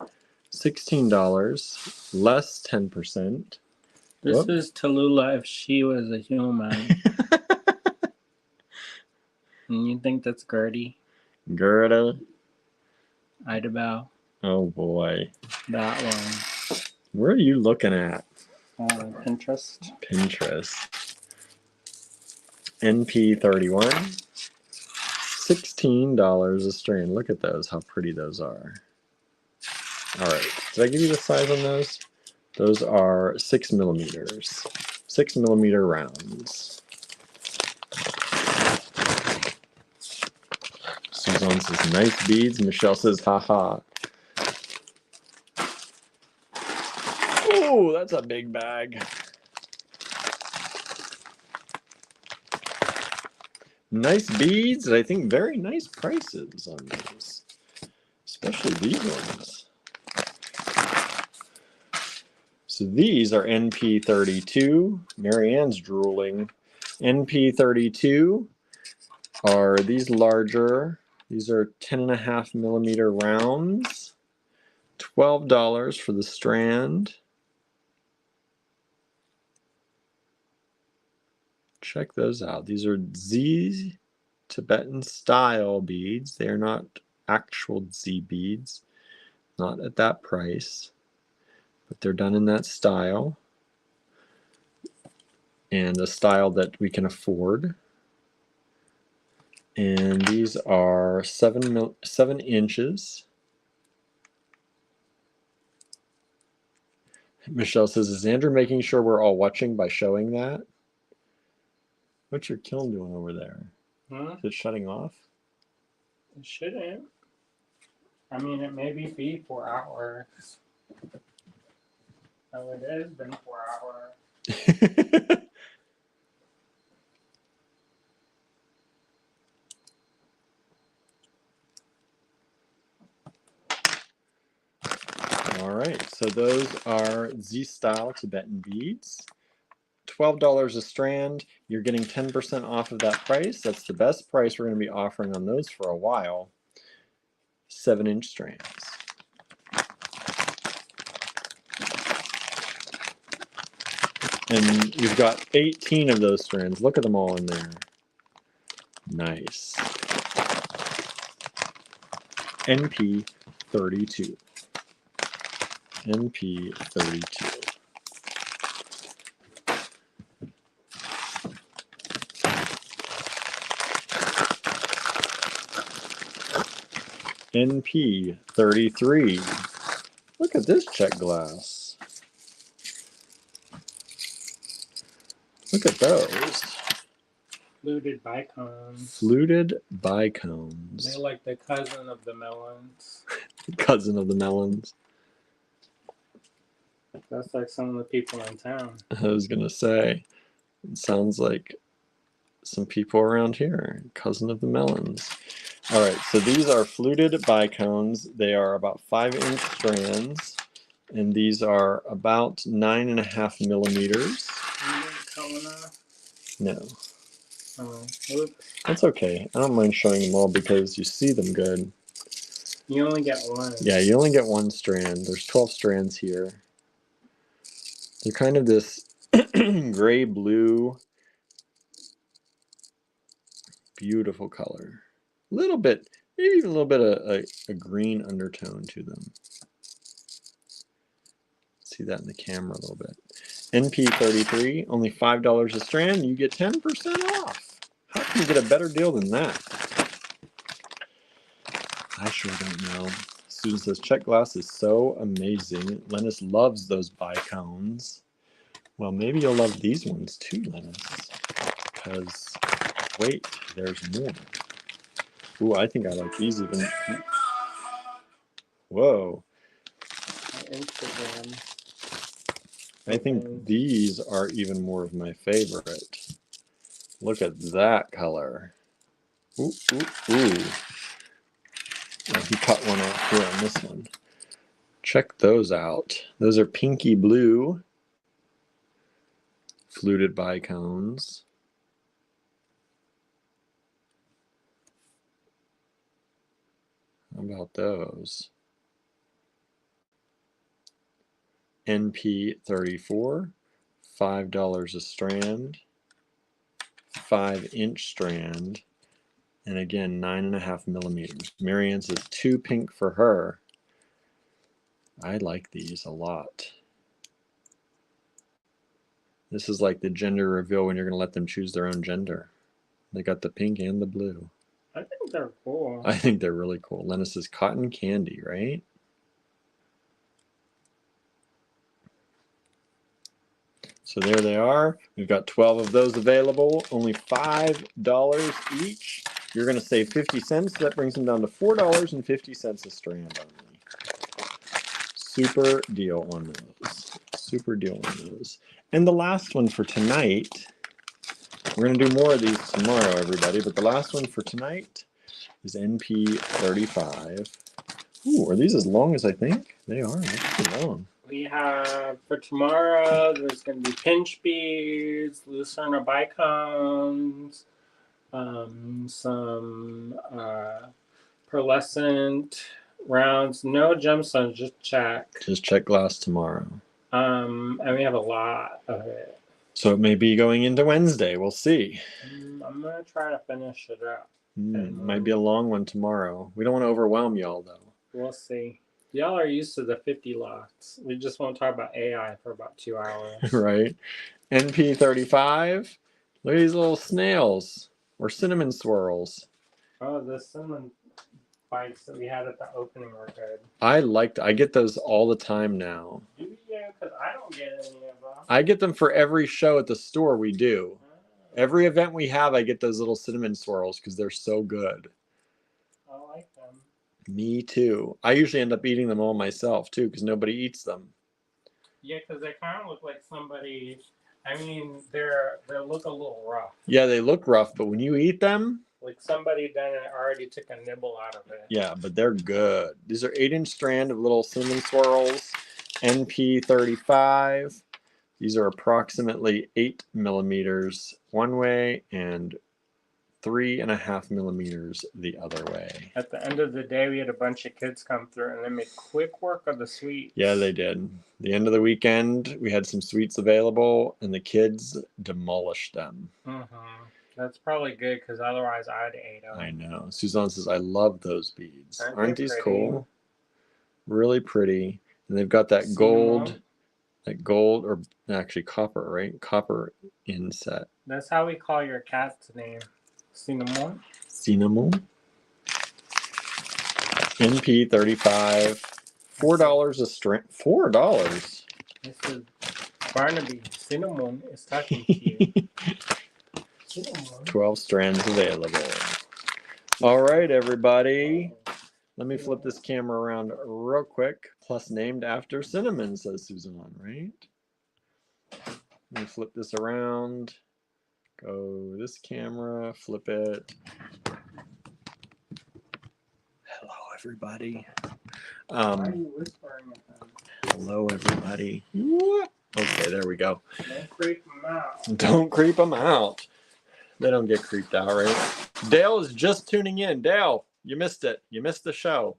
$16. Less 10%. This Whoop. is Tallulah if she was a human. And you think that's Gertie? Gerda. Idabel. Oh boy. That one. Where are you looking at? Pinterest. Pinterest. NP31. $16 a strand. Look at those, how pretty those are. All right, did I give you the size on those? Those are 6 millimeters. 6 millimeter rounds. Suzanne says, nice beads. Michelle says, haha. Oh, that's a big bag. Nice beads, and I think very nice prices on these, especially these ones. So these are NP32. Marianne's drooling. NP32 are these larger. These are 10.5 millimeter rounds. $12 for the strand. Check those out. These are Z Tibetan style beads. They are not actual Z beads. Not at that price. But they're done in that style. And a style that we can afford. And these are 7 inches. Michelle says, is Andrew making sure we're all watching by showing that? What's your kiln doing over there? Huh? Is it shutting off? It shouldn't. I mean, it maybe be 4 hours. Oh, it has been 4 hours. All right, so those are Z-style Tibetan beads. $12 a strand. You're getting 10% off of that price. That's the best price we're going to be offering on those for a while. 7-inch strands. And you've got 18 of those strands. Look at them all in there. Nice. NP 32. NP 32. NP 33. Look at this Czech glass. Look at those. Fluted bicones. Fluted bicones. They're like the cousin of the melons. Cousin of the melons. That's like some of the people in town. I was going to say, it sounds like some people around here. Cousin of the melons. All right, so these are fluted bicones. They are about 5-inch strands, and these are about 9.5 millimeters. No. Oh, oops. That's okay. I don't mind showing them all because you see them good. You only get one. Yeah, you only get one strand. There's 12 strands here. They're kind of this gray blue, beautiful color. A little bit, maybe even a little bit of a green undertone to them. See that in the camera a little bit. NP33, only $5 a strand. You get 10% off. How can you get a better deal than that? I sure don't know. Susan says, Czech glass is so amazing. Lennis loves those bicones. Well, maybe you'll love these ones too, Lennis. Because, wait, there's more. Ooh, I think I like these even. Whoa. Instagram. I think these are even more of my favorite. Look at that color. Ooh, ooh, ooh. Oh, he cut one off here on this one. Check those out. Those are pinky blue fluted bicones. How about those? NP34, $5 a strand, 5-inch strand, and again 9.5 millimeters. Marianne says 2 pink for her. I like these a lot. This is like the gender reveal when you're going to let them choose their own gender. They got the pink and the blue. I think they're cool. I think they're really cool. Lennis is cotton candy, right? So there they are. We've got 12 of those available, only $5 each. You're going to save 50 cents. That brings them down to $4.50 a strand only. Super deal on those. Super deal on those. And the last one for tonight, we're going to do more of these tomorrow, everybody, but the last one for tonight is NP35. Ooh, are these as long as I think? They are. That's pretty long. We have, for tomorrow, there's going to be pinch beads, Lucerna bicones, some pearlescent rounds. No gemstones, just Czech. Just Czech glass tomorrow. And we have a lot of it. So it may be going into Wednesday. We'll see. I'm going to try to finish it up. Might be a long one tomorrow. We don't want to overwhelm y'all, though. We'll see. Y'all are used to the 50 lots. We just won't talk about AI for about 2 hours. Right. NP35. Look at these little snails or cinnamon swirls. Oh, the cinnamon spikes that we had at the opening were good. I get those all the time now. Do you? Because I don't get any of them. I get them for every show at the store we do. Every event we have, I get those little cinnamon swirls because they're so good. I like them. Me too. I usually end up eating them all myself too because nobody eats them. Yeah, because they kind of look like somebody. I mean, they look a little rough. Yeah, they look rough, but when you eat them, Like somebody done it already took a nibble out of it. Yeah, but they're good. These are 8-inch strand of little cinnamon swirls, NP35. These are approximately 8 millimeters one way and 3.5 millimeters the other way. At the end of the day, we had a bunch of kids come through and they made quick work of the sweets. Yeah, they did. The end of the weekend, we had some sweets available, and the kids demolished them. Mm-hmm. That's probably good because otherwise I'd ate them. I know. Suzanne says, I love those beads. Aren't these pretty? cool? Really pretty. And they've got that gold, or actually copper, right? Copper inset. That's how we call your cat's name. Cinnamon. Cinnamon. NP35. $4 a strand. $4? This is Barnaby. Cinnamon is talking to you. Cinnamon. 12 strands available. All right, everybody. Let me flip this camera around real quick. Plus named after cinnamon, says Suzanne, right? Let me flip this around. Go this camera, flip it. Hello, everybody. Why are you whispering at them? Hello, everybody. Okay, there we go. Don't creep them out. Don't creep them out. They don't get creeped out, right? Dale is just tuning in. Dale, you missed it. You missed the show.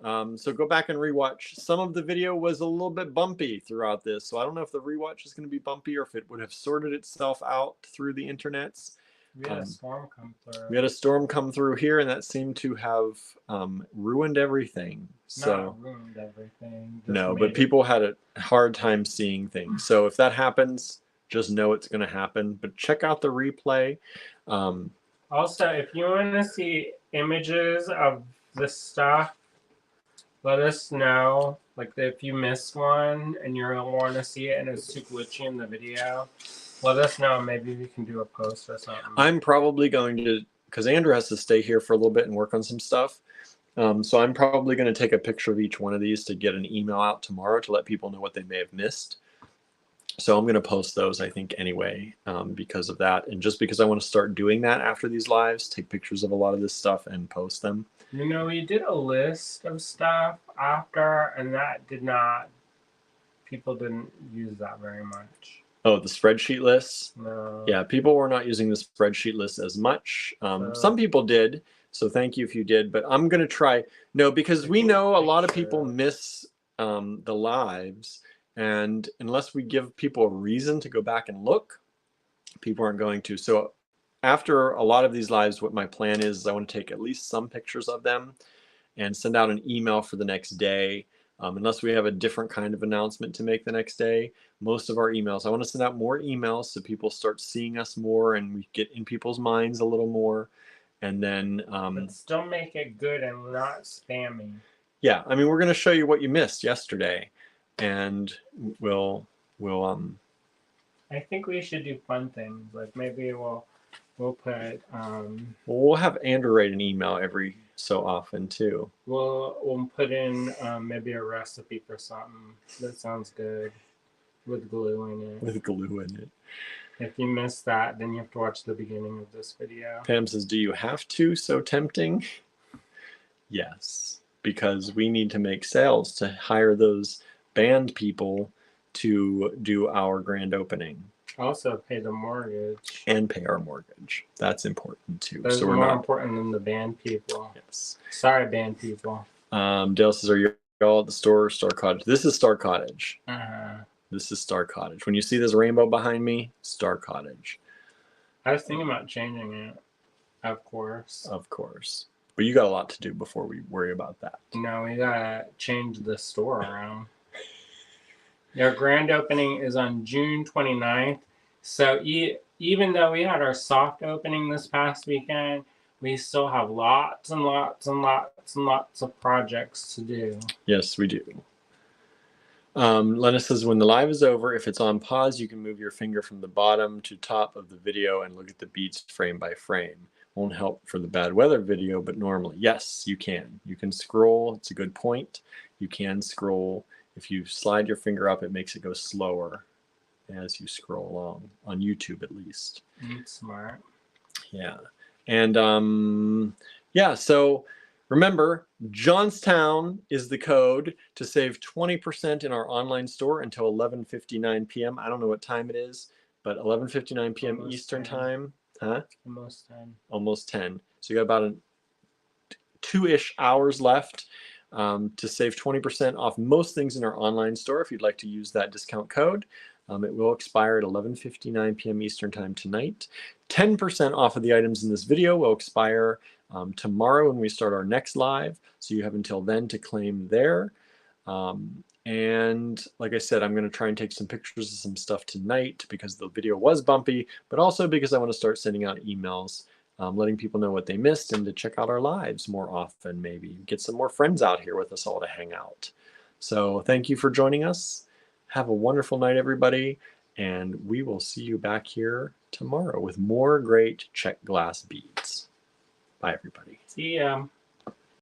So go back and rewatch. Some of the video was a little bit bumpy throughout this, so I don't know if the rewatch is going to be bumpy or if it would have sorted itself out through the internets. We had a storm come through. We had a storm come through here, and that seemed to have ruined everything. So not ruined everything. No, but people had a hard time seeing things. So if that happens, just know it's going to happen. But check out the replay. Also, if you want to see images of the stuff, let us know. Like if you missed one and you want to see it and it's too glitchy in the video, let us know. Maybe we can do a post or something. I'm probably going to, because Andrew has to stay here for a little bit and work on some stuff. So I'm probably going to take a picture of each one of these to get an email out tomorrow to let people know what they may have missed. So I'm going to post those, I think, anyway, because of that. And just because I want to start doing that after these lives, take pictures of a lot of this stuff and post them. You know, we did a list of stuff after, and that people didn't use that very much. Oh, the spreadsheet lists? No. Yeah, people were not using the spreadsheet list as much. Some people did, so thank you if you did. But I'm going to try. No, because we know a lot of people miss the lives. And unless we give people a reason to go back and look, people aren't going to. So after a lot of these lives, what my plan is I want to take at least some pictures of them and send out an email for the next day. Unless we have a different kind of announcement to make the next day, most of our emails, I want to send out more emails so people start seeing us more and we get in people's minds a little more. And then but still make it good and not spammy. Yeah, I mean, we're going to show you what you missed yesterday, and we'll I think we should do fun things. Like maybe we'll put we'll have Andrew write an email every so often too. We'll put in maybe a recipe for something. That sounds good. With glue in it. With glue in it. If you missed that, then you have to watch the beginning of this video. Pam says, do you have to? So tempting? Yes, because we need to make sales to hire those band people to do our grand opening. Also pay the mortgage. And pay our mortgage. That's important too. That's so we're more not important than the band people. Yes. Sorry, band people. Dale says, are you all at the store or Star Cottage? This is Star Cottage. This is Star Cottage. When you see this rainbow behind me, Star Cottage. I was thinking about changing it. Of course. Of course. But you got a lot to do before we worry about that. No, we gotta change the store around. Our grand opening is on June 29th. So even though we had our soft opening this past weekend, we still have lots and lots and lots and lots of projects to do. Yes, we do. Lena says, when the live is over, if it's on pause, you can move your finger from the bottom to top of the video and look at the beats frame by frame. Won't help for the bad weather video, but normally, yes, you can. You can scroll. It's a good point. You can scroll. If you slide your finger up, it makes it go slower as you scroll along, on YouTube at least. Smart. Yeah. And yeah, so remember, Johnstown is the code to save 20% in our online store until 11:59 p.m. I don't know what time it is, but 11:59 p.m. Almost Eastern 10. time. Huh? Almost 10. Almost 10. So you got about 2-ish hours left to save 20% off most things in our online store if you'd like to use that discount code. It will expire at 11:59 p.m. Eastern time tonight. 10% off of the items in this video will expire tomorrow when we start our next live. So you have until then to claim there. And like I said, I'm going to try and take some pictures of some stuff tonight because the video was bumpy, but also because I want to start sending out emails, letting people know what they missed and to check out our lives more often, maybe get some more friends out here with us all to hang out. So thank you for joining us. Have a wonderful night, everybody. And we will see you back here tomorrow with more great Czech glass beads. Bye, everybody. See ya.